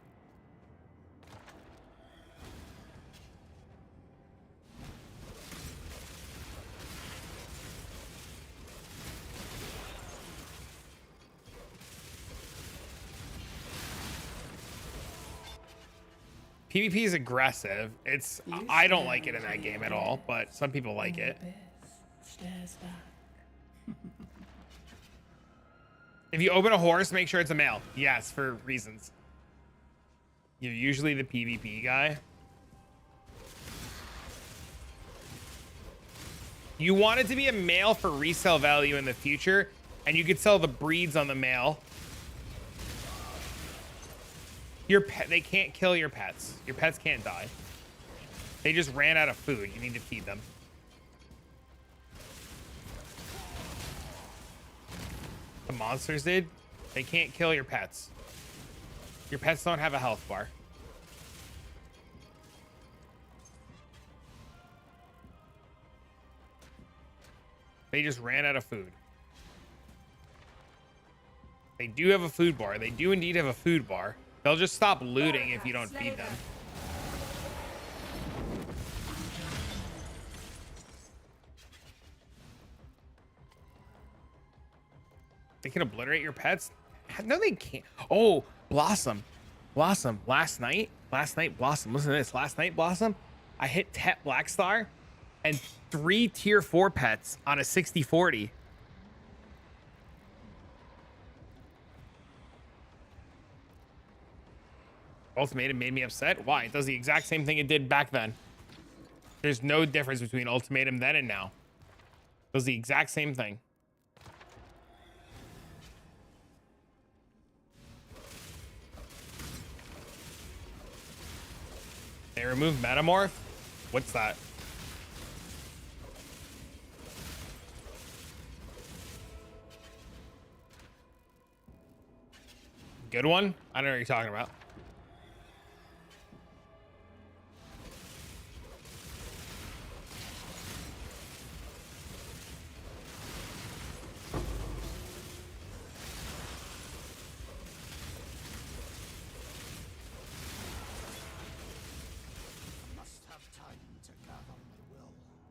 PvP is aggressive. It's I don't like it in that game at all, but some people like it. If you open a horse, make sure it's a male. Yes, for reasons. You're usually the PvP guy. You want it to be a male for resale value in the future, and you could sell the breeds on the male. Your pet, they can't kill your pets. Your pets can't die. They just ran out of food. You need to feed them. The monsters did. They can't kill your pets. Your pets don't have a health bar. They just ran out of food. They do have a food bar. They do indeed have a food bar. They'll just stop looting if you don't feed them. They can obliterate your pets? No, they can't. Oh, Blossom. Blossom. Last night, Blossom. Listen to this. Last night, Blossom, I hit Tet Blackstar and 3 tier 4 pets on a 60-40. Ultimatum made me upset. Why? It does the exact same thing it did back then. There's no difference between Ultimatum then and now. It does the exact same thing. They removed Metamorph? What's that? Good one? I don't know what you're talking about.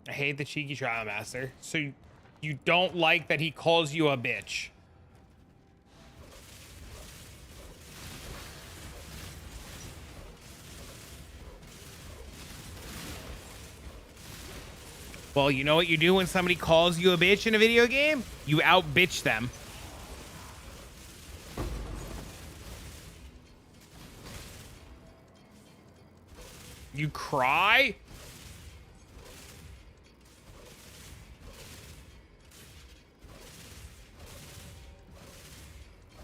I hate the cheeky trial master. So you don't like that he calls you a bitch. Well, you know what you do when somebody calls you a bitch in a video game? You out-bitch them. You cry?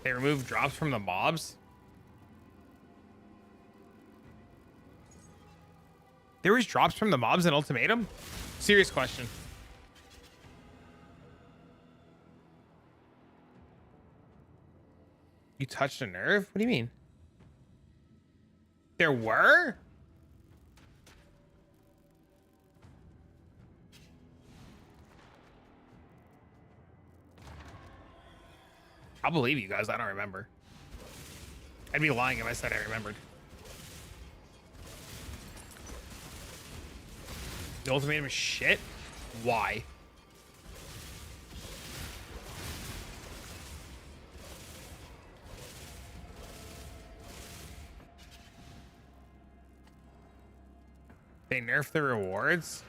They remove drops from the mobs? There was drops from the mobs in Ultimatum? Serious question. You touched a nerve? What do you mean? There were? I'll believe you guys. I don't remember. I'd be lying if I said I remembered. The ultimatum is shit? Why? They nerfed the rewards?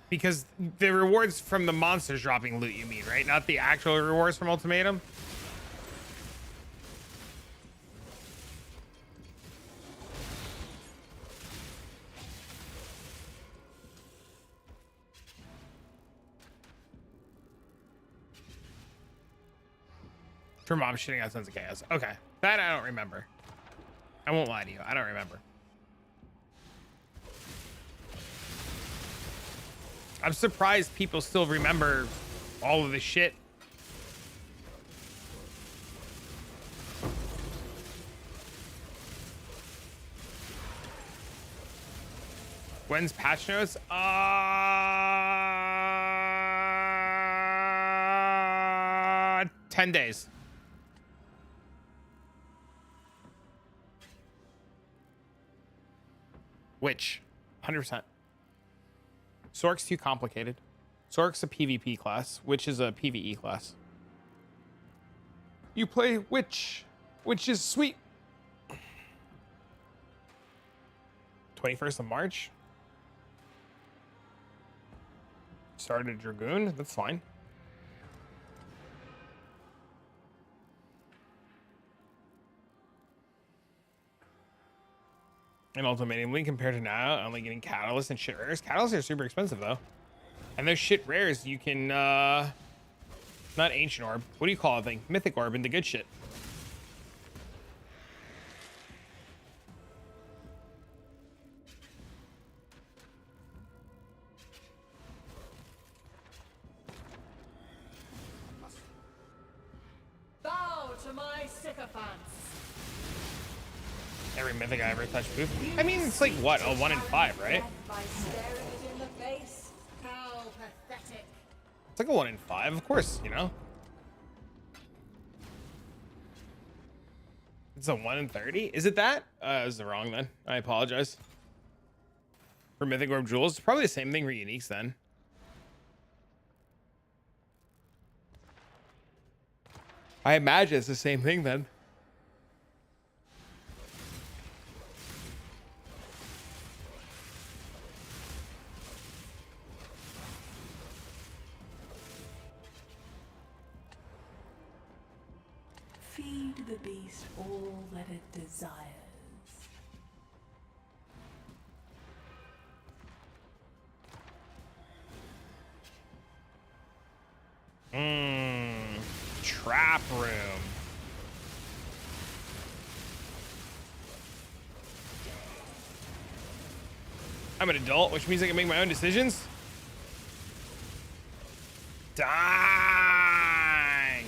Because the rewards from the monsters dropping loot, you mean, right? Not the actual rewards from Ultimatum? For mom shitting out Sons of Chaos. Okay. That I don't remember. I won't lie to you. I don't remember. I'm surprised people still remember all of this shit. When's patch notes? 10 days. Which? 100%. Sork's too complicated. Sork's a PvP class. Witch is a PvE class. You play Witch. Witch is sweet. 21st of March. Started Dragoon. That's fine. And ultimately, compared to now, only getting catalysts and shit rares. Catalysts are super expensive though, and those shit rares you can not ancient orb. What do you call it? Thing? Mythic orb and the good shit. Bow to my sycophants. Every mythic I ever touched poof. I mean, it's like what, a 1 in 5, right? By staring it in the face. How pathetic. It's like a 1 in 5, of course, you know. It's a 1 in 30. Is it that? I was wrong then. I apologize. For mythic orb jewels, it's probably the same thing for uniques then. I imagine it's the same thing then. Feed the beast all that it desires. Trap room. I'm an adult, which means I can make my own decisions. Dang.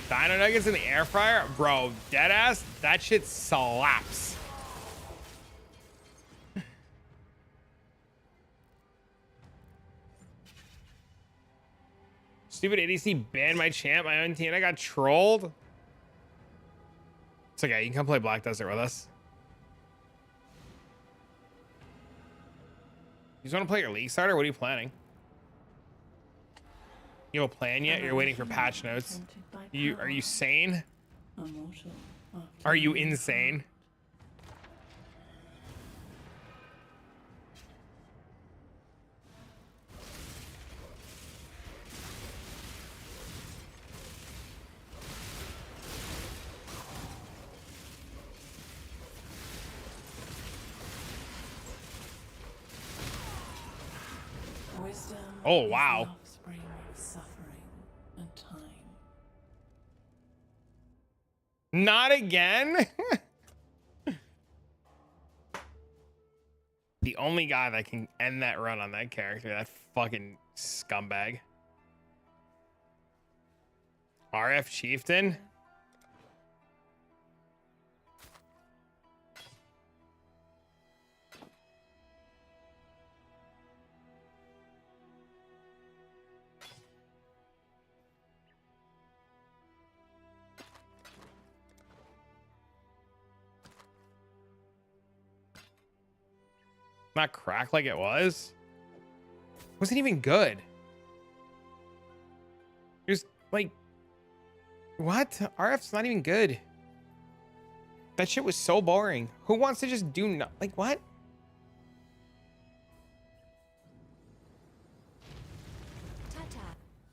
Dino nuggets in the air fryer? Bro, deadass, that shit slaps. Stupid ADC banned my champ, my own team. I got trolled. It's okay. You can come play Black Desert with us. You just want to play your league starter? What are you planning? You have a plan yet? You're waiting for patch notes. Are you sane? Are you insane? Wisdom Oh, is wow. the offspring of suffering and time. Not again. The only guy that can end that run on that character, that fucking scumbag. RF Chieftain. Not cracked like it was. Wasn't even good. Just like, what? RF's not even good. That shit was so boring. Who wants to just do not like what?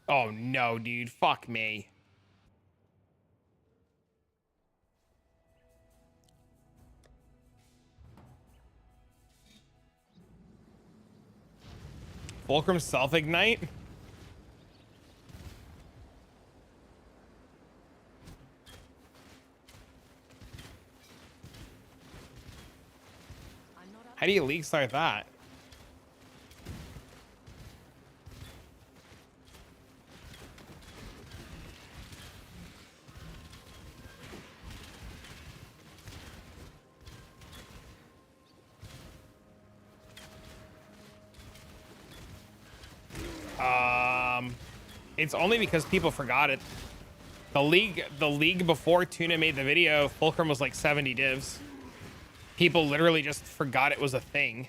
Oh no, dude. Fuck me. Fulcrum self-ignite? How do you league start that? It's only because people forgot it. The league before Tuna made the video, Fulcrum was like 70 divs. People literally just forgot it was a thing.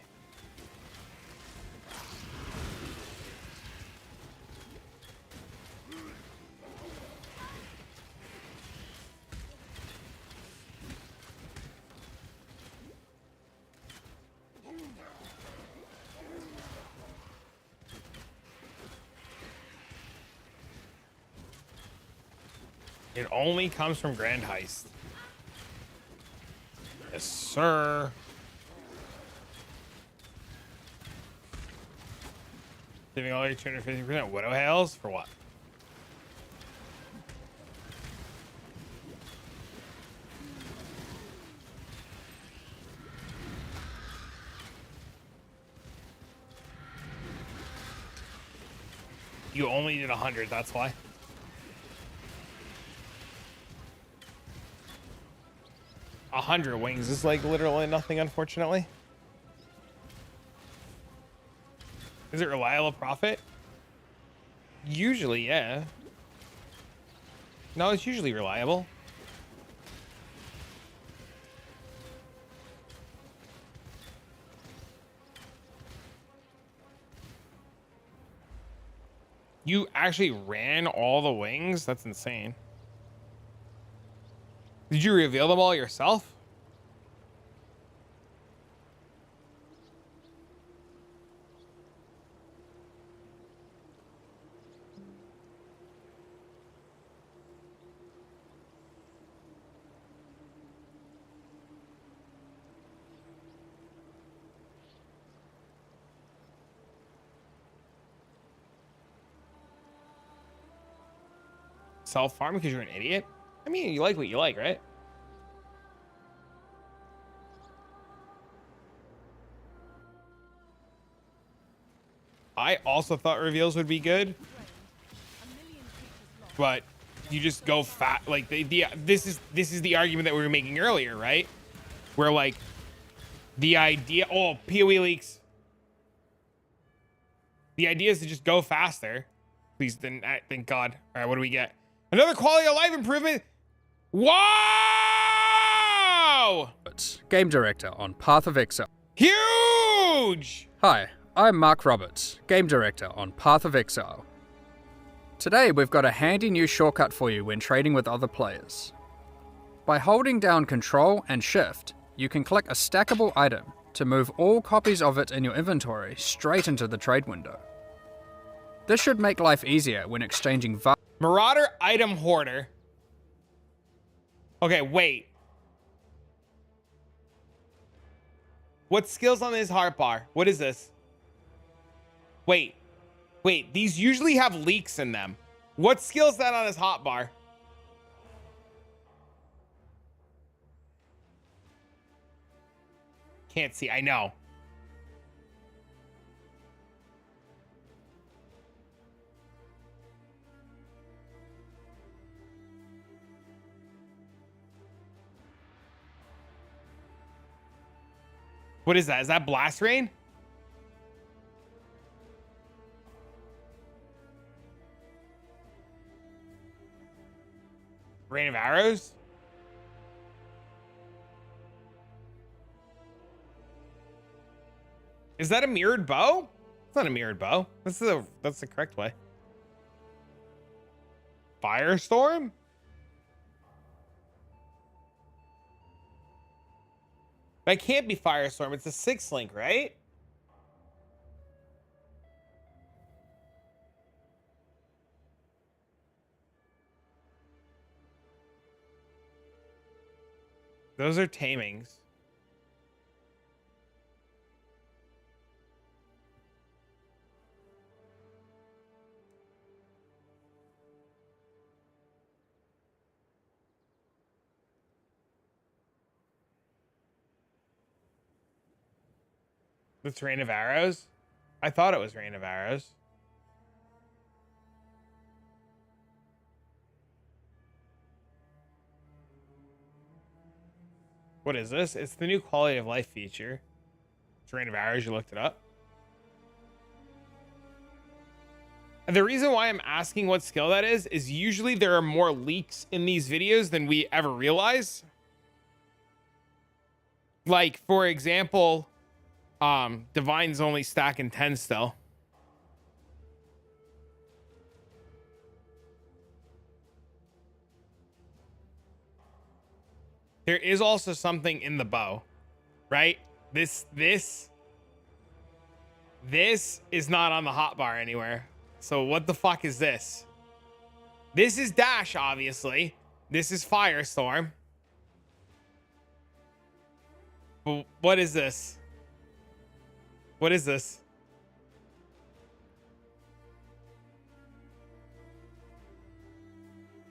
It only comes from Grand Heist. Yes, sir. Giving all your 250% Widow Hails for what? You only did 100, that's why. A 100 wings is like literally nothing, unfortunately. Is it reliable profit? Usually, yeah. No, it's usually reliable. You actually ran all the wings? That's insane. Did you reveal them all yourself? Self-farm because you're an idiot? I mean, you like what you like, right? I also thought reveals would be good, but you just go fat. Like this is the argument that we were making earlier, right? Where like the idea, oh, PoE leaks. The idea is to just go faster. Please, then, thank God. All right, what do we get? Another quality of life improvement. Wow! Game director on Path of Exile. Huge! Hi, I'm Mark Roberts, game director on Path of Exile. Today we've got a handy new shortcut for you when trading with other players. By holding down Control and Shift, you can click a stackable item to move all copies of it in your inventory straight into the trade window. This should make life easier when exchanging Marauder item hoarder. Okay, wait. What skills on this heart bar? What is this? Wait. Wait, these usually have leaks in them. What skill is that on his hotbar? Can't see. I know. What is that? Is that blast rain? Rain of arrows? Is that a mirrored bow? It's not a mirrored bow. That's the correct way. Firestorm? That can't be Firestorm. It's a 6-link, right? Those are tamings. It's Rain of Arrows? I thought it was Rain of Arrows. What is this? It's the new quality of life feature. It's Rain of Arrows. You looked it up. And the reason why I'm asking what skill that is usually there are more leaks in these videos than we ever realize. Like, for example, Divine's only stacking 10 still. There is also something in the bow, right? This is not on the hotbar anywhere. So what the fuck is this? This is dash, obviously. This is Firestorm. But what is this? What is this?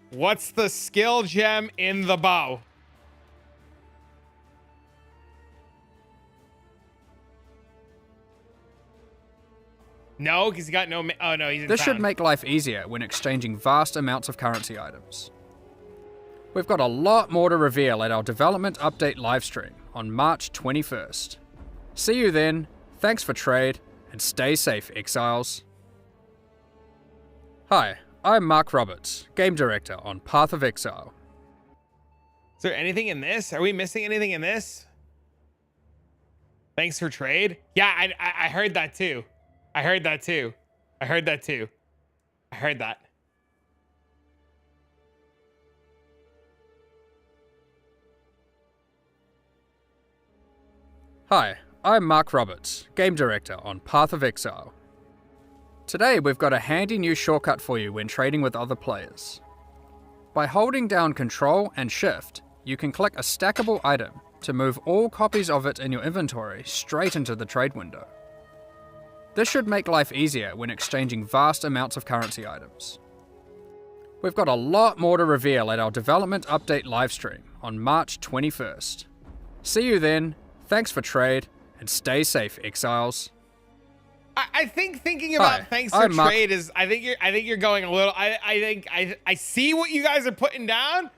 What's the skill gem in the bow? No, because he got no... Oh, no, he's in This should town. make life easier when exchanging vast amounts of currency items. We've got a lot more to reveal at our development update livestream on March 21st. See you then, thanks for trade, and stay safe, exiles. Hi, I'm Mark Roberts, Game Director on Path of Exile. Is there anything in this? Are we missing anything in this? Thanks for trade? Yeah, I heard that too. I heard that too. I heard that too. I heard that. Hi, I'm Mark Roberts, Game Director on Path of Exile. Today we've got a handy new shortcut for you when trading with other players. By holding down Control and Shift, you can click a stackable item to move all copies of it in your inventory straight into the trade window. This should make life easier when exchanging vast amounts of currency items. We've got a lot more to reveal at our development update livestream on March 21st. See you then, thanks for trade, and stay safe, exiles. I think thinking about Hi, thanks for I'm Mark. trade is I think you're going a little I see what you guys are putting down,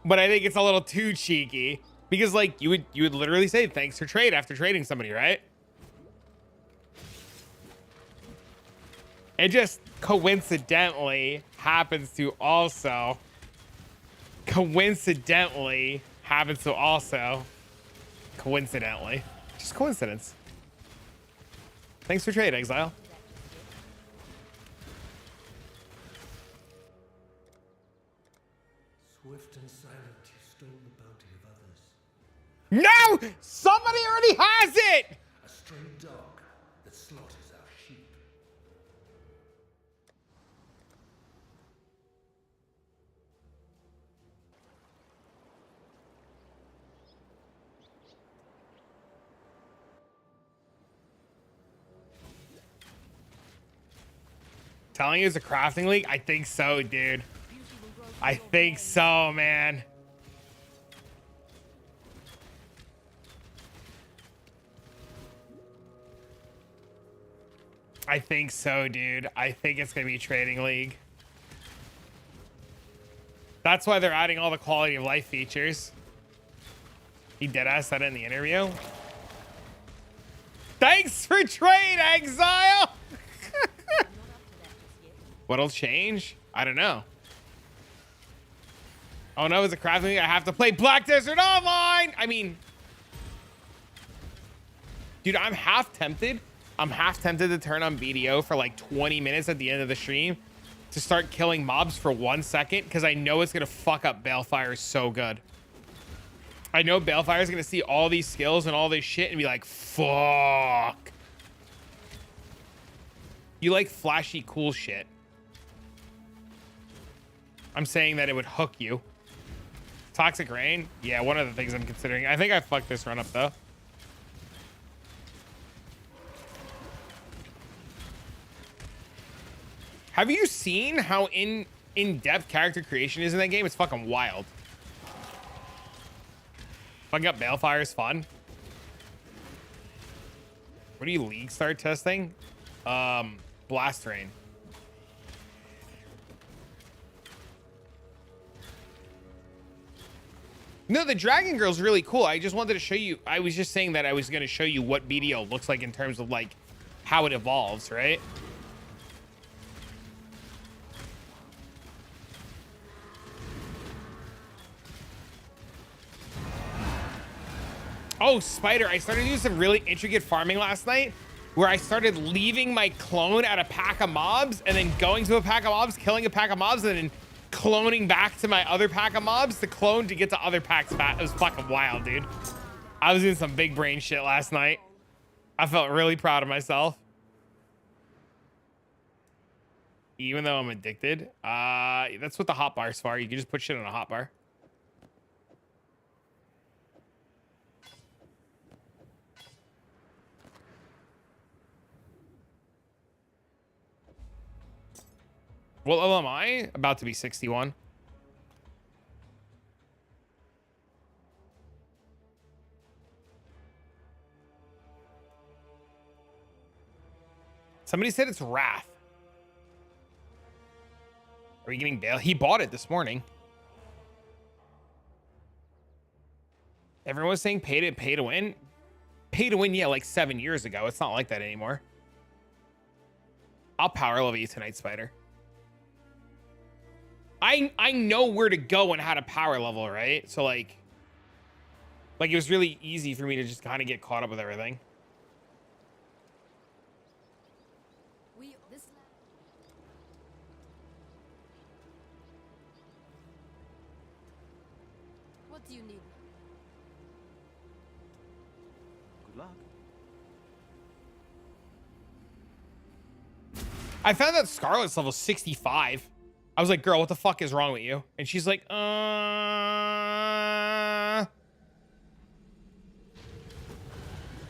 but I think it's a little too cheeky because like you would literally say thanks for trade after trading somebody, right? It just coincidentally happens to also coincidentally just coincidence. Thanks for trade, Exile. Swift and silent, you stole the bounty of others. No! Somebody already has it! A stray dog that slaughters our sheep. telling you it's a crafting league. I think so, dude. I think so, man. I think so, dude. I think it's gonna be trading league. That's why they're adding all the quality of life features. He deadass said it in the interview. Thanks for trade, Exile. What'll change? I don't know. Oh no, it's a crafting league. I have to play Black Desert Online. I mean, dude, I'm half tempted. I'm half tempted to turn on BDO for like 20 minutes at the end of the stream to start killing mobs for 1 second, because I know it's gonna fuck up Balefire so good. I know Balefire is gonna see all these skills and all this shit and be like, fuck. You like flashy, cool shit. I'm saying that it would hook you. Toxic Rain? Yeah, one of the things I'm considering. I think I fucked this run up though. Have you seen how in-depth character creation is in that game? It's fucking wild. Fucking up Balefire is fun. What do you league start testing? Blast Rain. No, the Dragon Girl's really cool. I just wanted to show you. I was just saying that I was going to show you what BDO looks like in terms of like how it evolves, right? Oh, Spider, I started doing some really intricate farming last night where I started leaving my clone at a pack of mobs and then going to a pack of mobs, killing a pack of mobs, and then cloning back to my other pack of mobs to clone to get to other packs. It was fucking wild, dude. I was doing some big brain shit last night. I felt really proud of myself. Even though I'm addicted. That's what the hotbar's for. You can just put shit on a hotbar. What level am I? About to be 61. Somebody said it's Wrath. Are we getting bail? He bought it this morning. Everyone was saying pay to win. Pay to win, yeah, like 7 years ago. It's not like that anymore. I'll power level you tonight, Spider. I know where to go and how to power level, right? So like it was really easy for me to just kind of get caught up with everything. What do you need? Good luck. I found that Scarlet's level 65. I was like, girl, what the fuck is wrong with you? And she's like, You're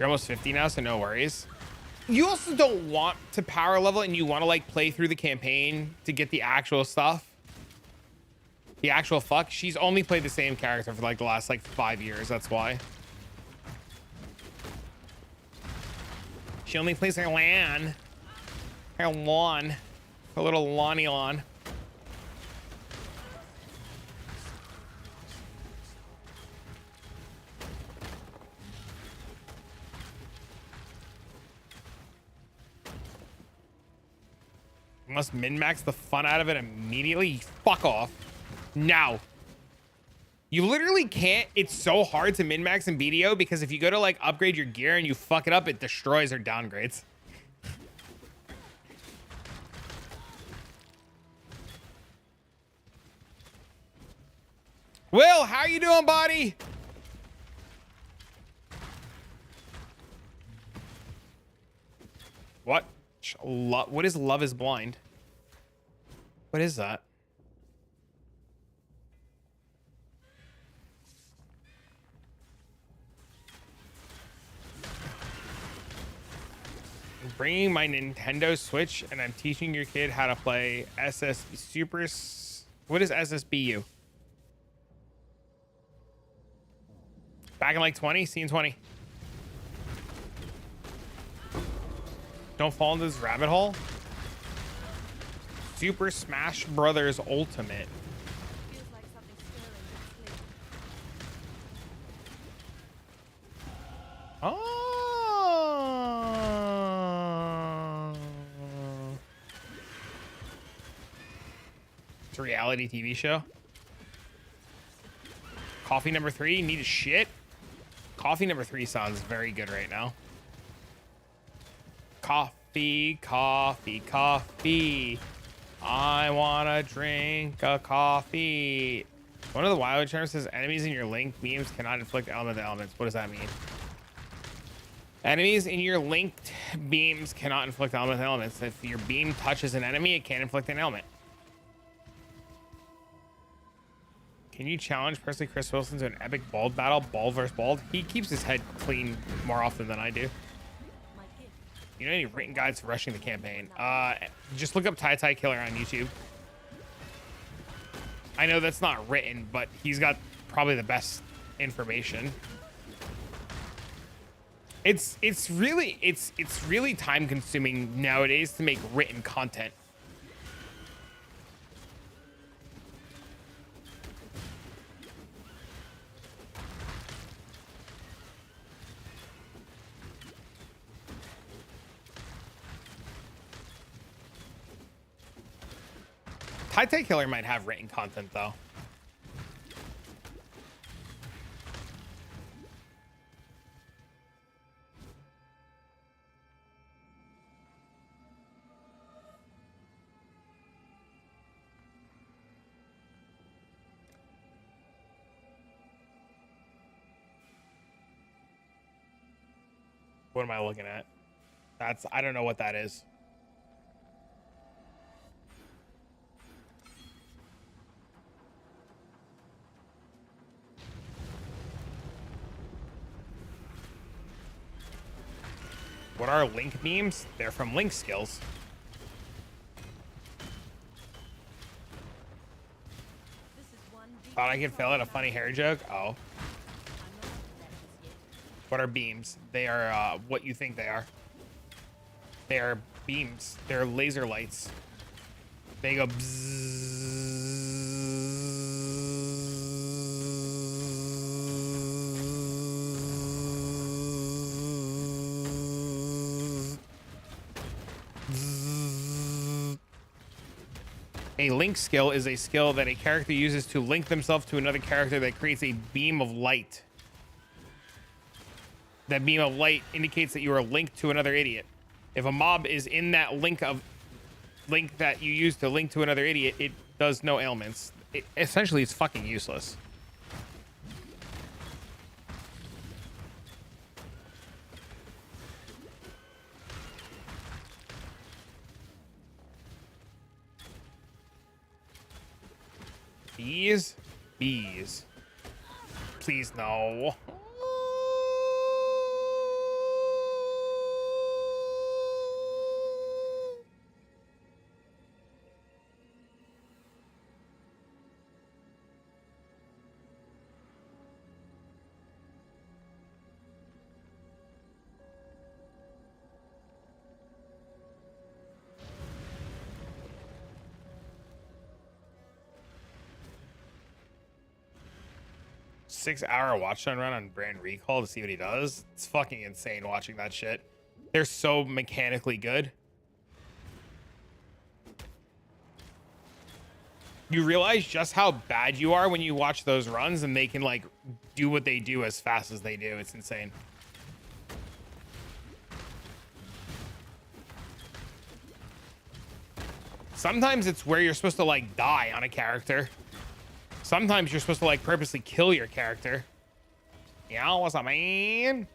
almost 50 now, so no worries. You also don't want to power level and you want to like play through the campaign to get the actual stuff. The actual fuck. She's only played the same character for like the last like 5 years. That's why. She only plays her LAN. Her lawn. Her little lawny lawn. Must min-max the fun out of it immediately. Fuck off. Now. You literally can't. It's so hard to min-max in BDO because if you go to like upgrade your gear and you fuck it up, it destroys or downgrades. Will, how you doing, buddy? What? What is Love is Blind? What is that? bringing my Nintendo Switch and I'm teaching your kid how to play what is SSBU? Back in like 20, scene 20. Don't fall into this rabbit hole. Super Smash Brothers Ultimate. Feels like something stirring in its sleep. Oh. It's a reality TV show. Coffee number 3, need a shit. Coffee number 3 sounds very good right now. Coffee, coffee, coffee. I wanna drink a coffee. One of the wild charms says enemies in your link beams cannot inflict elemental elements. What does that mean? Enemies in your linked beams cannot inflict elemental elements. If your beam touches an enemy, it can't inflict an element. Can you challenge personally Chris Wilson to an epic bald battle, bald versus bald? He keeps his head clean more often than I do. You know any written guides for rushing the campaign? Just look up Tai Killer on YouTube. I know that's not written, but he's got probably the best information. It's really time consuming nowadays to make written content. Tai Killer might have written content though. What am I looking at? I don't know what that is. What are link beams? They're from link skills. Thought I could fill out a funny hair joke? Oh. What are beams? They are what you think they are. They are beams. They're laser lights. They go A link skill is a skill that a character uses to link themselves to another character that creates a beam of light. That beam of light indicates that you are linked to another idiot. If a mob is in that link that you use to link to another idiot, it does no ailments. Essentially, it's fucking useless. Bees? Bees. Please, no. Six-hour watch time run on Brand Recall to see what he does. It's fucking insane watching that shit. They're so mechanically good. You realize just how bad you are when you watch those runs and they can like do what they do as fast as they do. It's insane. Sometimes it's where you're supposed to like die on a character. Sometimes you're supposed to like purposely kill your character. Yeah, what's up, man?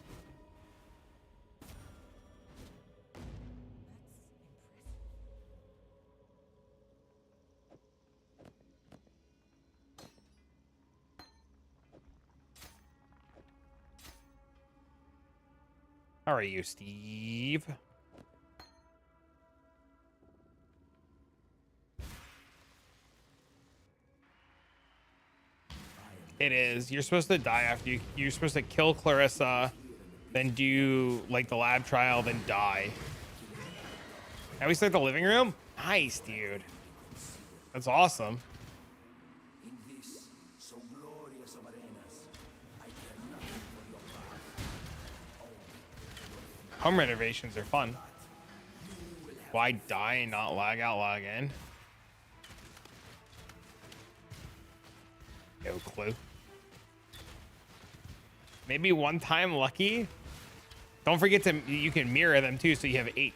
How are you, Steve? It is. You're supposed to die after you're supposed to kill Clarissa, then do like the lab trial, then die. Now we start the living room? Nice, dude. That's awesome. Home renovations are fun. Why die and not lag out, lag in? No clue. Maybe one time lucky. Don't forget to, you can mirror them too, so you have 8.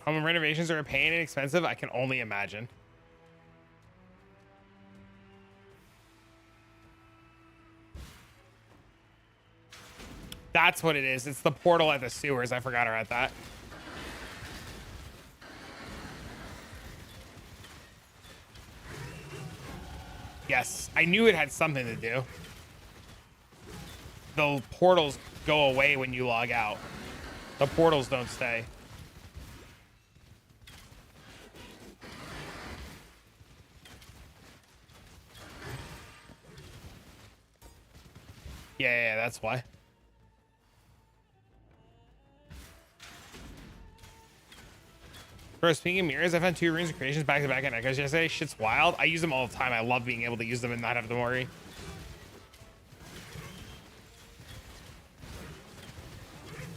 Home renovations are a pain and expensive. I can only imagine. That's what it is. It's the portal at the sewers. I forgot about that. Yes, I knew it had something to do. The portals go away when you log out. The portals don't stay. Yeah, that's why. Bro, speaking of mirrors, I found 2 runes of creations back to back in Echoes yesterday. Shit's wild. I use them all the time. I love being able to use them and not have to worry.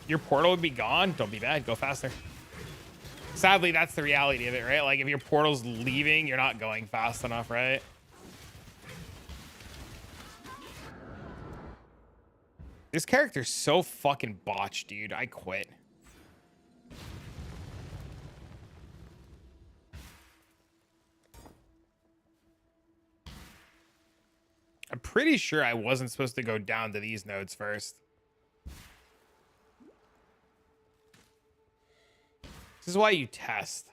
Your portal would be gone. Don't be bad. Go faster. Sadly, that's the reality of it, right? Like, if your portal's leaving, you're not going fast enough, right? This character's so fucking botched, dude. I quit. I'm pretty sure I wasn't supposed to go down to these nodes first. This is why you test.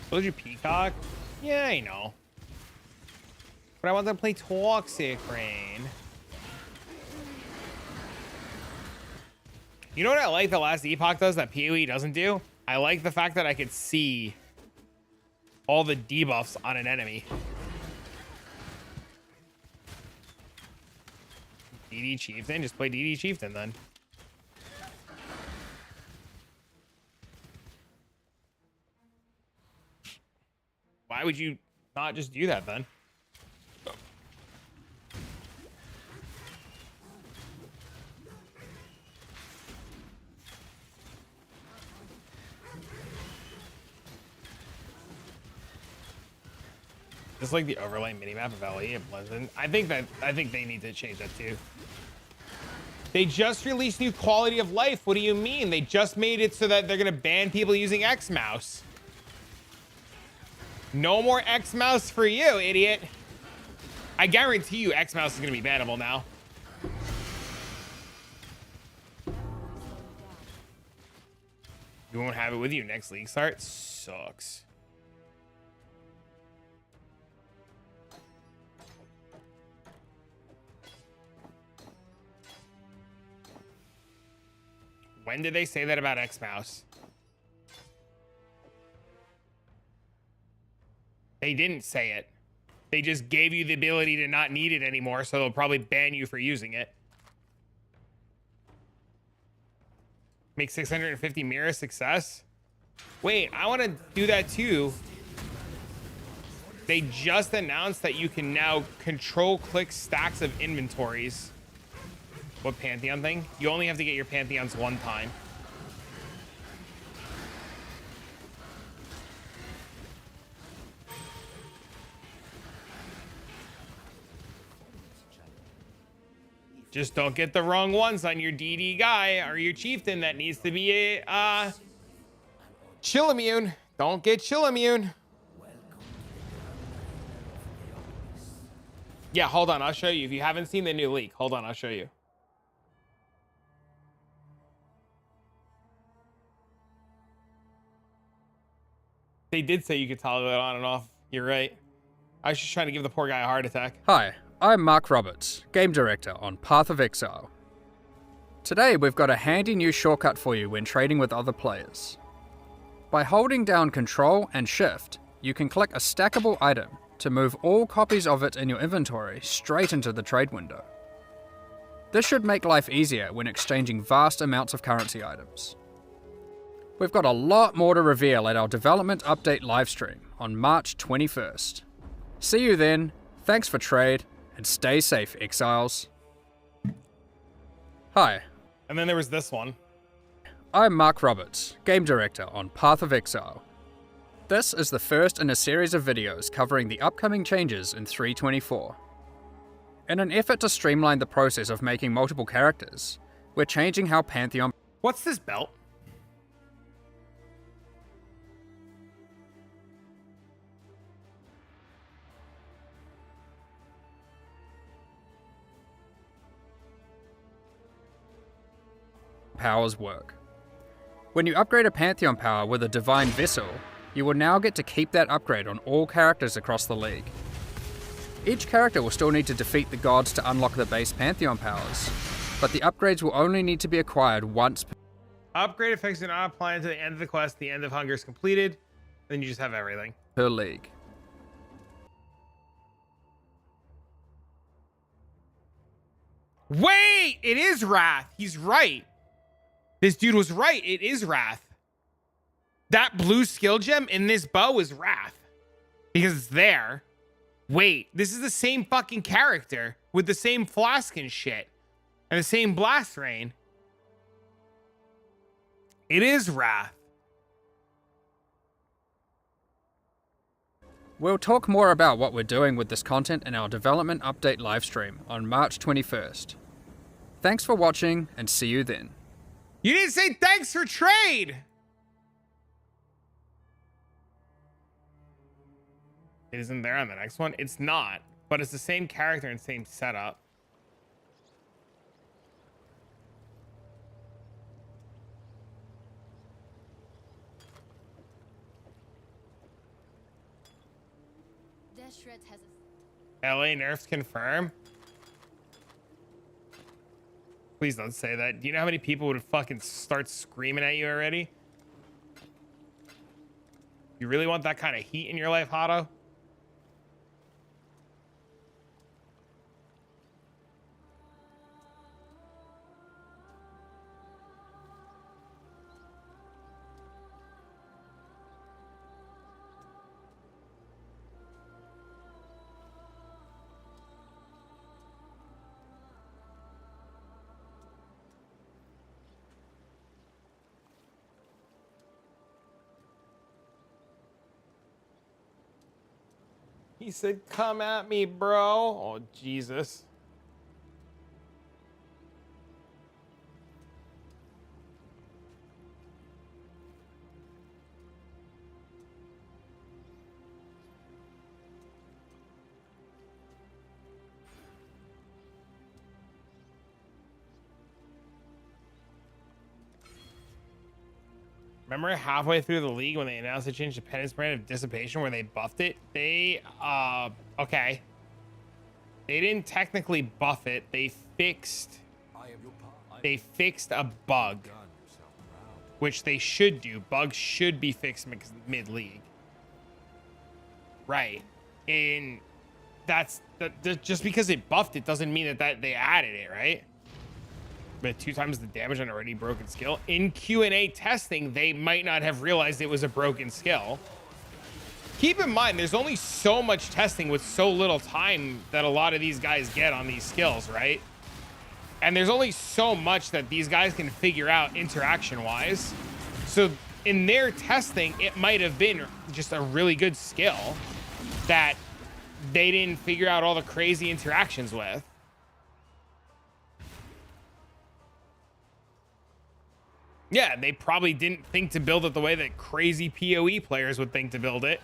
Told you Peacock? Yeah, I know. But I want them to play Toxic Rain. You know what I like that Last Epoch does that PoE doesn't do? I like the fact that I could see all the debuffs on an enemy. DD Chieftain? Just play DD Chieftain then. Why would you not just do that then? Just like the overlay minimap of LE and Pleasant. I think they need to change that too. They just released new quality of life. What do you mean? They just made it so that they're gonna ban people using X mouse. No more X mouse for you, idiot. I guarantee you X mouse is gonna be bannable now. You won't have it with you next league start? Sucks. When did they say that about X mouse? They didn't say it. They just gave you the ability to not need it anymore, so they'll probably ban you for using it. Make 650 mirror success? Wait, I want to do that too. They just announced that you can now control click stacks of inventories. What Pantheon thing? You only have to get your Pantheons one time. Just don't get the wrong ones on your DD guy or your chieftain that needs to be a chill immune. Don't get chill immune. Yeah, hold on. I'll show you. If you haven't seen the new leak, hold on. I'll show you. They did say you could toggle it on and off. You're right. I was just trying to give the poor guy a heart attack. Hi, I'm Mark Roberts, Game Director on Path of Exile. Today we've got a handy new shortcut for you when trading with other players. By holding down Control and Shift, you can click a stackable item to move all copies of it in your inventory straight into the trade window. This should make life easier when exchanging vast amounts of currency items. We've got a lot more to reveal at our development update livestream on March 21st. See you then, thanks for trade, and stay safe, Exiles. Hi. And then there was this one. I'm Mark Roberts, Game Director on Path of Exile. This is the first in a series of videos covering the upcoming changes in 3.24. In an effort to streamline the process of making multiple characters, we're changing how Pantheon... What's this belt? powers work. When you upgrade a Pantheon power with a Divine Vessel, you will now get to keep that upgrade on all characters across the league. Each character will still need to defeat the gods to unlock the base Pantheon powers, but the upgrades will only need to be acquired once per Upgrade effects do not apply until the end of the quest. The end of hunger is completed. Then you just have everything. per league. Wait! It is Wrath. He's right. This dude was right. It is Wrath. That blue skill gem in this bow is Wrath. Because it's there. Wait, this is the same fucking character with the same flask and shit. And the same blast rain. It is Wrath. We'll talk more about what we're doing with this content in our development update livestream on March 21st. Thanks for watching, and see you then. You didn't say thanks for trade! It isn't there on the next one? It's not, but it's the same character and same setup. LA nerfs confirm. Please don't say that. Do you know how many people would fucking start screaming at you already? You really want that kind of heat in your life, Hotto? He said, come at me, bro. Oh, Jesus. Remember halfway through the league when they announced the change to Penance Brand of Dissipation where they buffed it? Okay. They didn't technically buff it. They fixed a bug, which they should do. Bugs should be fixed mid-league. Right. And just because they buffed it doesn't mean that they added it, right? But 2 times the damage on already broken skill. In Q&A testing, they might not have realized it was a broken skill. Keep in mind, there's only so much testing with so little time that a lot of these guys get on these skills, right? And there's only so much that these guys can figure out interaction-wise. So in their testing, it might have been just a really good skill that they didn't figure out all the crazy interactions with. Yeah, they probably didn't think to build it the way that crazy PoE players would think to build it.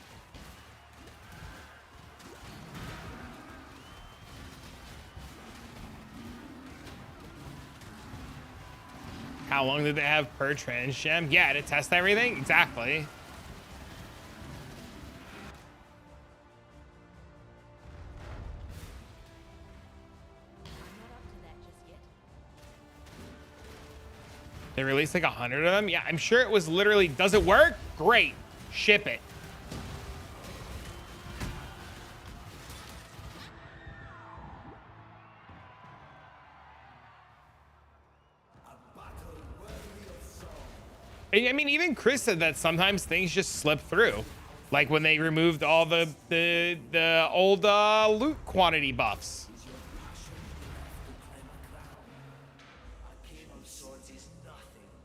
How long did they have per trans gem? Yeah, to test everything? Exactly. They released like 100 of them. Yeah, I'm sure it was literally, does it work? Great. Ship it. And I mean, even Chris said that sometimes things just slip through. Like when they removed all the old loot quantity buffs.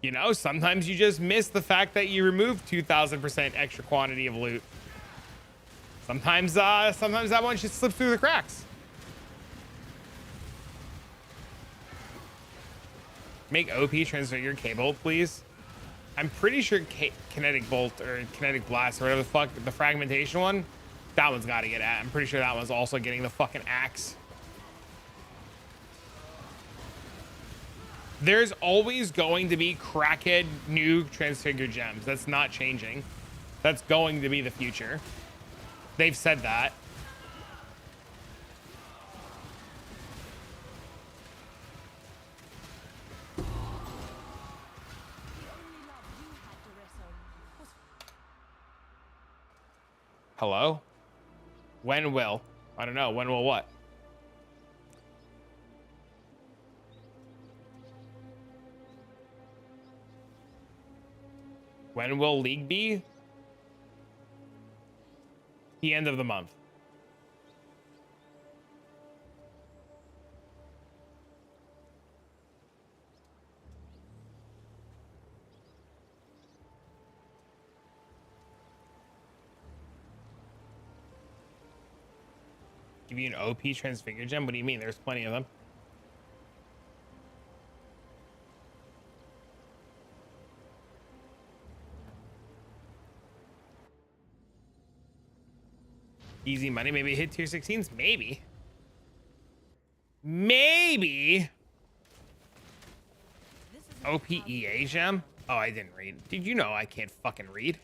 You know, sometimes you just miss the fact that you removed 2,000% extra quantity of loot. Sometimes that one just slips through the cracks. Make OP transfigure cable, please. I'm pretty sure kinetic bolt or kinetic blast or whatever the fuck, the fragmentation one, that one's got to get at. I'm pretty sure that one's also getting the fucking axe. There's always going to be crackhead new transfigured gems. That's not changing. That's going to be the future. They've said that. Hello? When will? I don't know. When will what? When will League be? The end of the month. Give you an OP transfigure gem? What do you mean? There's plenty of them. Easy money. Maybe hit tier 16s? Maybe. Maybe. OPEA gem? Oh, I didn't read. Did you know I can't fucking read?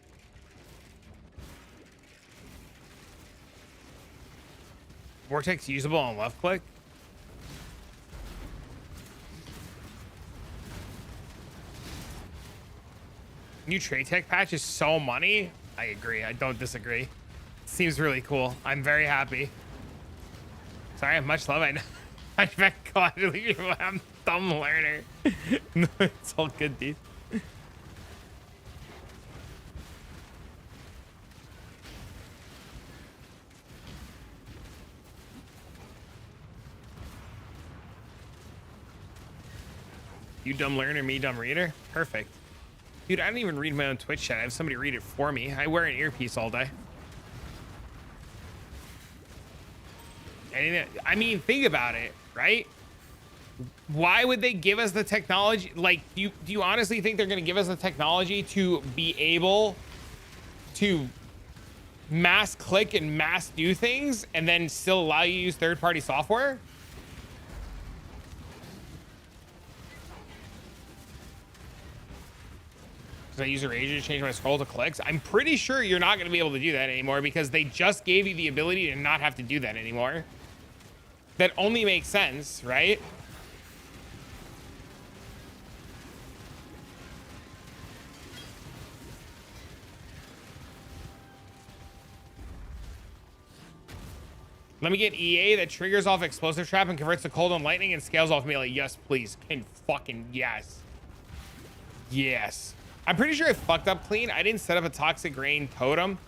Vortex usable on left click? New trade tech patch is so money. I agree. I don't disagree. Seems really cool. I'm very happy. Sorry, I have much love. I know. I'm dumb learner. No, it's all good, dude. You dumb learner, me dumb reader? Perfect. Dude, I don't even read my own Twitch chat. I have somebody read it for me. I wear an earpiece all day. And I mean, think about it, right? Why would they give us the technology? Like, do you honestly think they're going to give us the technology to be able to mass click and mass do things and then still allow you to use third-party software? I use a razor to change my scroll to clicks. I'm pretty sure you're not going to be able to do that anymore because they just gave you the ability to not have to do that anymore. That only makes sense, right? Let me get EA that triggers off explosive trap and converts to cold and lightning and scales off melee. Yes, please. And fucking yes. Yes. I'm pretty sure I fucked up clean. I didn't set up a toxic rain totem,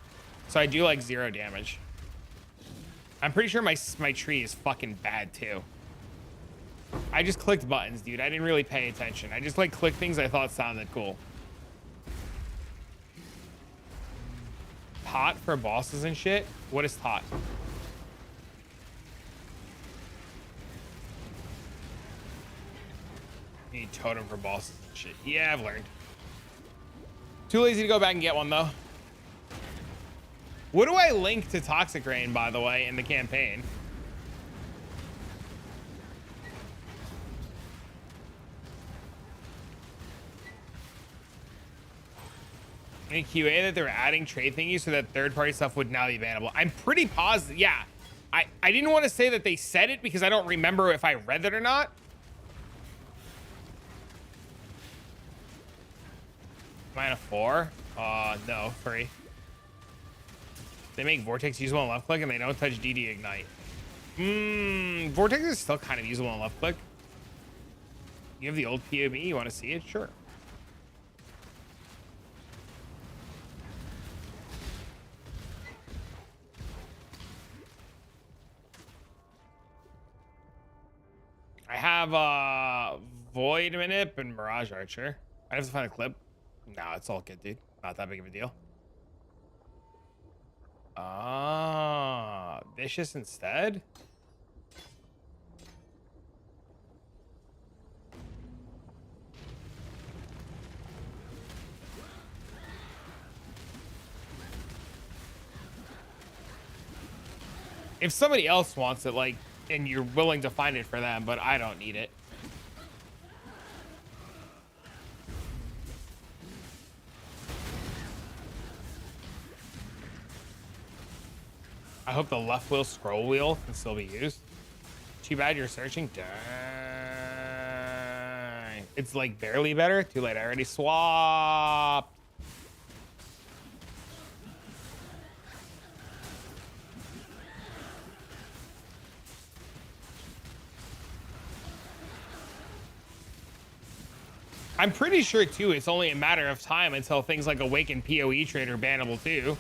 so I do like 0 damage. I'm pretty sure my tree is fucking bad too. I just clicked buttons, dude. I didn't really pay attention. I just like clicked things I thought sounded cool. Tot for bosses and shit? What is tot? You need totem for bosses and shit. Yeah, I've learned. Too lazy to go back and get one though. What do I link to Toxic Rain, by the way, in the campaign? Any QA that they were adding trade thingies so that third-party stuff would now be bannable? I'm pretty positive. Yeah, I didn't want to say that they said it because I don't remember if I read it or not. Mana 4? No, 3. They make Vortex usable on left click and they don't touch DD Ignite. Vortex is still kind of usable on left click. You have the old POB, you want to see it? Sure. I have Void Manip and Mirage Archer. I have to find a clip. No, it's all good, dude. Not that big of a deal. Vicious instead? If somebody else wants it, like, and you're willing to find it for them, but I don't need it. I hope the left wheel scroll wheel can still be used. Too bad you're searching. Dang. It's like barely better. Too late. I already swapped. I'm pretty sure too, it's only a matter of time until things like Awaken PoE Trade are bannable too.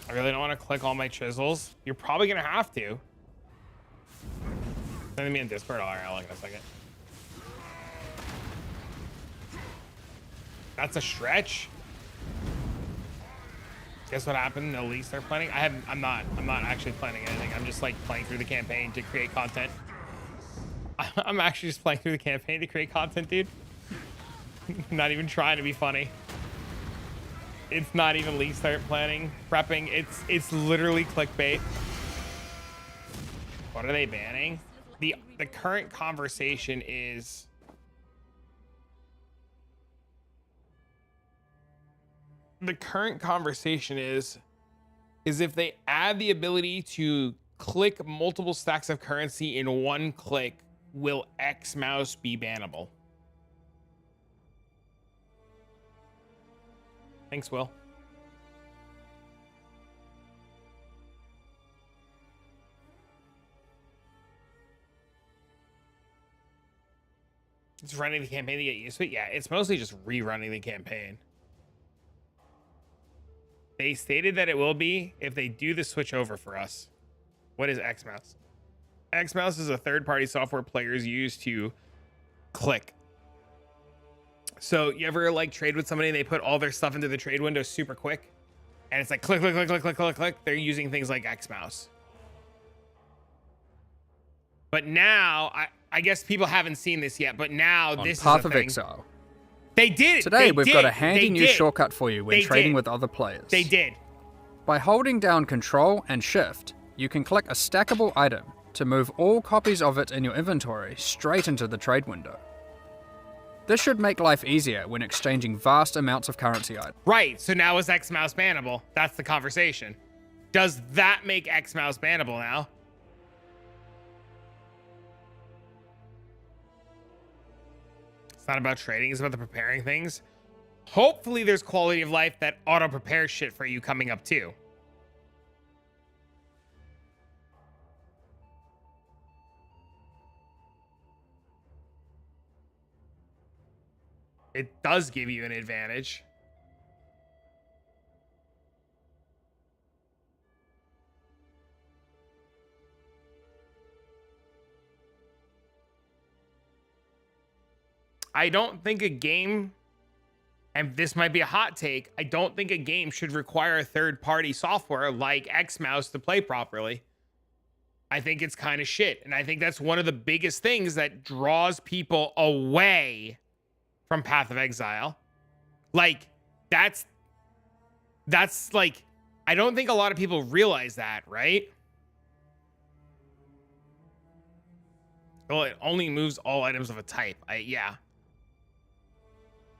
I really don't want to click all my chisels. You're probably gonna have to. Send me in Discord. All right, I'll look in a second. That's a stretch. Guess what happened? No leaks they're planning. I'm not actually planning anything. I'm just like playing through the campaign to create content. I'm actually just playing through the campaign to create content, dude. Not even trying to be funny. It's not even leaks start planning, prepping. It's literally clickbait. What are they banning? The current conversation is if they add the ability to click multiple stacks of currency in one click, will X mouse be bannable? Thanks, Will. It's running the campaign to get used to it. Yeah, it's mostly just rerunning the campaign. They stated that it will be if they do the switch over for us. What is Xmouse? Xmouse is a third-party software players use to click. So you ever like trade with somebody and they put all their stuff into the trade window super quick? And it's like click, click, click, click, click, click, click. They're using things like Xmouse. But now, I guess people haven't seen this yet, but now this is a thing. Path of Exile. They did it. Today we've got a handy new shortcut for you when trading with other players. They did. By holding down Control and Shift, you can click a stackable item to move all copies of it in your inventory straight into the trade window. This should make life easier when exchanging vast amounts of currency items. Right, so now is Xmouse bannable? That's the conversation. Does that make Xmouse bannable now? It's not about trading, it's about the preparing things. Hopefully there's quality of life that auto prepares shit for you coming up too. It does give you an advantage. I don't think a game, and this might be a hot take, I don't think a game should require a third-party software like Xmouse to play properly. I think it's kind of shit. And I think that's one of the biggest things that draws people away from Path of Exile. Like, that's like, I don't think a lot of people realize that, right? Well, it only moves all items of a type. Yeah.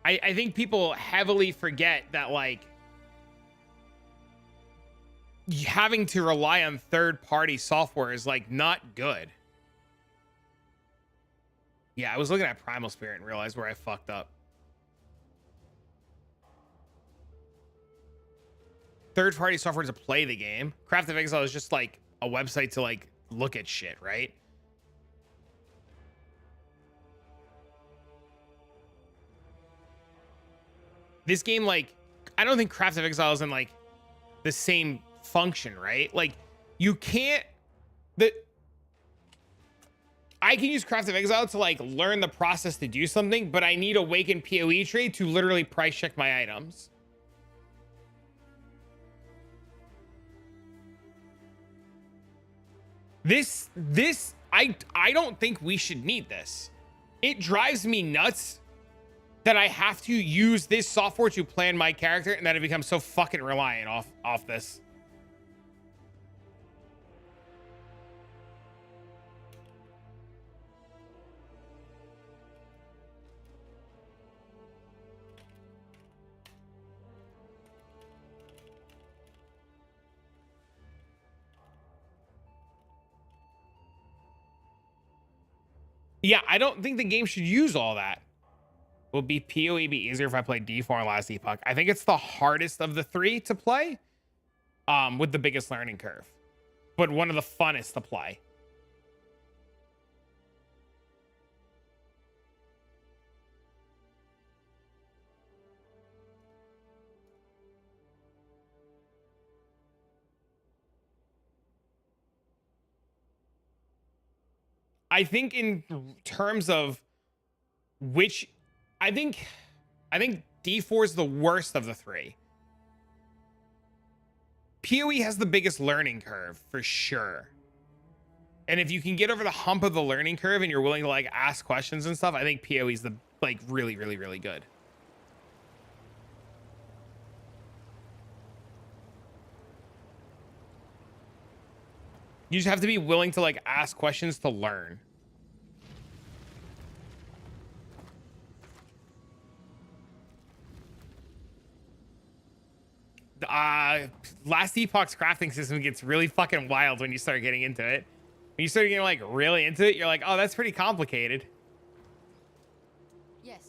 I think people heavily forget that, like, having to rely on third-party software is, like, not good. Yeah, I was looking at Primal Spirit and realized where I fucked up. Third-party software to play the game. Craft of Exile is just like a website to like look at shit, right? This game, like, I don't think Craft of Exile is in like the same function, right? Like, you can't. I can use Craft of Exile to like learn the process to do something, but I need Awakened PoE trade to literally price check my items. I don't think we should need this. It drives me nuts that I have to use this software to plan my character and that it becomes so fucking reliant off this. Yeah, I don't think the game should use all that. Will be PoE be easier if I play D4 on Last Epoch? I think it's the hardest of the three to play, with the biggest learning curve, but one of the funnest to play. I think in terms of which, I think D4 is the worst of the three. PoE has the biggest learning curve for sure. And if you can get over the hump of the learning curve and you're willing to like ask questions and stuff, I think PoE is the like really, really, really good. You just have to be willing to like ask questions to learn. Last Epoch's crafting system gets really fucking wild when you start getting into it. When you start getting like really into it, you're like, oh, that's pretty complicated. Yes.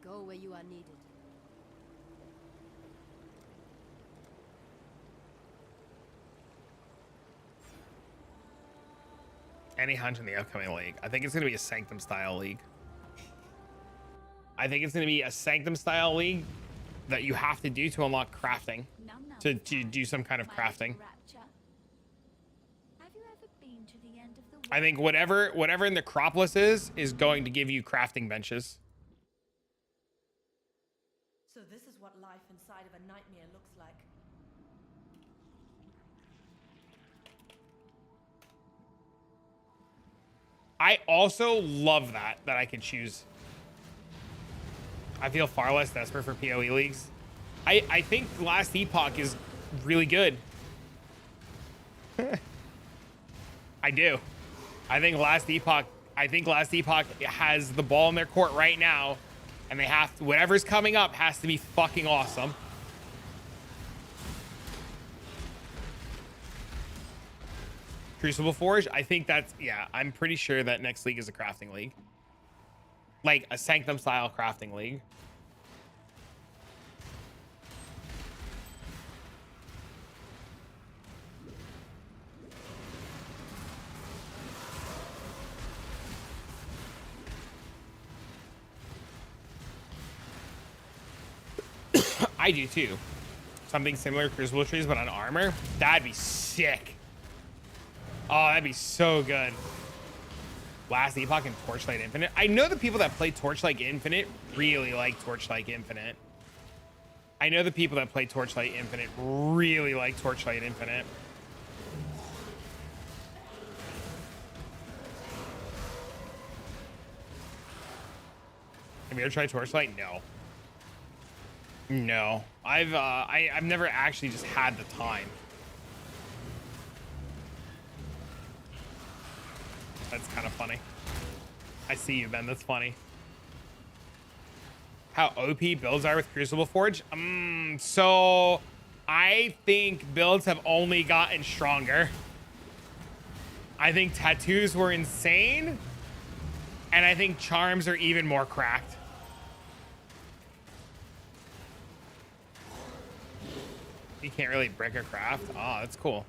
Go where you are needed. Any hunch in the upcoming league? I think it's going to be a Sanctum style league. I think it's going to be a Sanctum style league that you have to do to unlock crafting, to do some kind of crafting. I think whatever in the Necropolis is going to give you crafting benches. So this is what life inside of a nightmare looks like. I also love that I can choose. I feel far less desperate for PoE leagues. I think Last Epoch is really good. I do. I think Last Epoch has the ball in their court right now, and they have to, whatever's coming up has to be fucking awesome. Crucible Forge, I think that's, yeah, I'm pretty sure that next league is a crafting league. Like a Sanctum style crafting league. I do too. Something similar to Crucible Trees, but on armor. That'd be sick. Oh, that'd be so good. Last Epoch and Torchlight Infinite. I know the people that play Torchlight Infinite really like Torchlight Infinite. I know the people that play Torchlight Infinite really like Torchlight Infinite. Have you ever tried Torchlight? No. No. I've never actually just had the time. That's kind of funny. I see you, Ben. That's funny. How OP builds are with Crucible Forge? So I think builds have only gotten stronger. I think tattoos were insane. And I think charms are even more cracked. You can't really brick a craft. Oh, that's cool.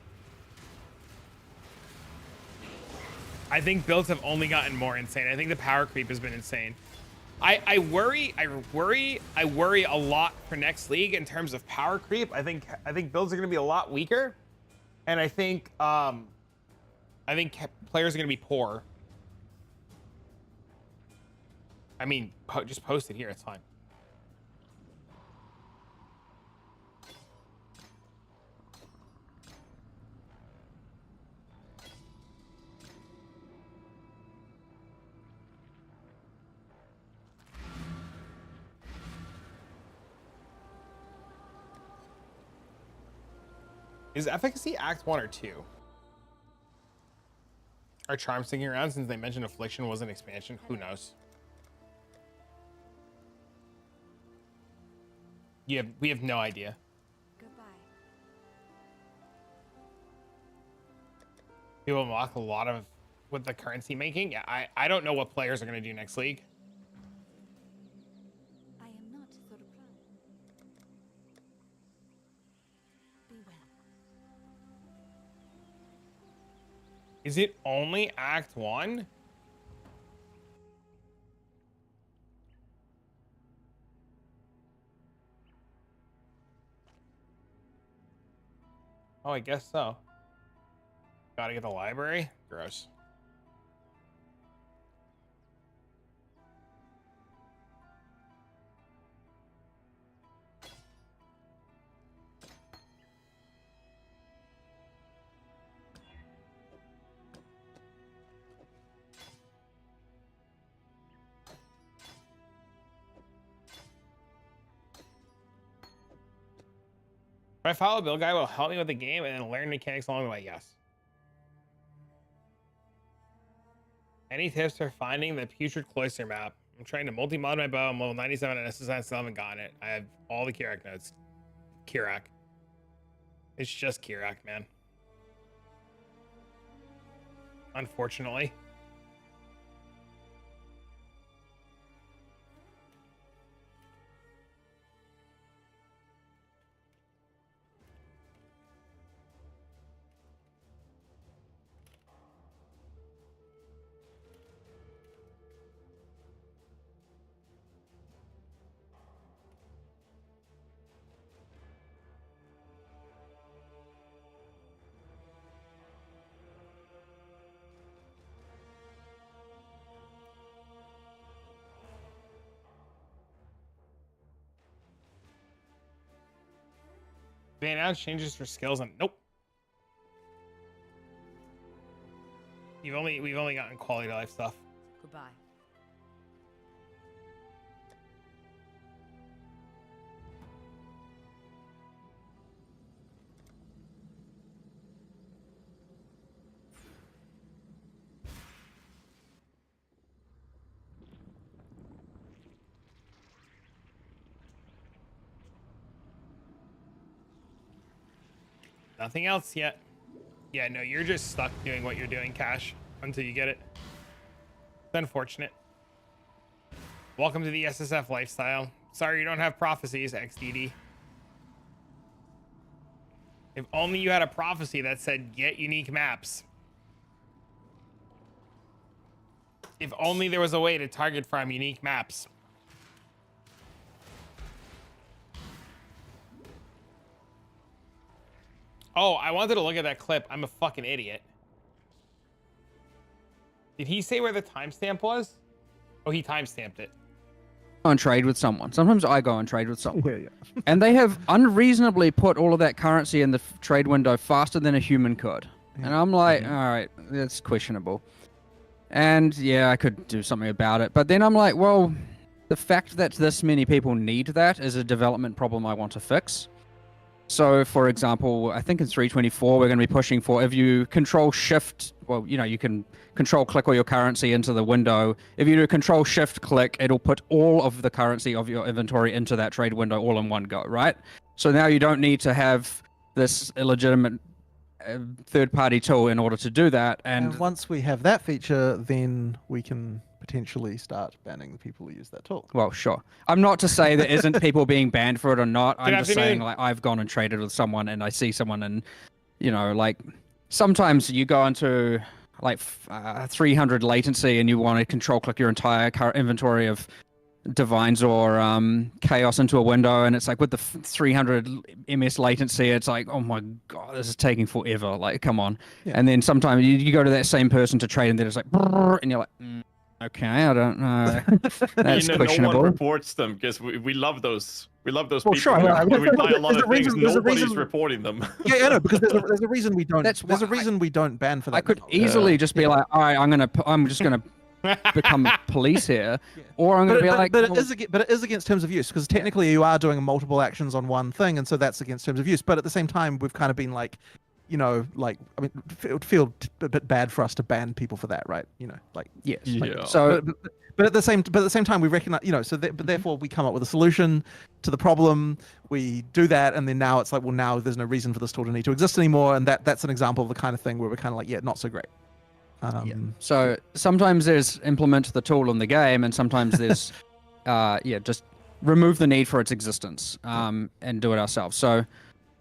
I think builds have only gotten more insane. I think the power creep has been insane. I worry a lot for next league in terms of power creep. I think builds are going to be a lot weaker, and I think players are going to be poor. I mean, just post it here. It's fine. Is efficacy Act 1 or 2? Are charms sticking around since they mentioned affliction was an expansion? Who knows? We have no idea. Goodbye. People unlock a lot of with the currency making. Yeah, I don't know what players are going to do next league. I am not so proud. Be well. Is it only Act 1? Oh, I guess so. Gotta get the library? Gross. If I follow Bill Guy, will help me with the game and then learn mechanics along the way. Yes. Any tips for finding the Putrid Cloister map? I'm trying to multi-mod my bow. I'm level 97 and SSI still haven't gotten it. I have all the Kirak notes. Kirak. It's just Kirak, man. Unfortunately. They announced changes for skills and nope. We've only gotten quality of life stuff. Goodbye. Nothing else yet. Yeah, no, you're just stuck doing what you're doing, Cash, until you get it. It's unfortunate. Welcome to the SSF lifestyle. Sorry you don't have prophecies, XDD. If only you had a prophecy that said get unique maps. If only there was a way to target from unique maps. Oh, I wanted to look at that clip. I'm a fucking idiot. Did he say where the timestamp was? Oh, he timestamped it. On trade with someone. Sometimes I go and trade with someone. Yeah. And they have unreasonably put all of that currency in the trade window faster than a human could. Yeah. And I'm like, all right, that's questionable. And yeah, I could do something about it. But then I'm like, well, the fact that this many people need that is a development problem I want to fix. So, for example, I think in 324, we're going to be pushing for if you control shift, well, you know, you can control click all your currency into the window. If you do control shift click, it'll put all of the currency of your inventory into that trade window all in one go, right? So now you don't need to have this illegitimate third-party tool in order to do that. And once we have that feature, then we can potentially start banning the people who use that tool. Well, sure. I'm not to say there isn't people being banned for it or not. I'm just afternoon. saying, like, I've gone and traded with someone and I see someone and, you know, like, sometimes you go into, like, 300 latency and you want to control click your entire inventory of divines or chaos into a window, and it's like with the 300 ms latency, it's like, oh my god, this is taking forever. Like, come on. Yeah. And then sometimes you go to that same person to trade and they're just like, brrr, and you're like, okay, I don't know. That's questionable. No one reports them because we love those. We love those Well, people. sure, yeah, We buy a lot there's of a things. reason- there's a Nobody's reason- reporting them. Yeah, I know, because there's a reason we don't. That's There's a why reason we don't ban for that. I could now. easily just be like, all right, I'm just gonna become police here, or I'm gonna be like, but it is against terms of use, because technically you are doing multiple actions on one thing, and so that's against terms of use. But at the same time, we've kind of been like, you know, like, I mean, it would feel a bit bad for us to ban people for that, right? You know, like, yes. like, Yeah. So, but at the same time, we recognize, you know, so but therefore we come up with a solution to the problem. We do that, and then now it's like, well, now there's no reason for this tool to need to exist anymore, and that's an example of the kind of thing where we're kind of like, yeah, not so great. So sometimes there's implement the tool in the game, and sometimes there's, just remove the need for its existence, and do it ourselves. So,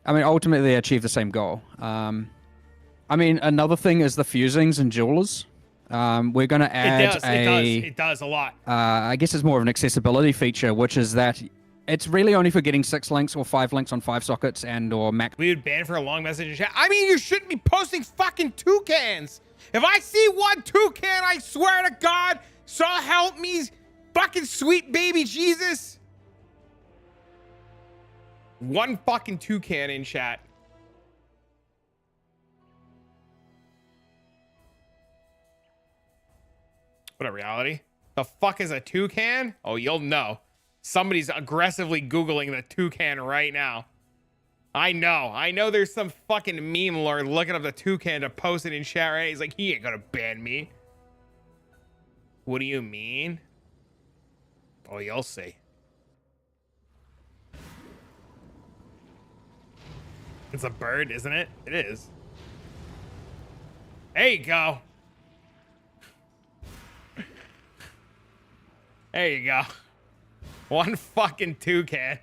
I mean, ultimately they achieve the same goal. I mean, another thing is the fusings and jewelers. We're going to add It does a lot. I guess it's more of an accessibility feature, which is that it's really only for getting 6 links or 5 links on 5 sockets and or max. We would ban for a long message in chat. I mean, you shouldn't be posting fucking toucans. If I see one toucan, I swear to God, so help me, fucking sweet baby Jesus. One fucking toucan in chat. What a reality. The fuck is a toucan? Oh, you'll know. Somebody's aggressively Googling the toucan right now. I know there's some fucking meme lord looking up the toucan to post it in chat, right? He's like, he ain't gonna ban me. What do you mean? Oh, you'll see. It's a bird, isn't it? It is. There you go. There you go. One fucking toucan.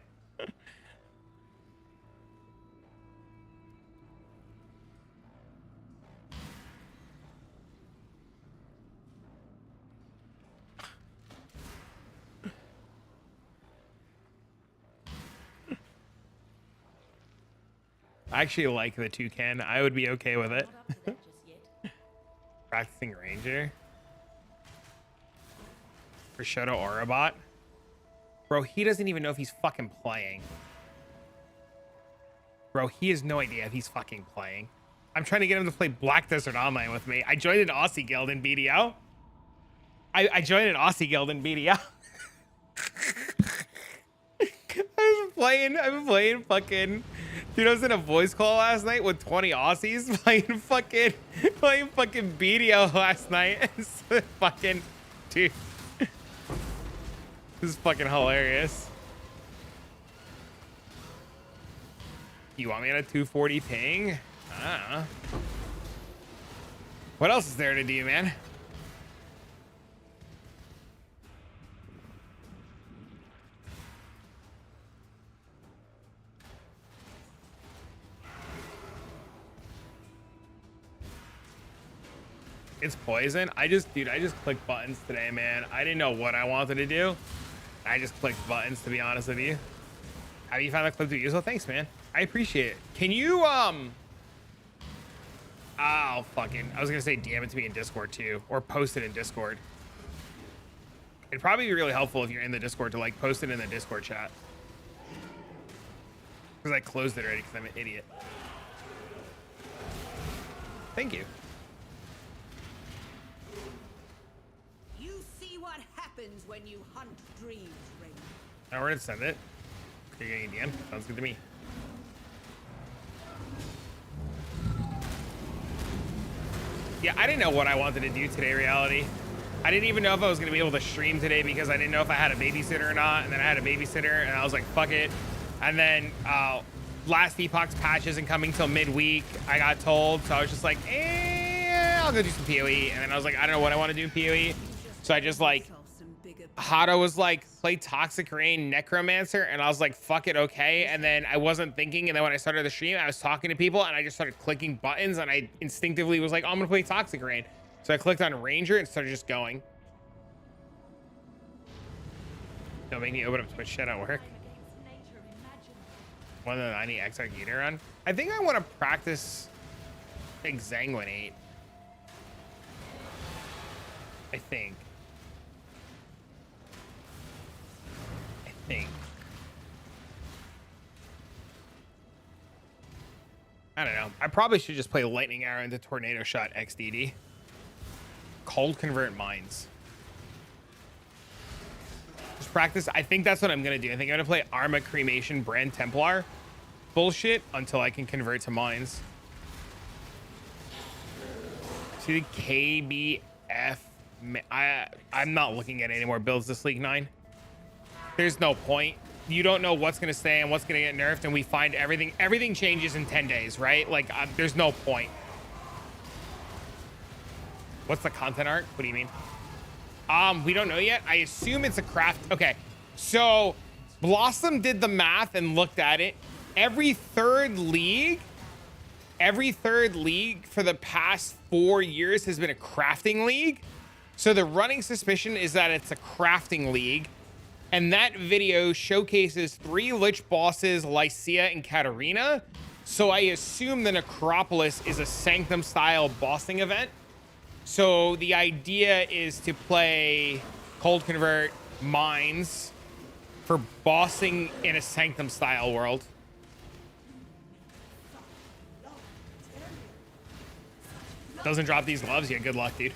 I actually like the toucan. I would be okay with it. Practicing ranger. Rishoto Orobot. Bro, he doesn't even know if he's fucking playing. Bro, he has no idea if he's fucking playing. I'm trying to get him to play Black Desert Online with me. I joined an Aussie guild in BDO. I joined an Aussie guild in BDO. I've been playing fucking... Dude, I was in a voice call last night with 20 Aussies playing fucking BDO last night. It's fucking... Dude. This is fucking hilarious. You want me at a 240 ping? I don't know. What else is there to do, man? It's poison. I just clicked buttons today, man. I didn't know what I wanted to do. I just clicked buttons, to be honest with you. How do you find that clip to use? Well, thanks, man. I appreciate it. Can you, oh, fucking, I was gonna say DM it to me in Discord too, or post it in Discord. It'd probably be really helpful if you're in the Discord to like post it in the Discord chat. Because I closed it already because I'm an idiot. Thank you. You see what happens when you hunt dreams, Ring. Now we're gonna send it. You're getting DM. Sounds good to me. Yeah, I didn't know what I wanted to do today, reality. I didn't even know if I was gonna be able to stream today because I didn't know if I had a babysitter or not. And then I had a babysitter and I was like, fuck it. And then Last Epoch's patch isn't coming till midweek, I got told. So I was just like, I'll go do some PoE. And then I was like, I don't know what I want to do in PoE. So I just like, Hado was like, play Toxic Rain Necromancer. And I was like, fuck it, okay. And then I wasn't thinking. And then when I started the stream, I was talking to people and I just started clicking buttons. And I instinctively was like, oh, I'm going to play Toxic Rain. So I clicked on Ranger and started just going. Don't make me open up Twitch chat at work. One of the 90 XR Gator on. I think I want to practice Exsanguinate. I think. I don't know. I probably should just play Lightning Arrow into Tornado Shot XDD. Cold Convert Mines. Just practice. I think that's what I'm going to do. I think I'm going to play Arma Cremation Brand Templar bullshit until I can convert to mines. See the KBF. I'm not looking at any more builds this League 9. There's no point. You don't know what's going to stay and what's going to get nerfed, and we find everything changes in 10 days, right? Like, there's no point. What's the content art? What do you mean? We don't know yet. I assume it's a craft. Okay, so Blossom did the math and looked at it. Every third league for the past 4 years has been a crafting league. So the running suspicion is that it's a crafting league. And that video showcases 3 Lich bosses, Lycia and Katarina. So I assume the Necropolis is a Sanctum style bossing event. So the idea is to play Cold Convert Mines for bossing in a Sanctum style world. Doesn't drop these gloves? Yeah, good luck, dude.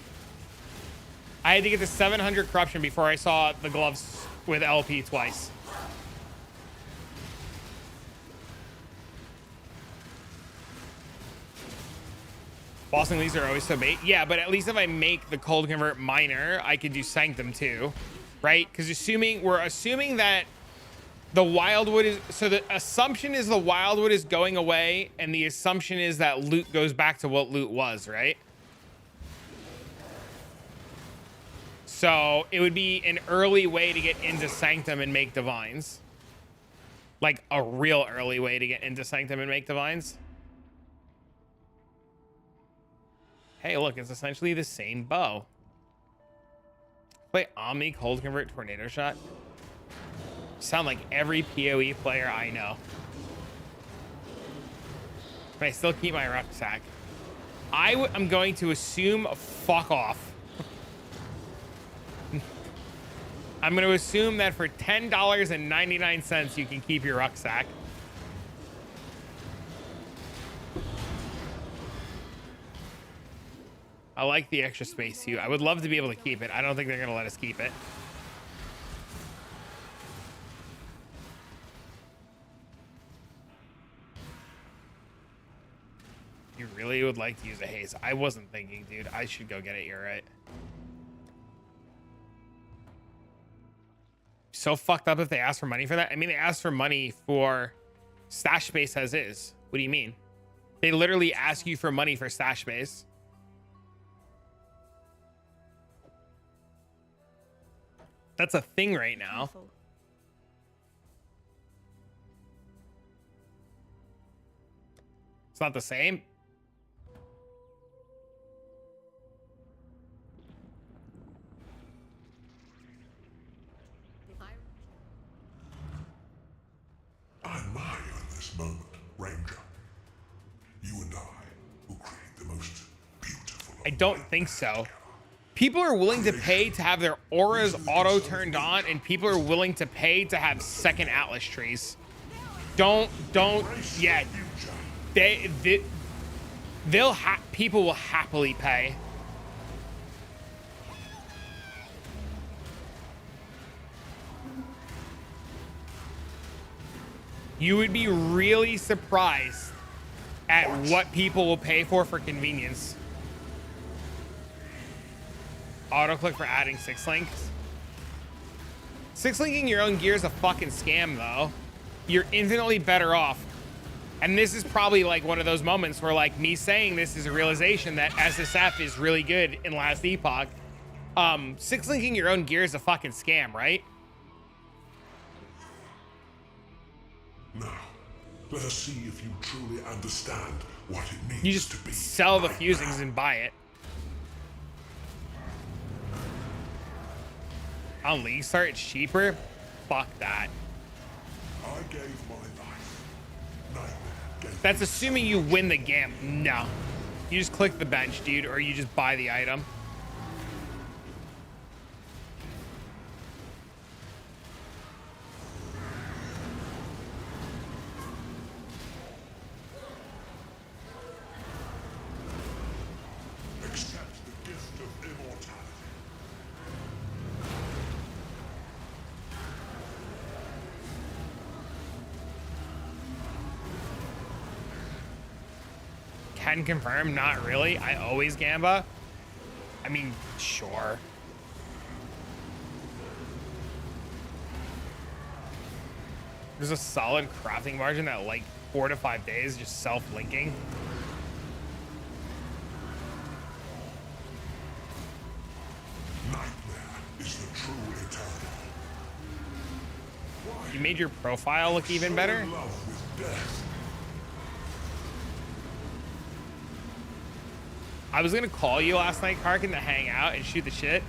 I had to get to 700 corruption before I saw the gloves with LP twice. Bossing leagues are always so bait. Yeah, but at least if I make the Cold Convert Miner, I could do Sanctum too, right? Because we're assuming that the Wildwood is, so the assumption is the Wildwood is going away, and the assumption is that loot goes back to what loot was, right? So it would be an early way to get into Sanctum and make Divines. Like a real early way to get into Sanctum and make Divines. Hey, look, it's essentially the same bow. Play Omni Cold Convert Tornado Shot. Sound like every PoE player I know. But I still keep my rucksack. I'm going to assume fuck off. I'm going to assume that for $10.99 you can keep your rucksack. I like the extra space too. I would love to be able to keep it. I don't think they're going to let us keep it. You really would like to use a haze? I wasn't thinking, dude. I should go get it. You're right. So fucked up if they ask for money for that. I mean, they asked for money for stash space as is. What do you mean? They literally ask you for money for stash space. That's a thing right now. It's not the same. I admire this moment, Ranger. You and I will create the most beautiful. I don't think so. People are willing to pay to have their auras auto turned on, and people are willing to pay to have second Atlas trees. Don't yet. People will happily pay. You would be really surprised at what people will pay for convenience. Auto-click for adding 6 links. 6 linking your own gear is a fucking scam, though. You're infinitely better off And this is probably like one of those moments where like me saying this is a realization that SSF is really good in Last Epoch. Six linking your own gear is a fucking scam, right? Now, let us see if you truly understand what it means You just to be sell the nightmare. fusings and buy it. On League Start, it's cheaper. Fuck that. I gave my life. Nightmare gave That's me assuming you win the game. No. You just click the bench, dude, or you just buy the item. accept the gift of immortality. Can confirm, not really. I always gamba. I mean, sure. There's a solid crafting margin that like 4 to 5 days just self-linking. Nightmare is the true eternal. You made your profile look even better. In love with death. I was gonna call you last night, Karkin, to hang out and shoot the shit.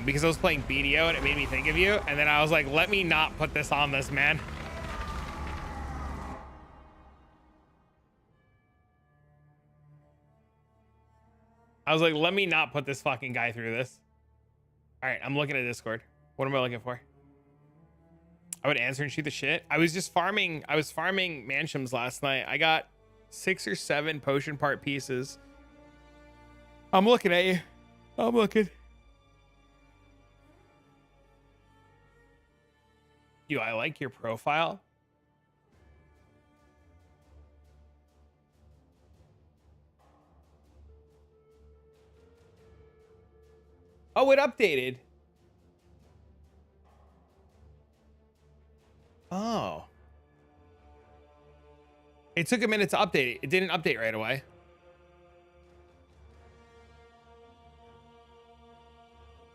Because I was playing BDO and it made me think of you. And then I was like, let me not put this on this, man. I was like, let me not put this fucking guy through this. All right, I'm looking at Discord. What am I looking for? I would answer and shoot the shit. I was just farming. I was farming Mansions last night. I got 6 or 7 potion part pieces. I'm looking at you. I'm looking. Do I like your profile? Oh, it updated. Oh. It took a minute to update it. It didn't update right away.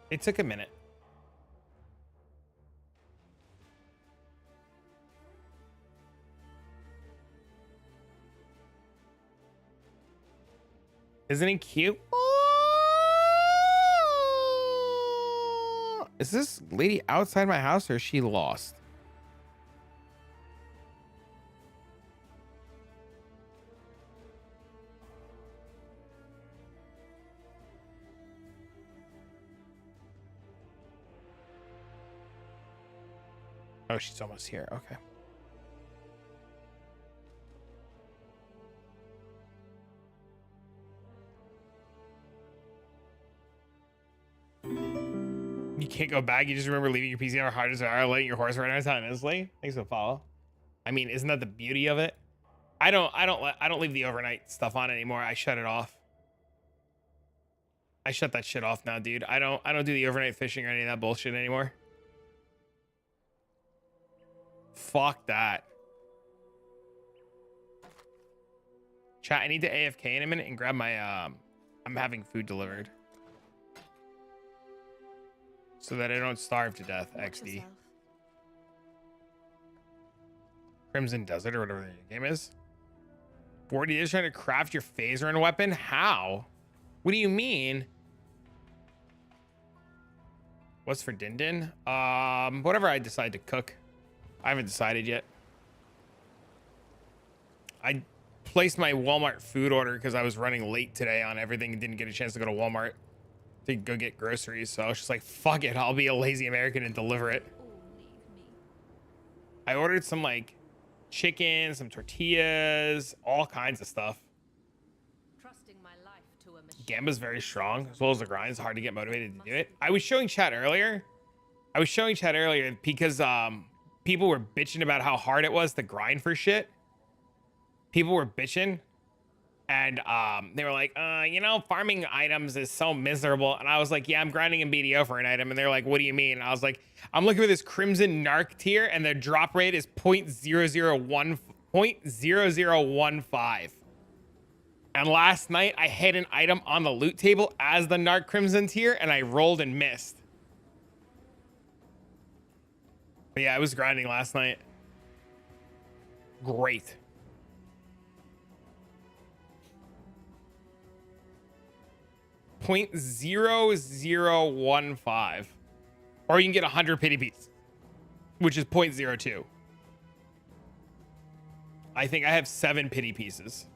It took a minute. Isn't he cute? Is this lady outside my house or is she lost? Oh, she's almost here. Okay. You can't go back. You just remember leaving your PC on hard as are, letting your horse run autonomously. Thanks for the follow. I mean, isn't that the beauty of it? I don't leave the overnight stuff on anymore. I shut it off. I shut that shit off now, dude. I don't do the overnight fishing or any of that bullshit anymore. Fuck that. Chat, I need to AFK in a minute and grab my I'm having food delivered. So that I don't starve to death, XD. Crimson Desert or whatever the game is. 40 years trying to craft your phaser and weapon? How? What do you mean? What's for Din Din? Whatever I decide to cook. I haven't decided yet. I placed my Walmart food order because I was running late today on everything and didn't get a chance to go to Walmart to go get groceries. So I was just like, fuck it. I'll be a lazy American and deliver it. I ordered some like chicken, some tortillas, all kinds of stuff. Gamba's very strong, as well as the grind. It's hard to get motivated to do it. I was showing chat earlier. Because people were bitching about how hard it was to grind for shit. People were bitching. And they were like, you know, farming items is so miserable. And I was like, yeah, I'm grinding in BDO for an item. And they're like, what do you mean? And I was like, I'm looking for this Crimson Narc tier, and the drop rate is 0.001 0.0015. And last night I hit an item on the loot table as the Narc Crimson tier and I rolled and missed. But yeah, I was grinding last night. Great. .0015. Or you can get 100 pity pieces, which is 0.02. I think I have 7 pity pieces.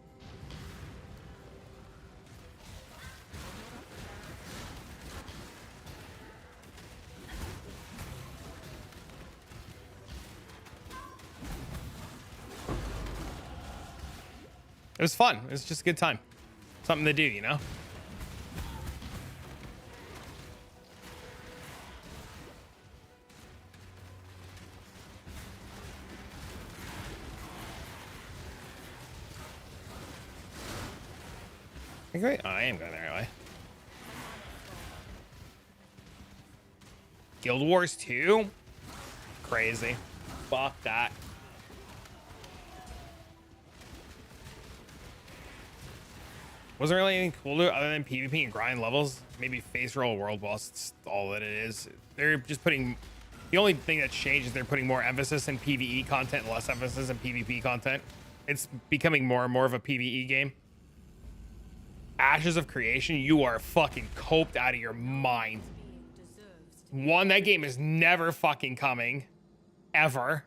It was fun. It was just a good time. Something to do, you know? Oh, I am going the right way. Guild Wars 2? Crazy. Fuck that. Wasn't really anything cool to it other than PvP and grind levels. Maybe face roll world boss. That's all that it is. They're just putting... The only thing that's changed is they're putting more emphasis in PvE content and less emphasis in PvP content. It's becoming more and more of a PvE game. Ashes of Creation, you are fucking coped out of your mind. One, that game is never fucking coming. Ever.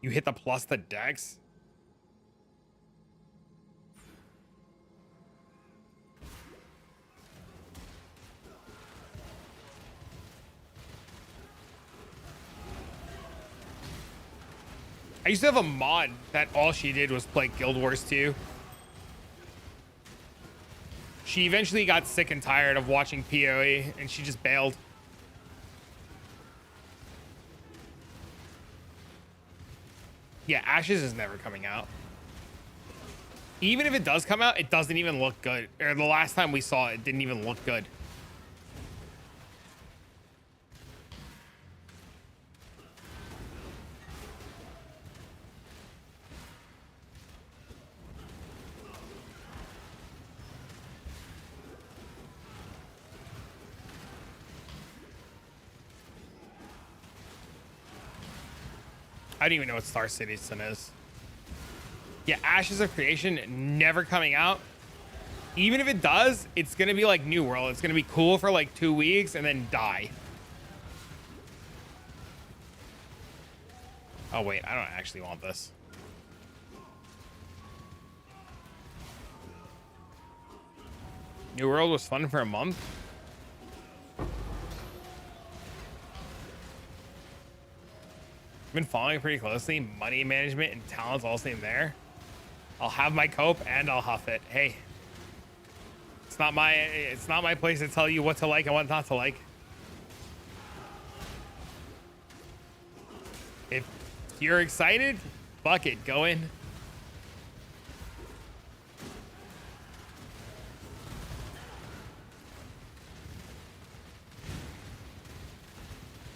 You hit the plus the dex. I used to have a mod that all she did was play Guild Wars 2. She eventually got sick and tired of watching PoE and she just bailed. Yeah, Ashes is never coming out. Even if it does come out, it doesn't even look good. Or the last time we saw it, it didn't even look good. I don't even know what Star Citizen is. Yeah, Ashes of Creation never coming out. Even if it does, it's gonna be like New World. It's gonna be cool for like 2 weeks and then die. Oh wait, I don't actually want this. New World was fun for a month. Been following pretty closely. Money management and talents all same there. I'll have my cope and I'll huff it. Hey, it's not my place to tell you what to like and what not to like. If you're excited, fuck it, go in.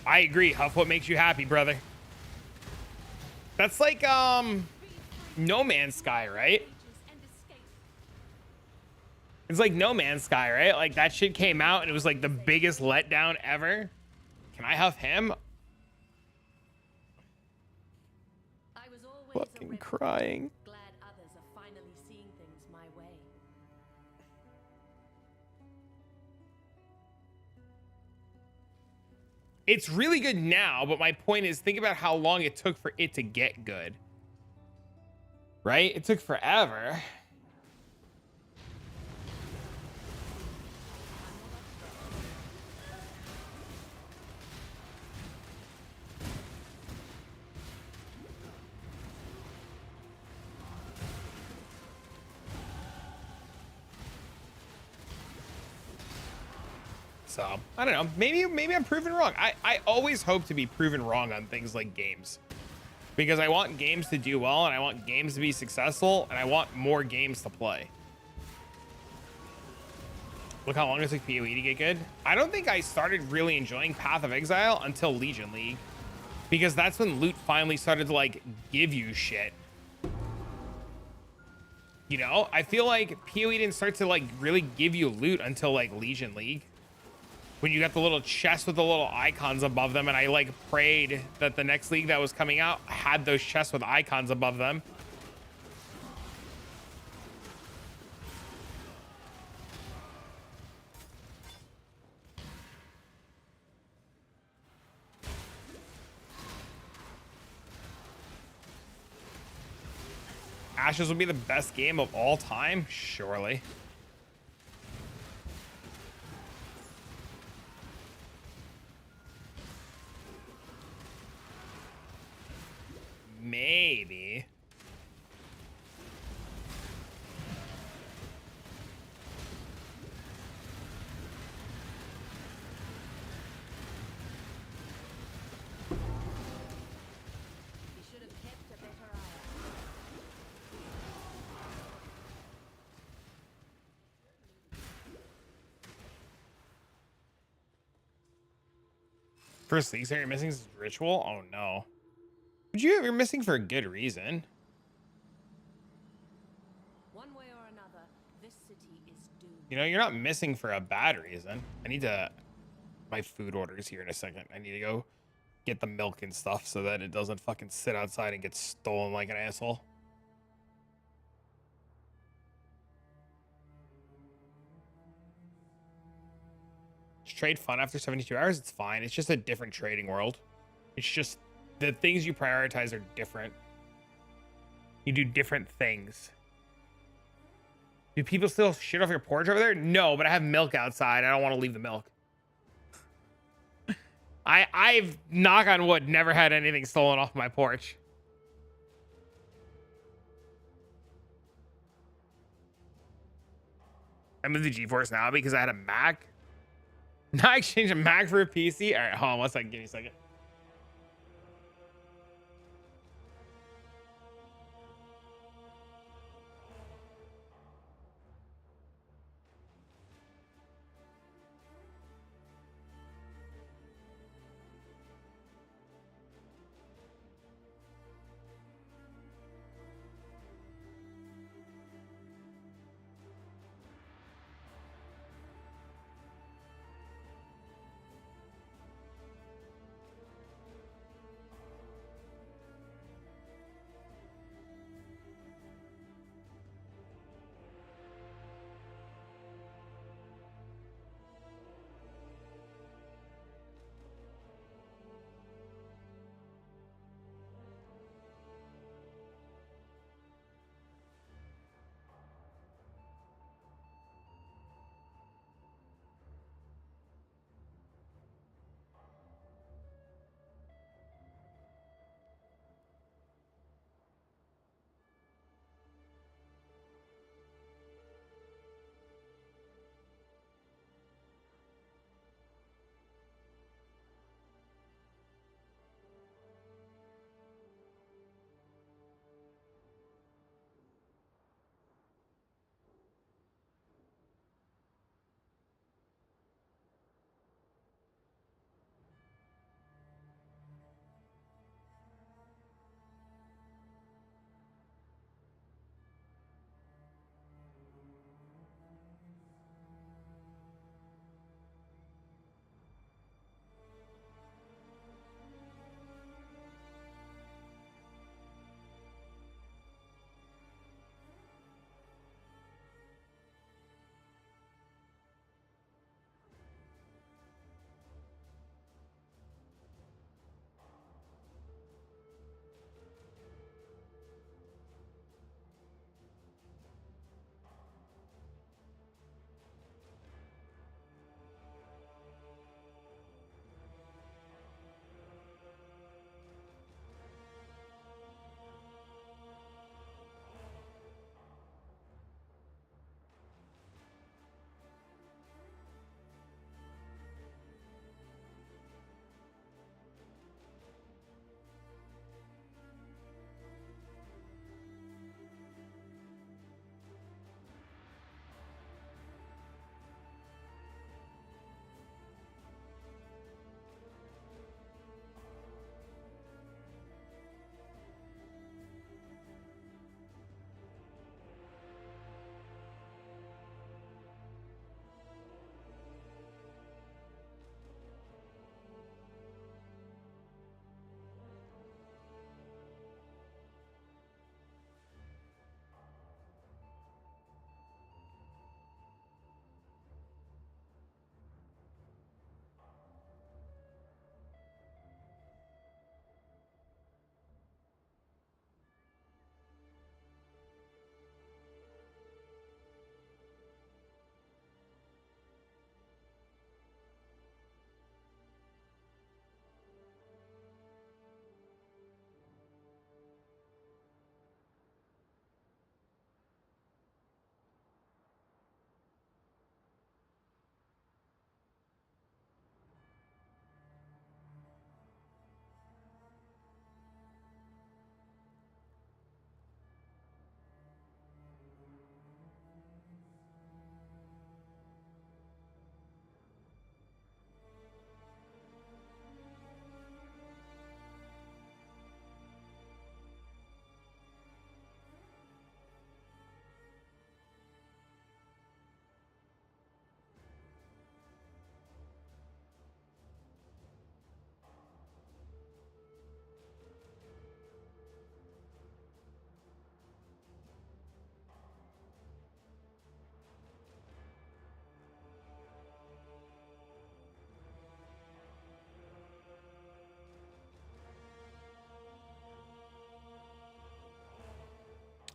I agree. Huff what makes you happy, brother. That's like No Man's Sky, right? It's like No Man's Sky, right? Like that shit came out and it was like the biggest letdown ever. Can I huff him? Fucking crying. Glad others are finally seeing things my way. It's really good now, but my point is, think about how long it took for it to get good. Right? It took forever. So, I don't know. Maybe I'm proven wrong. I always hope to be proven wrong on things like games. Because I want games to do well, and I want games to be successful, and I want more games to play. Look how long it took PoE to get good. I don't think I started really enjoying Path of Exile until Legion League. because that's when loot finally started to like give you shit. You know, I feel like PoE didn't start to like really give you loot until like Legion League, when you got the little chests with the little icons above them, and I like prayed that the next league that was coming out had those chests with icons above them. Ashes would be the best game of all time? Surely. Maybe. First league you're missing is ritual? Oh no. But you're missing for a good reason. One way or another, this city is doomed. You know, you're not missing for a bad reason. I need to... My food order's here in a second. I need to go get the milk and stuff so that it doesn't fucking sit outside and get stolen like an asshole. Is trade fun after 72 hours? It's fine. It's just a different trading world. It's just the things you prioritize are different. You do different things. Do people still shit off your porch over there? No, but I have milk outside. I don't want to leave the milk. I've, knock on wood, never had anything stolen off my porch. I'm in the GeForce now because I had a Mac. Now I exchanged a Mac for a PC. All right, hold on one second. Give me a second.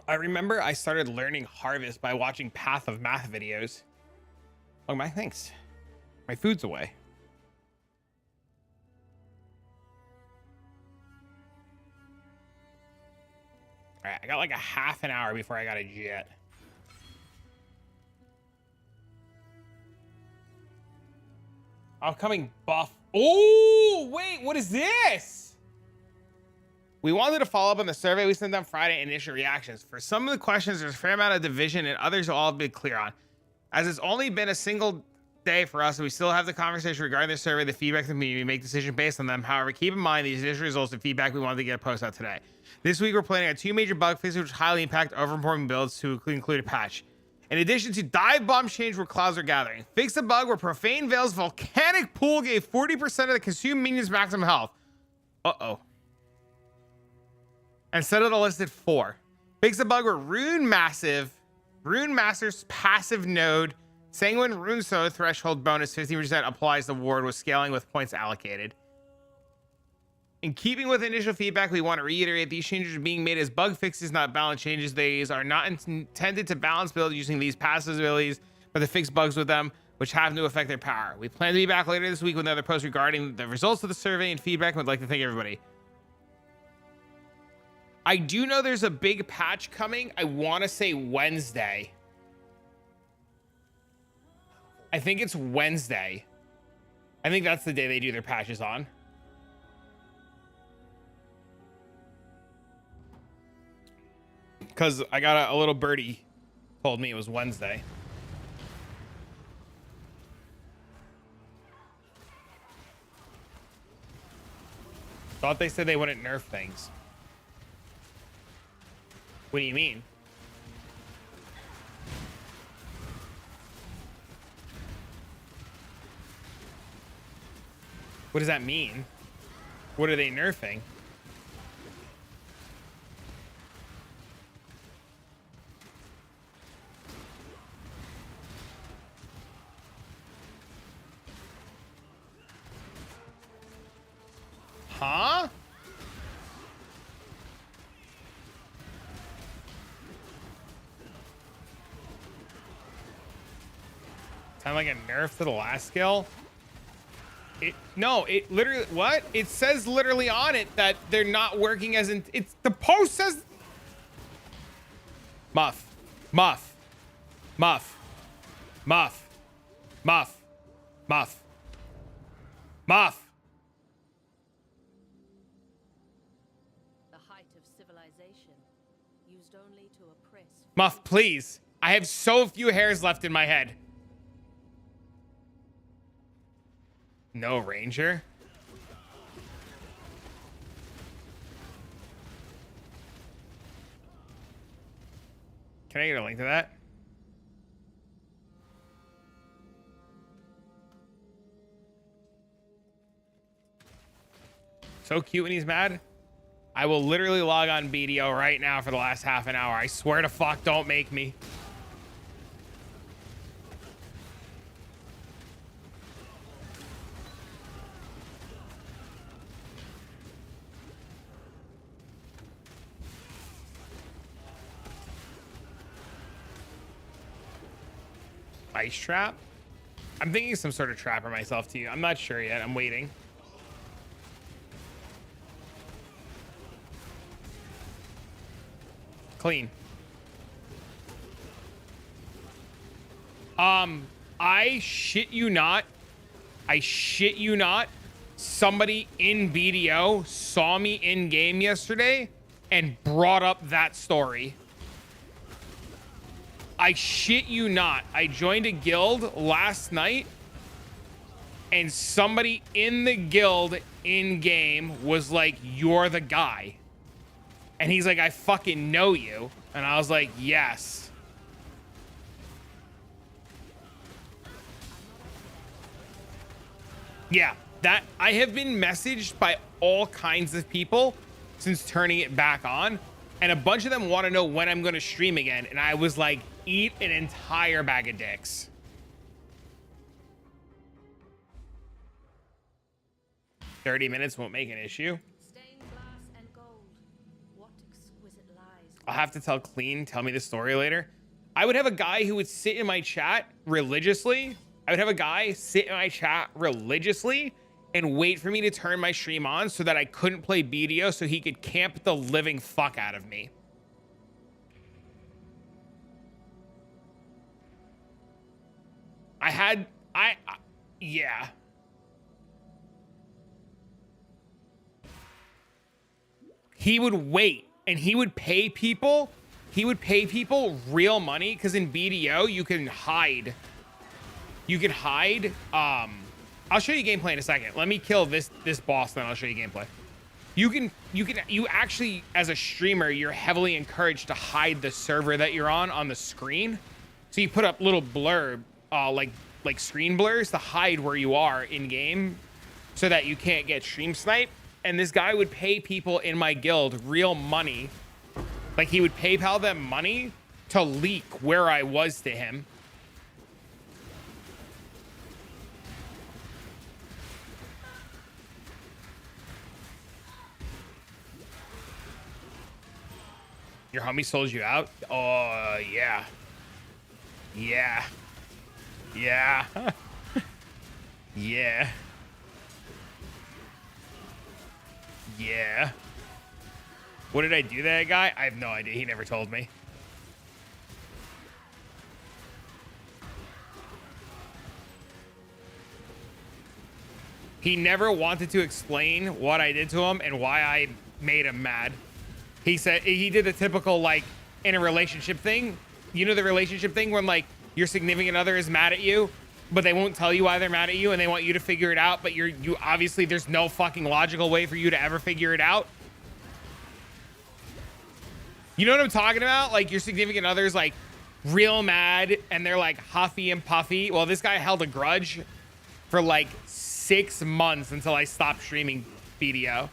I remember I started learning Harvest by watching Path of Math videos. Oh my, thanks. My food's away. All right, I got like a half an hour before I got a jet. Upcoming buff. Oh, wait, what is this? We wanted to follow up on the survey we sent on Friday, initial reactions. For some of the questions, there's a fair amount of division, and others will all be clear on. As it's only been a single day for us, and we still have the conversation regarding the survey, the feedback from the community, we make decisions based on them. However, keep in mind these initial results and feedback we wanted to get a post out today. This week, we're planning on 2 major bug fixes which highly impact overperforming builds to include a patch. In addition to dive bombs change where clouds are gathering. Fix a bug where Profane Veil's volcanic pool gave 40% of the consumed minions maximum health. Uh-oh. Instead of the listed 4. Fix a bug where Rune Master's passive node Sanguine Rune Soul threshold bonus 15% applies the ward with scaling with points allocated. In keeping with initial feedback, we want to reiterate these changes are being made as bug fixes, not balance changes. These are not intended to balance build using these passive abilities, but to fix bugs with them, which have no effect their power. We plan to be back later this week with another post regarding the results of the survey and feedback. I'd like to thank everybody. I do know there's a big patch coming. I want to say Wednesday. I think it's Wednesday. I think that's the day they do their patches on. Because I got a little birdie told me it was Wednesday. Thought they said they wouldn't nerf things. What do you mean? What does that mean? What are they nerfing? Huh? Sound like a nerf to the last skill? No, it literally, what? It says literally on it that they're not working as in, it's, the post says, muff, muff, muff, muff, muff, muff, muff. The height of civilization, used only to oppress. Muff, please. I have so few hairs left in my head. No ranger. Can I get a link to that? So cute when he's mad. I will literally log on BDO right now for the last half an hour. I swear to fuck, don't make me. Ice trap? I'm thinking some sort of trapper myself too. I'm not sure yet. I'm waiting. Clean. I shit you not. I shit you not. Somebody in BDO saw me in game yesterday and brought up that story. I shit you not. I joined a guild last night and somebody in the guild in game was like, "You're the guy." And he's like, "I fucking know you." And I was like, "Yes." Yeah, that I have been messaged by all kinds of people since turning it back on. And a bunch of them want to know when I'm going to stream again. And I was like, eat an entire bag of dicks. $30 minutes won't make an issue. Stained glass and gold. What exquisite lies I'll have to tell Clean, tell me the story later. I would have a guy who would sit in my chat religiously. I would have a guy sit in my chat religiously and wait for me to turn my stream on so that I couldn't play BDO so he could camp the living fuck out of me. Yeah. He would wait and he would pay people. He would pay people real money because in BDO you can hide. You can hide. I'll show you gameplay in a second. Let me kill this boss, then I'll show you gameplay. You actually, as a streamer, you're heavily encouraged to hide the server that you're on the screen. So you put up little blurb, like screen blurs to hide where you are in game so that you can't get stream sniped. And this guy would pay people in my guild real money. Like he would PayPal them money to leak where I was to him. Your homie sold you out? Oh, yeah. Yeah. Yeah. Yeah. Yeah. What did I do to that guy? I have no idea. He never told me. He never wanted to explain what I did to him and why I made him mad. He said he did the typical, like, in a relationship thing. You know the relationship thing when, like, your significant other is mad at you, but they won't tell you why they're mad at you and they want you to figure it out, but you obviously there's no fucking logical way for you to ever figure it out. You know what I'm talking about? Like your significant other's like real mad and they're like huffy and puffy. Well, this guy held a grudge for like 6 months until I stopped streaming BDO.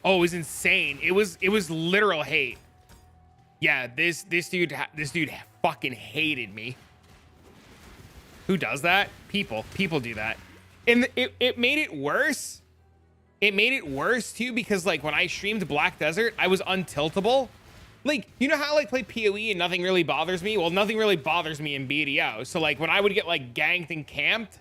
Oh, it was insane. It was literal hate. Yeah, this dude fucking hated me. Who does that? People do that. And it made it worse. It made it worse too because like when I streamed Black Desert, I was untiltable. Like, you know how I like play PoE and nothing really bothers me? Well, nothing really bothers me in BDO. So like when I would get like ganked and camped,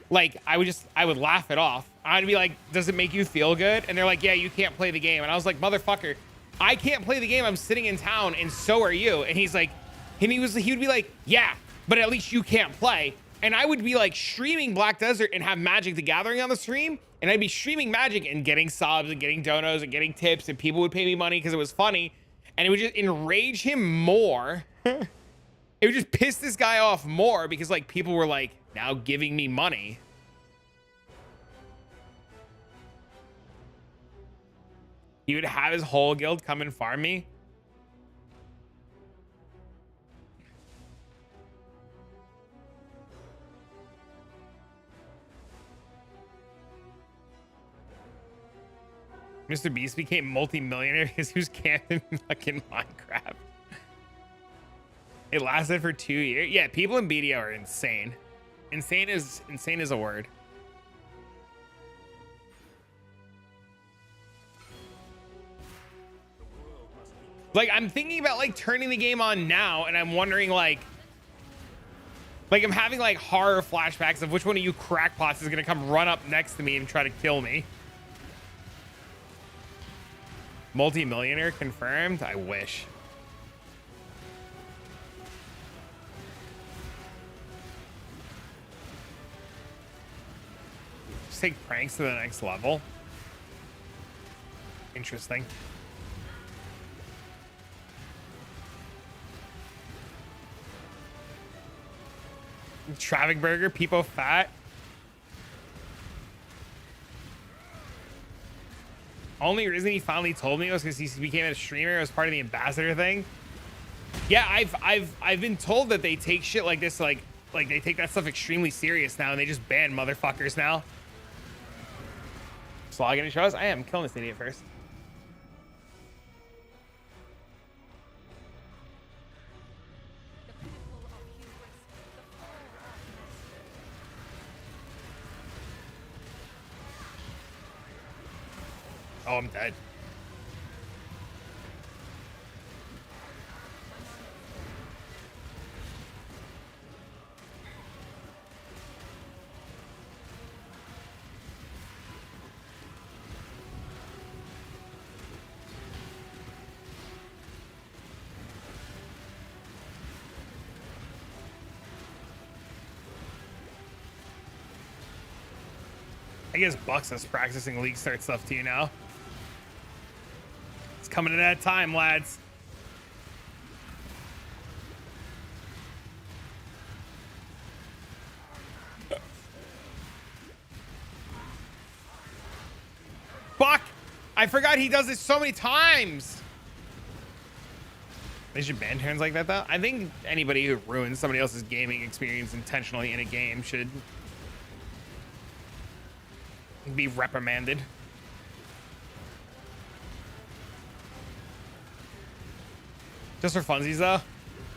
like I would laugh it off. I'd be like, does it make you feel good? And they're like, yeah, you can't play the game. And I was like, motherfucker, I can't play the game. I'm sitting in town and so are you. And he's like, he would be like, yeah, but at least you can't play. And I would be like streaming Black Desert and have Magic the Gathering on the stream. And I'd be streaming Magic and getting subs and getting donos and getting tips and people would pay me money because it was funny. And it would just enrage him more. It would just piss this guy off more because like people were like now giving me money. He would have his whole guild come and farm me. Mr. Beast became multi-millionaire because he was camped in fucking Minecraft. It lasted for 2 years. Yeah, people in BDO are insane. Insane is a word. Like, I'm thinking about like turning the game on now and I'm wondering like I'm having like horror flashbacks of which one of you crackpots is gonna come run up next to me and try to kill me. Multi-millionaire confirmed? I wish. Just take pranks to the next level. Interesting. Traffic burger, Peepo fat. Only reason he finally told me was because he became a streamer. It was part of the ambassador thing. Yeah, I've been told that they take shit like this, like they take that stuff extremely serious now, and they just ban motherfuckers now. Slog gonna show us? I am killing this idiot first. Oh, I'm dead. I guess Bucks is practicing league start stuff to you now. It's coming to that time, lads. Fuck! I forgot he does this so many times. They should ban turns like that, though. I think anybody who ruins somebody else's gaming experience intentionally in a game should be reprimanded. Just for funsies, though,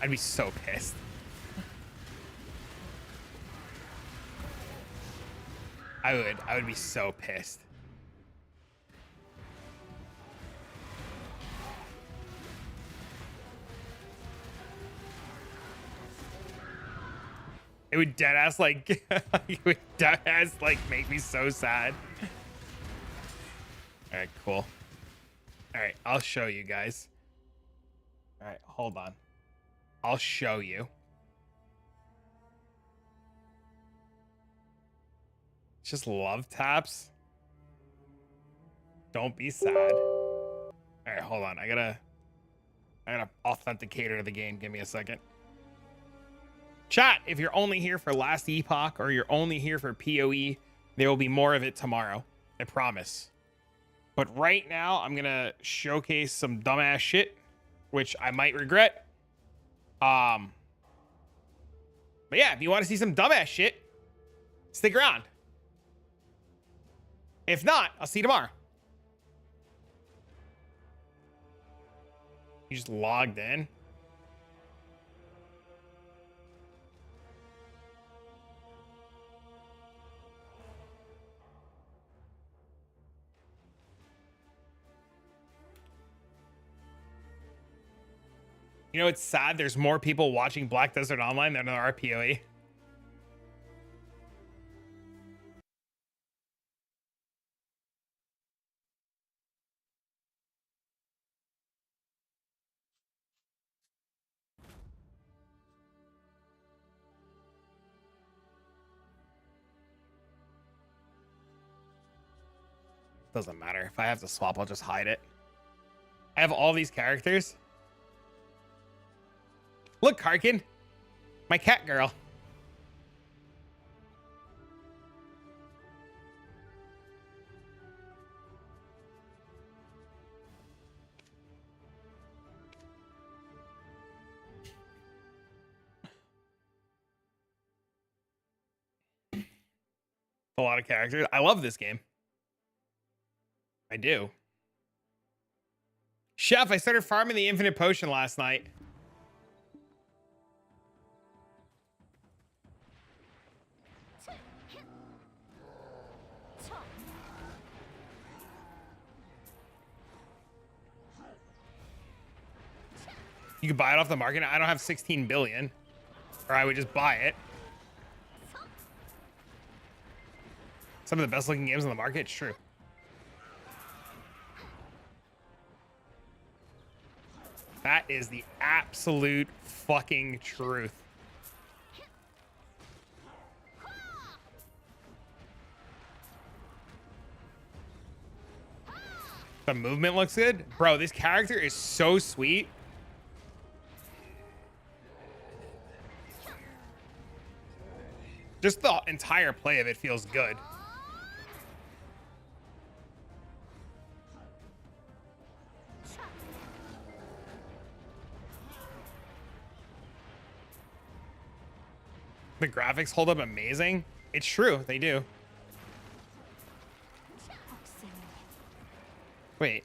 I'd be so pissed. I would be so pissed. It would deadass like it would deadass like make me so sad. All right, cool. All right, I'll show you guys. All right, hold on. I'll show you. It's just love taps. Don't be sad. All right, hold on. I gotta authenticator to the game. Give me a second. Chat, if you're only here for Last Epoch or you're only here for PoE, there will be more of it tomorrow. I promise. But right now, I'm going to showcase some dumbass shit, which I might regret. But yeah, if you want to see some dumbass shit, stick around. If not, I'll see you tomorrow. You just logged in. You know, it's sad. There's more people watching Black Desert Online than there are PoE. Doesn't matter. If I have to swap, I'll just hide it. I have all these characters. Look, Karkin. My cat girl. A lot of characters. I love this game. I do. Chef, I started farming the infinite potion last night. You can buy it off the market. I don't have 16 billion, or I would just buy it. Some of the best looking games on the market. It's true. That is the absolute fucking truth. The movement looks good. Bro, this character is so sweet. Just the entire play of it feels good. The graphics hold up amazing. It's true, they do. Wait.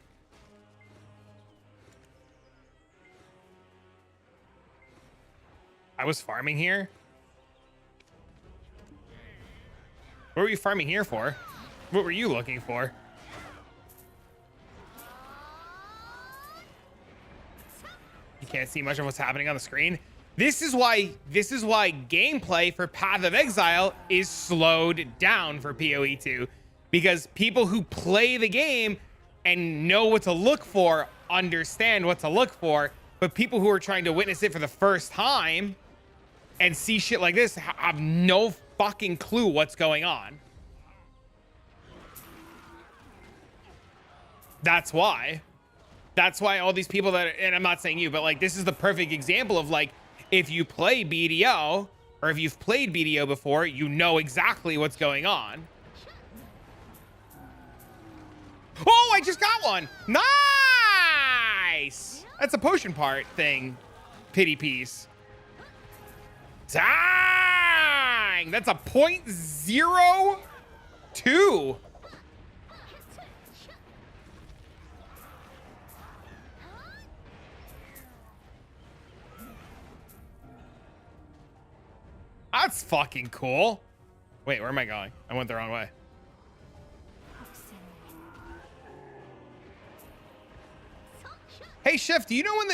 I was farming here? What were you farming here for? What were you looking for? You can't see much of what's happening on the screen. This is why gameplay for Path of Exile is slowed down for PoE2, because people who play the game and know what to look for understand what to look for, but people who are trying to witness it for the first time and see shit like this have no fucking clue what's going on. That's why all these people that, and I'm not saying you, but like, this is the perfect example of like, if you play BDO, or if you've played BDO before, you know exactly what's going on. Oh, I just got one. Nice. That's a potion part thing. Pity piece. Dang. That's a 0.02. That's fucking cool. Wait, where am I going? I went the wrong way. Hey, Chef, do you know when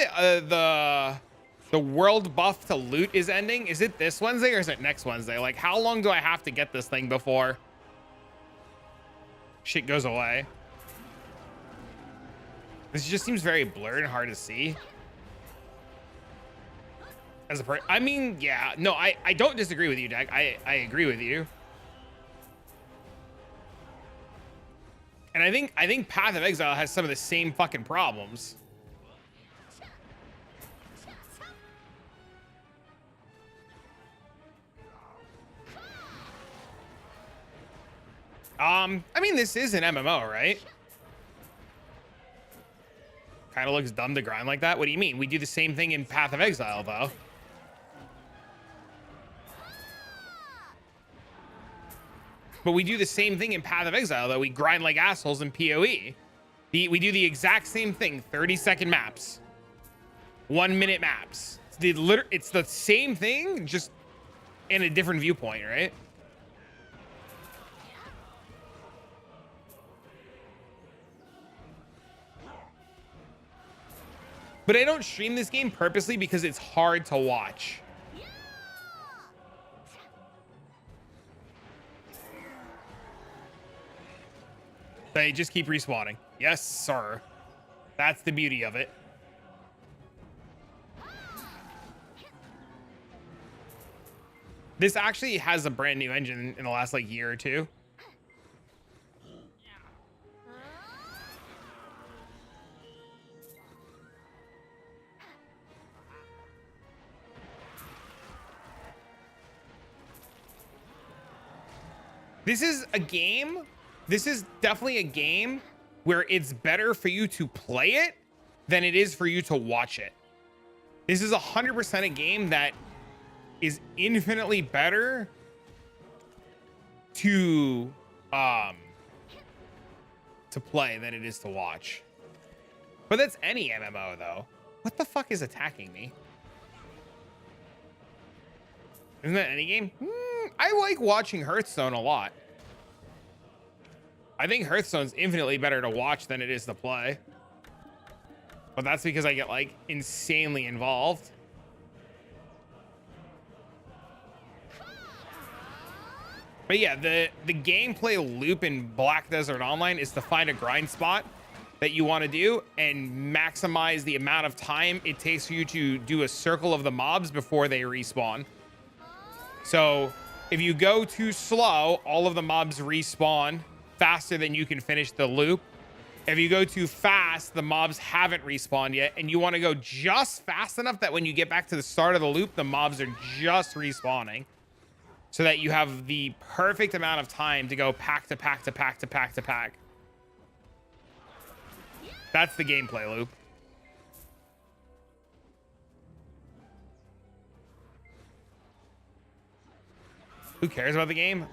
the world buff to loot is ending? Is it this Wednesday or is it next Wednesday? Like, how long do I have to get this thing before shit goes away? This just seems very blurred and hard to see. As a I mean, yeah, no, I don't disagree with you, Dak. I agree with you. And I think Path of Exile has some of the same fucking problems. I mean, this is an MMO, right? Kind of looks dumb to grind like that. What do you mean? We do the same thing in Path of Exile, though. But we do the same thing in Path of Exile, though. We grind like assholes in PoE. We do the exact same thing. 30-second maps. 1-minute maps. It's the same thing, just in a different viewpoint, right? But I don't stream this game purposely because it's hard to watch. They just keep respawning. Yes, sir. That's the beauty of it. This actually has a brand new engine in the last like year or two. This is a game. This is definitely a game where it's better for you to play it than it is for you to watch it. This is 100% a game that is infinitely better to play than it is to watch. But that's any MMO though. What the fuck is attacking me? Isn't that any game? I like watching Hearthstone a lot. I think Hearthstone's infinitely better to watch than it is to play. But that's because I get like insanely involved. But yeah, the gameplay loop in Black Desert Online is to find a grind spot that you want to do and maximize the amount of time it takes for you to do a circle of the mobs before they respawn. So if you go too slow, all of the mobs respawn faster than you can finish the loop. If you go too fast, the mobs haven't respawned yet, and you want to go just fast enough that when you get back to the start of the loop, the mobs are just respawning, so that you have the perfect amount of time to go pack to pack to pack to pack to pack. That's the gameplay loop. Who cares about the game?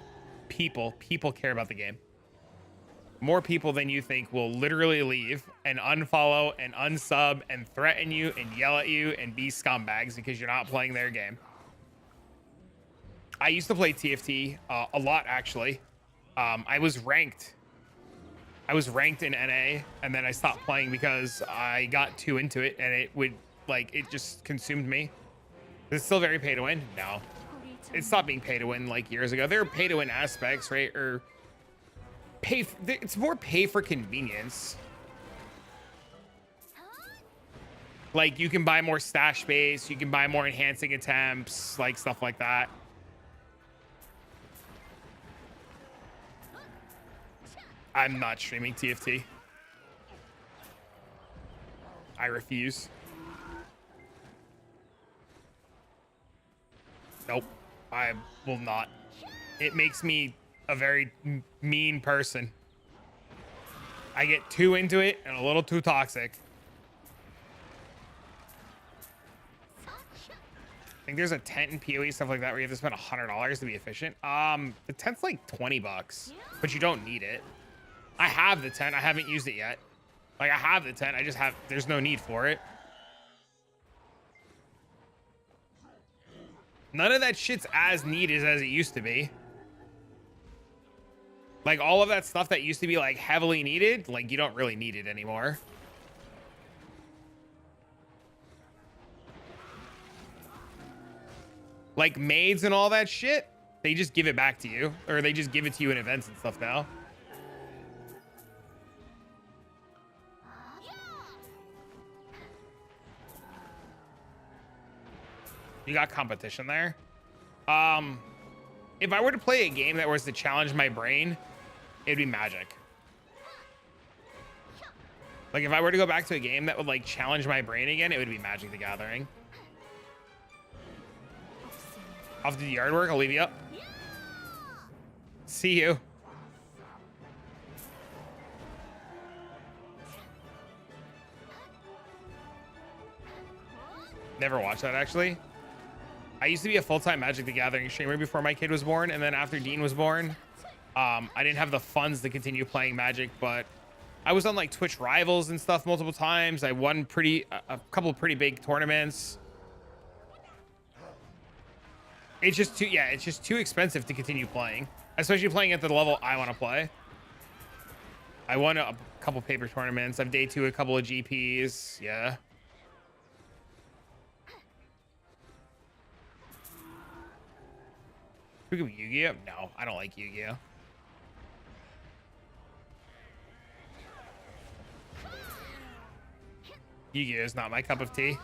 People care about the game. More people than you think will literally leave and unfollow and unsub and threaten you and yell at you and be scumbags because you're not playing their game. I used to play TFT a lot, actually. I was ranked in NA, and then I stopped playing because I got too into it, and it would like it just consumed me. Is it still very pay to win? No. It stopped being pay to win like years ago. There are pay to win aspects, right? Or it's more pay for convenience. Like you can buy more stash space, you can buy more enhancing attempts, like stuff like that. I'm not streaming TFT. I refuse. Nope, I will not. It makes me a very mean person. I get too into it and a little too toxic. I think there's a tent and PoE stuff like that where you have to spend $100 to be efficient. The tent's like 20 bucks, but you don't need it. I have the tent. I haven't used it yet. Like I have the tent. I just have, there's no need for it. None of that shit's as needed as it used to be. Like all of that stuff that used to be like heavily needed, like you don't really need it anymore. Like maids and all that shit, they just give it back to you, or they just give it to you in events and stuff now. You got competition there. If I were to play a game that was to challenge my brain, it'd be Magic. Like if I were to go back to a game that would like challenge my brain again, it would be Magic the Gathering. Off to the yard work, I'll leave you up. See you. Never watched that actually. I used to be a full-time Magic the Gathering streamer before my kid was born, and then after Dean was born, I didn't have the funds to continue playing Magic, but I was on like Twitch Rivals and stuff multiple times. I won a couple of pretty big tournaments. It's just too, yeah, it's just too expensive to continue playing, especially playing at the level I want to play. I won a couple paper tournaments. I've day 2 a couple of GPs. Yeah. We go Yu-Gi-Oh? No, I don't like Yu-Gi-Oh. Yu-Gi-Oh is not my cup of tea.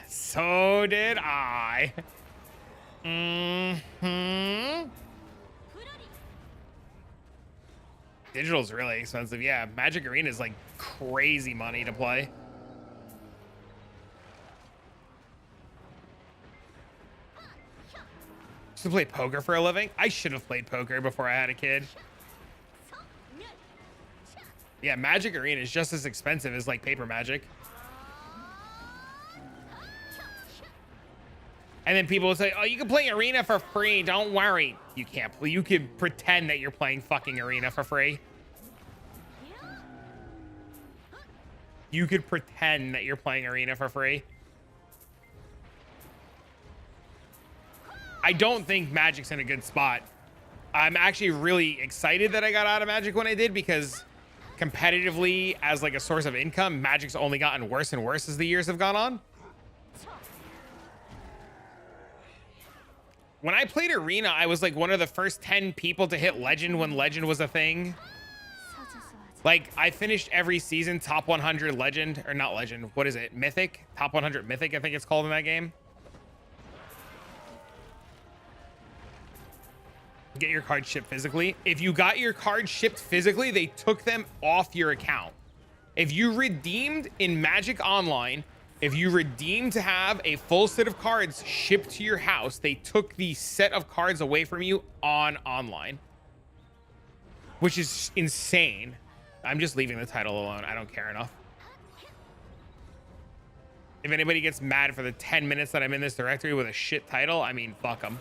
So did I. Digital's really expensive. Yeah, Magic Arena is like crazy money to play. To play poker for a living? I should have played poker before I had a kid. Yeah, Magic Arena is just as expensive as like paper Magic. And then people will say, oh, you can play Arena for free. Don't worry. You can't. You can pretend that you're playing fucking Arena for free. You could pretend that you're playing Arena for free. I don't think Magic's in a good spot. I'm actually really excited that I got out of Magic when I did, because competitively, as like a source of income, Magic's only gotten worse and worse as the years have gone on. When I played Arena, I was like one of the first 10 people to hit Legend when Legend was a thing. Like, I finished every season top 100 Legend, or not Legend, what is it? Mythic? Top 100 Mythic, I think it's called in that game. Get your card shipped physically. If you got your card shipped physically, they took them off your account. If you redeemed in Magic Online, if you redeemed to have a full set of cards shipped to your house, they took the set of cards away from you on online, which is insane. I'm just leaving the title alone. I don't care enough. If anybody gets mad for the 10 minutes that I'm in this directory with a shit title, I mean, fuck them.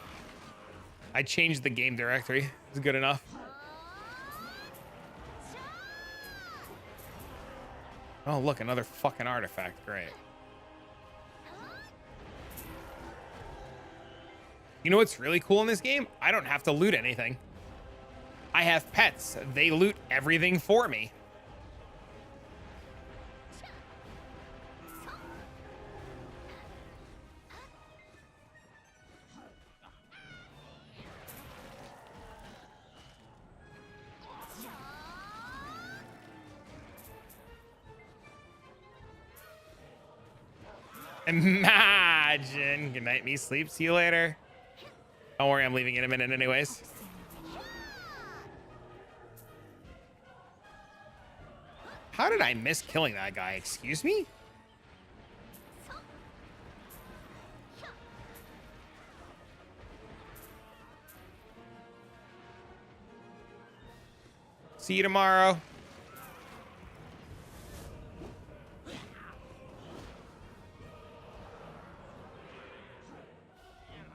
I changed the game directory. It's good enough. Oh, look, another fucking artifact. Great. You know what's really cool in this game? I don't have to loot anything. I have pets. They loot everything for me. Imagine. Good night, me sleep. See you later. Don't worry, I'm leaving in a minute anyways. How did I miss killing that guy? Excuse me? See you tomorrow.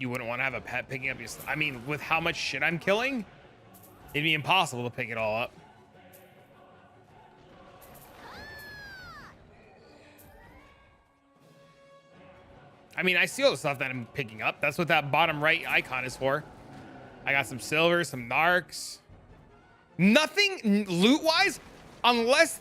You wouldn't want to have a pet picking up your... I mean, with how much shit I'm killing, it'd be impossible to pick it all up. I mean, I see all the stuff that I'm picking up. That's what that bottom right icon is for. I got some silver, some narcs. Nothing loot-wise, unless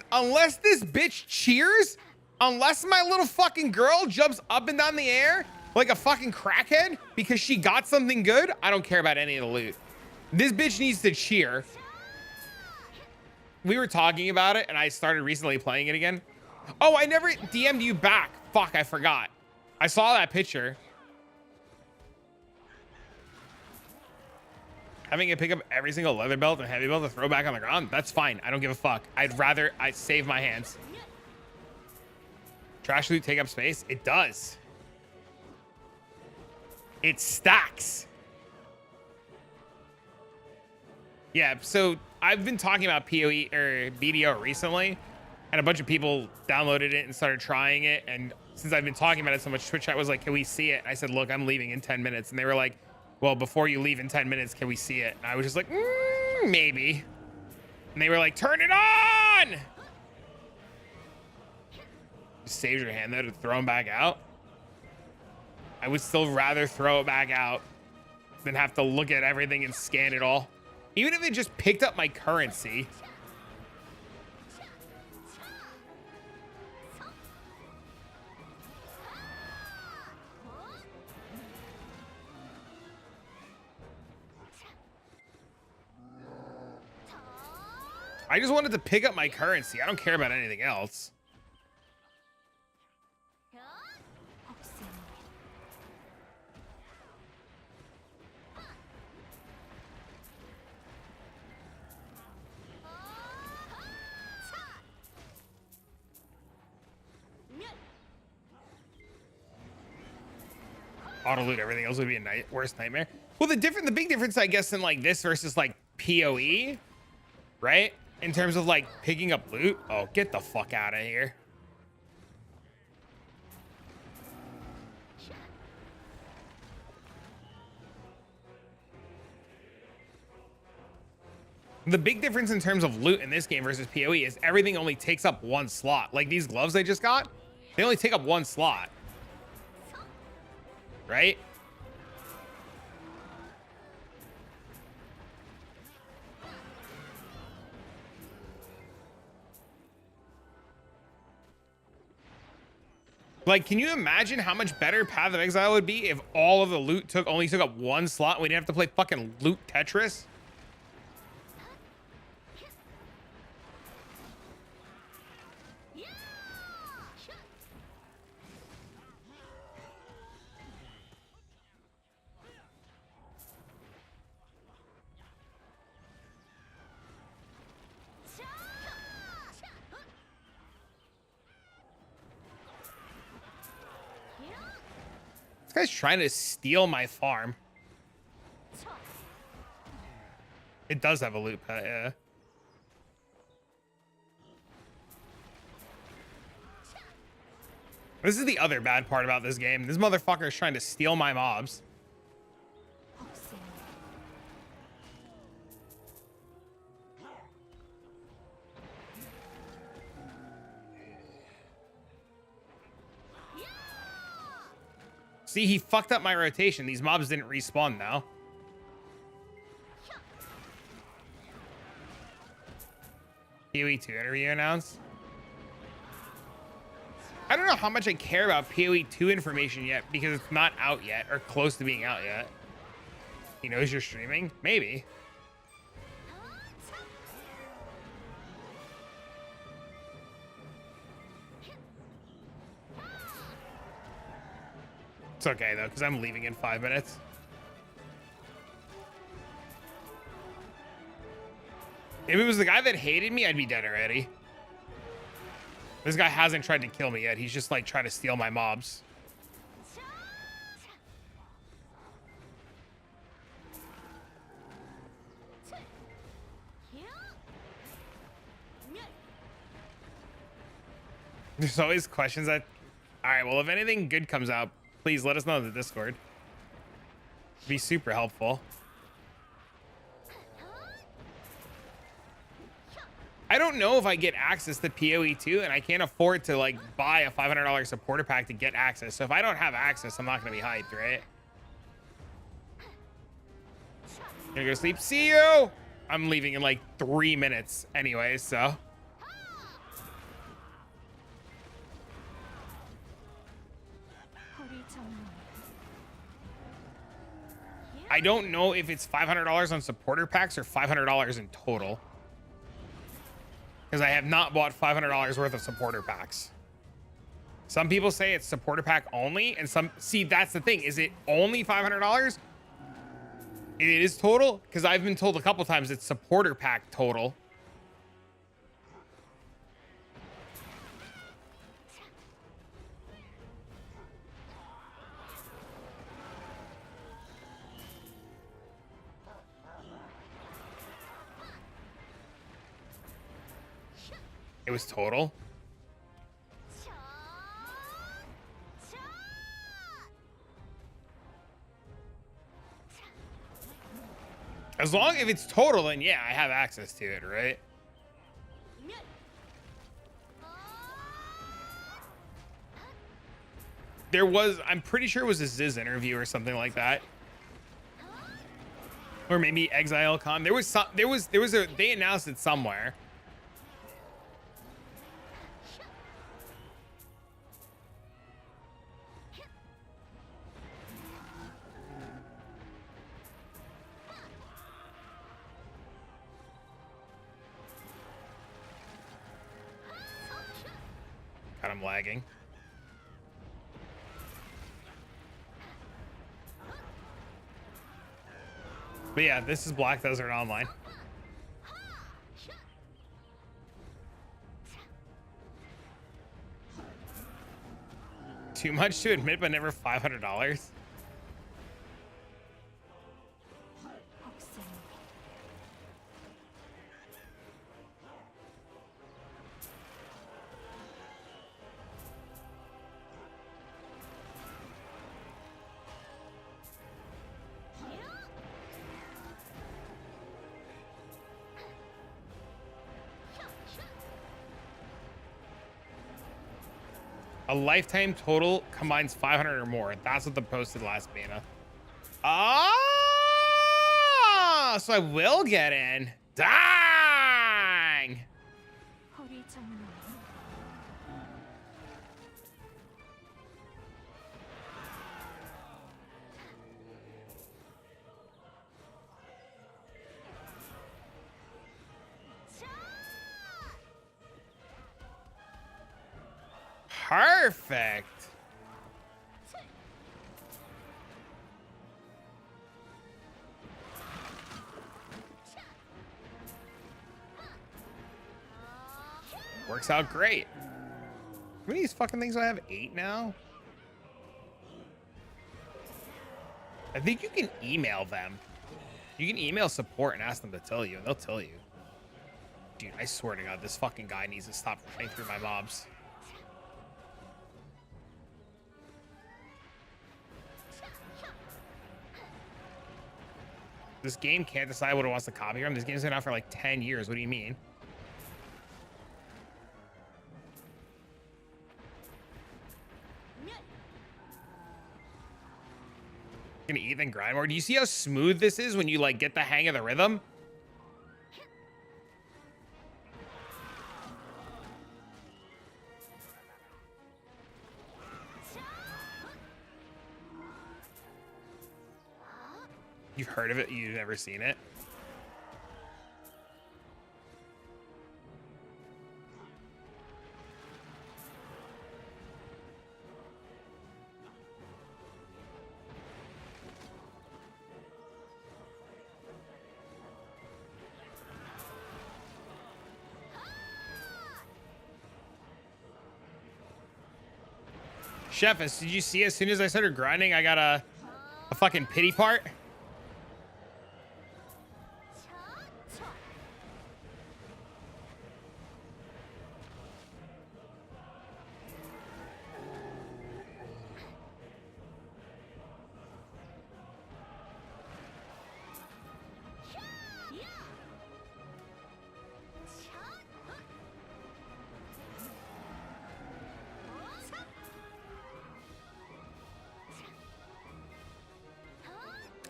this bitch cheers, unless my little fucking girl jumps up and down the air like a fucking crackhead because she got something good, I don't care about any of the loot. This bitch needs to cheer. We were talking about it and I started recently playing it again. Oh, I never DM'd you back. Fuck, I forgot. I saw that picture. Having to pick up every single leather belt and heavy belt to throw back on the ground, that's fine. I don't give a fuck. I'd save my hands. Trash loot take up space? It does. It stacks. Yeah, so I've been talking about PoE or BDO recently, and a bunch of people downloaded it and started trying it. And since I've been talking about it so much, Twitch chat was like, can we see it? And I said, look, I'm leaving in 10 minutes. And they were like, well, before you leave in 10 minutes, can we see it? And I was just like, maybe. And they were like, turn it on! Just saves your hand though to throw them back out. I would still rather throw it back out than have to look at everything and scan it all. Even if it just picked up my currency. I just wanted to pick up my currency. I don't care about anything else. Auto loot everything else would be a worst nightmare. Well, the big difference, I guess, in like this versus like PoE, right? In terms of like picking up loot. Oh, get the fuck out of here. The big difference in terms of loot in this game versus PoE is everything only takes up one slot. Like these gloves I just got, they only take up one slot. Right? Like, can you imagine how much better Path of Exile would be if all of the loot only took up one slot and we didn't have to play fucking loot Tetris? This guy's trying to steal my farm. It does have a loot pet, yeah. This is the other bad part about this game. This motherfucker is trying to steal my mobs. See, he fucked up my rotation. These mobs didn't respawn now. PoE 2 interview announced. I don't know how much I care about PoE 2 information yet because it's not out yet or close to being out yet. He knows you're streaming? Maybe. It's okay though, because I'm leaving in 5 minutes. If it was the guy that hated me, I'd be dead already. This guy hasn't tried to kill me yet. He's just like trying to steal my mobs. There's always questions that... All right, well, if anything good comes out, please let us know in the Discord. It'd be super helpful. I don't know if I get access to PoE 2, and I can't afford to like buy a $500 supporter pack to get access. So if I don't have access, I'm not gonna be hyped, right? Gonna go sleep. See you. I'm leaving in like 3 minutes anyway, so. I don't know if it's $500 on supporter packs or $500 in total. Because I have not bought $500 worth of supporter packs. Some people say it's supporter pack only, and some... See, that's the thing. Is it only $500? It is total? Because I've been told a couple times it's supporter pack total. It was total. As long as it's total, then yeah, I have access to it, right? There was, I'm pretty sure it was a Ziz interview or something like that. Or maybe ExileCon. There was some, they announced it somewhere. God, I'm lagging. But yeah, this is Black Desert Online. Too much to admit, but never $500. A lifetime total combines 500 or more. That's what the posted last beta. Ah, so I will get in. Dang. Perfect. Works out great. How many of these fucking things do I have? 8 now? I think you can email them. You can email support and ask them to tell you, and they'll tell you. Dude, I swear to God, this fucking guy needs to stop running through my mobs. This game can't decide what it wants to copy from. This game's been out for like 10 years. What do you mean? Gonna eat then grind more. Do you see how smooth this is when you like get the hang of the rhythm? You've heard of it, you've never seen it. Chef, did you see as soon as I started grinding, I got a fucking pity part?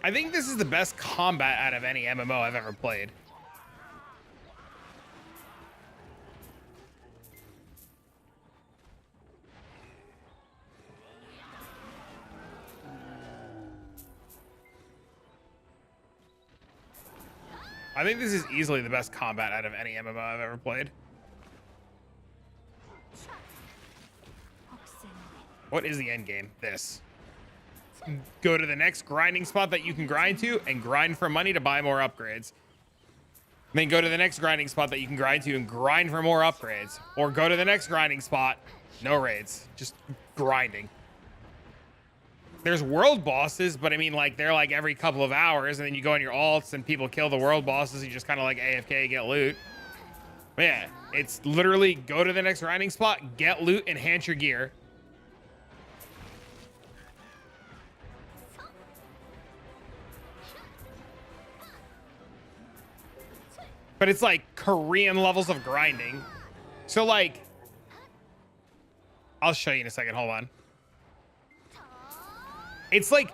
I think this is the best combat out of any MMO I've ever played. I think this is easily the best combat out of any MMO I've ever played. What is the end game? This. Go to the next grinding spot that you can grind to and grind for money to buy more upgrades. Then go to the next grinding spot that you can grind to and grind for more upgrades. Or go to the next grinding spot, no raids, just grinding. There's world bosses, but I mean, like, they're like every couple of hours, and then you go on your alts and people kill the world bosses. You just kind of like AFK, get loot. But yeah, it's literally go to the next grinding spot, get loot, enhance your gear. But it's like Korean levels of grinding. So like, I'll show you in a second, hold on. It's like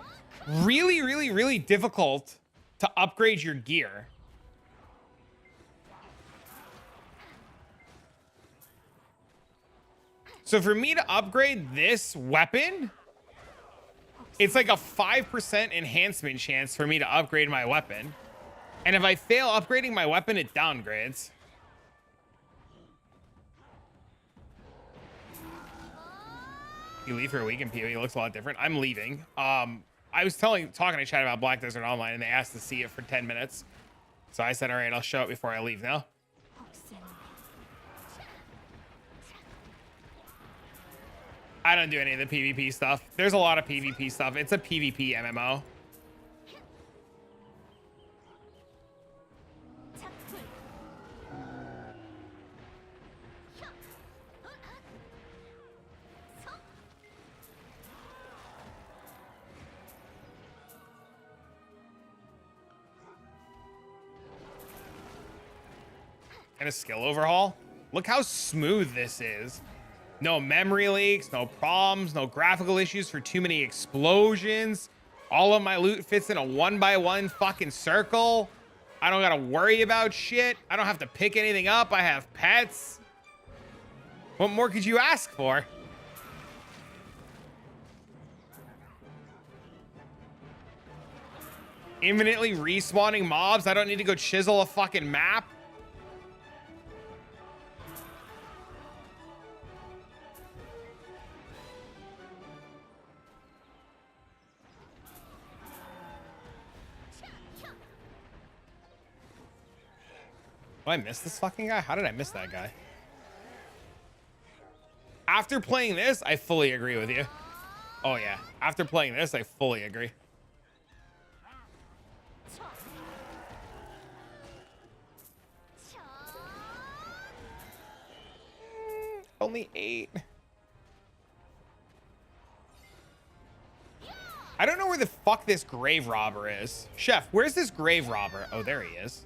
really, really, really difficult to upgrade your gear. So for me to upgrade this weapon, it's like a 5% enhancement chance for me to upgrade my weapon. And if I fail upgrading my weapon, it downgrades. You leave for a week in PoE, it looks a lot different. I'm leaving. I was talking to chat about Black Desert Online, and they asked to see it for 10 minutes. So I said, all right, I'll show it before I leave now. I don't do any of the PvP stuff. There's a lot of PvP stuff. It's a PvP MMO. And a skill overhaul. Look how smooth this is. No memory leaks, no problems, no graphical issues for too many explosions. All of my loot fits in a 1x1 fucking circle. I don't gotta worry about shit. I don't have to pick anything up. I have pets. What more could you ask for? Infinitely respawning mobs. I don't need to go chisel a fucking map. Oh, I missed this fucking guy? How did I miss that guy? After playing this, I fully agree with you. Oh yeah, after playing this, I fully agree. Only 8. I don't know where the fuck this grave robber is. Chef, where's this grave robber? Oh, there he is.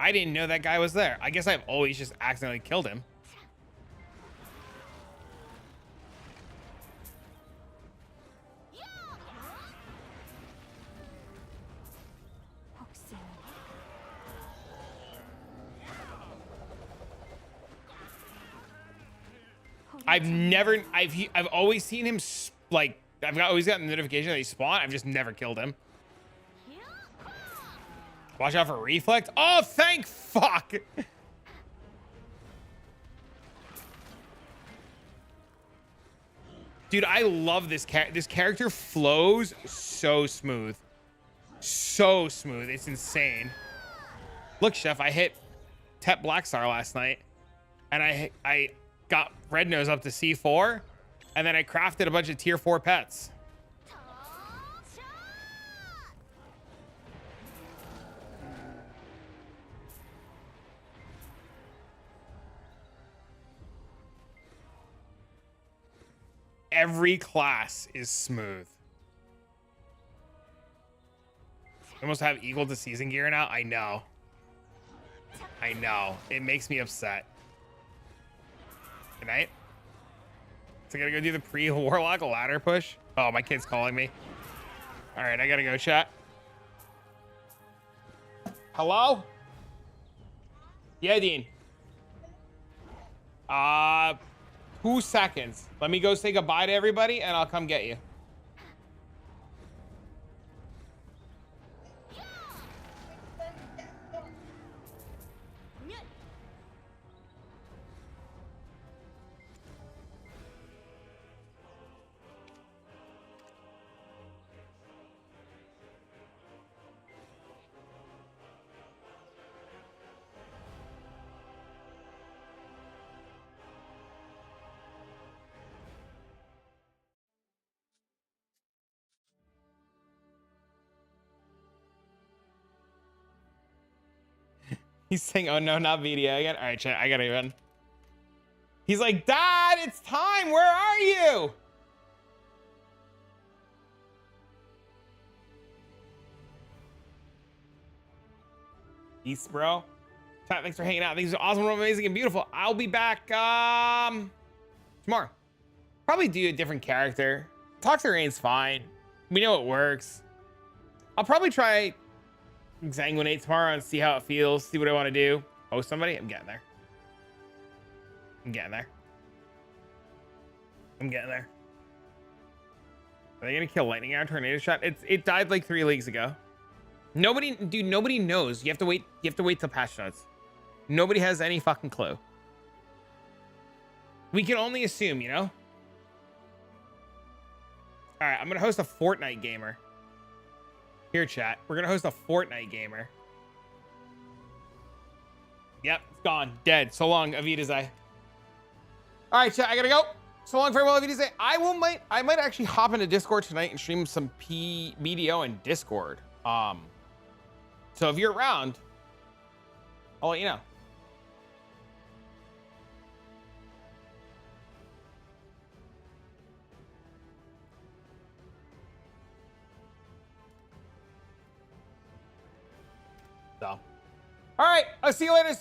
I didn't know that guy was there. I guess I've always just accidentally killed him. I've always seen him like, always gotten the notification that he spawned. I've just never killed him. Watch out for reflect. Oh, thank fuck. Dude, I love this this character flows so smooth. So smooth. It's insane. Look, Chef, I hit Tep Blackstar last night, and I got Red Nose up to C4, and then I crafted a bunch of tier 4 pets. Every class is smooth. We almost have equal to season gear now. I know. I know. It makes me upset. Good night. So I gotta go do the pre-warlock ladder push. Oh, my kid's calling me. All right, I gotta go, chat. Hello? Yeah, Dean. 2 seconds. Let me go say goodbye to everybody, and I'll come get you. He's saying, oh no, not video again. All right, chat, I gotta run. He's like, Dad, it's time. Where are you? Peace, bro. Chat, thanks for hanging out. Things are awesome, amazing, and beautiful. I'll be back tomorrow. Probably do a different character. Talk to Rain's fine. We know it works. I'll probably try Exsanguinate tomorrow and see how it feels, see what I want to do. Host somebody? I'm getting there. I'm getting there. I'm getting there. Are they gonna kill Lightning Arrow Tornado Shot? It died like 3 leagues ago. Nobody, dude, nobody knows. You have to wait till patch notes. Nobody has any fucking clue. We can only assume, you know? All right, I'm gonna host a Fortnite gamer. Here, chat. We're gonna host a Fortnite gamer. Yep, it's gone. Dead. So long, Avidazai. All right, chat, I gotta go. So long, farewell, Avidazai. I might actually hop into Discord tonight and stream some BDO in Discord. So if you're around, I'll let you know. So, all right, I'll see you later.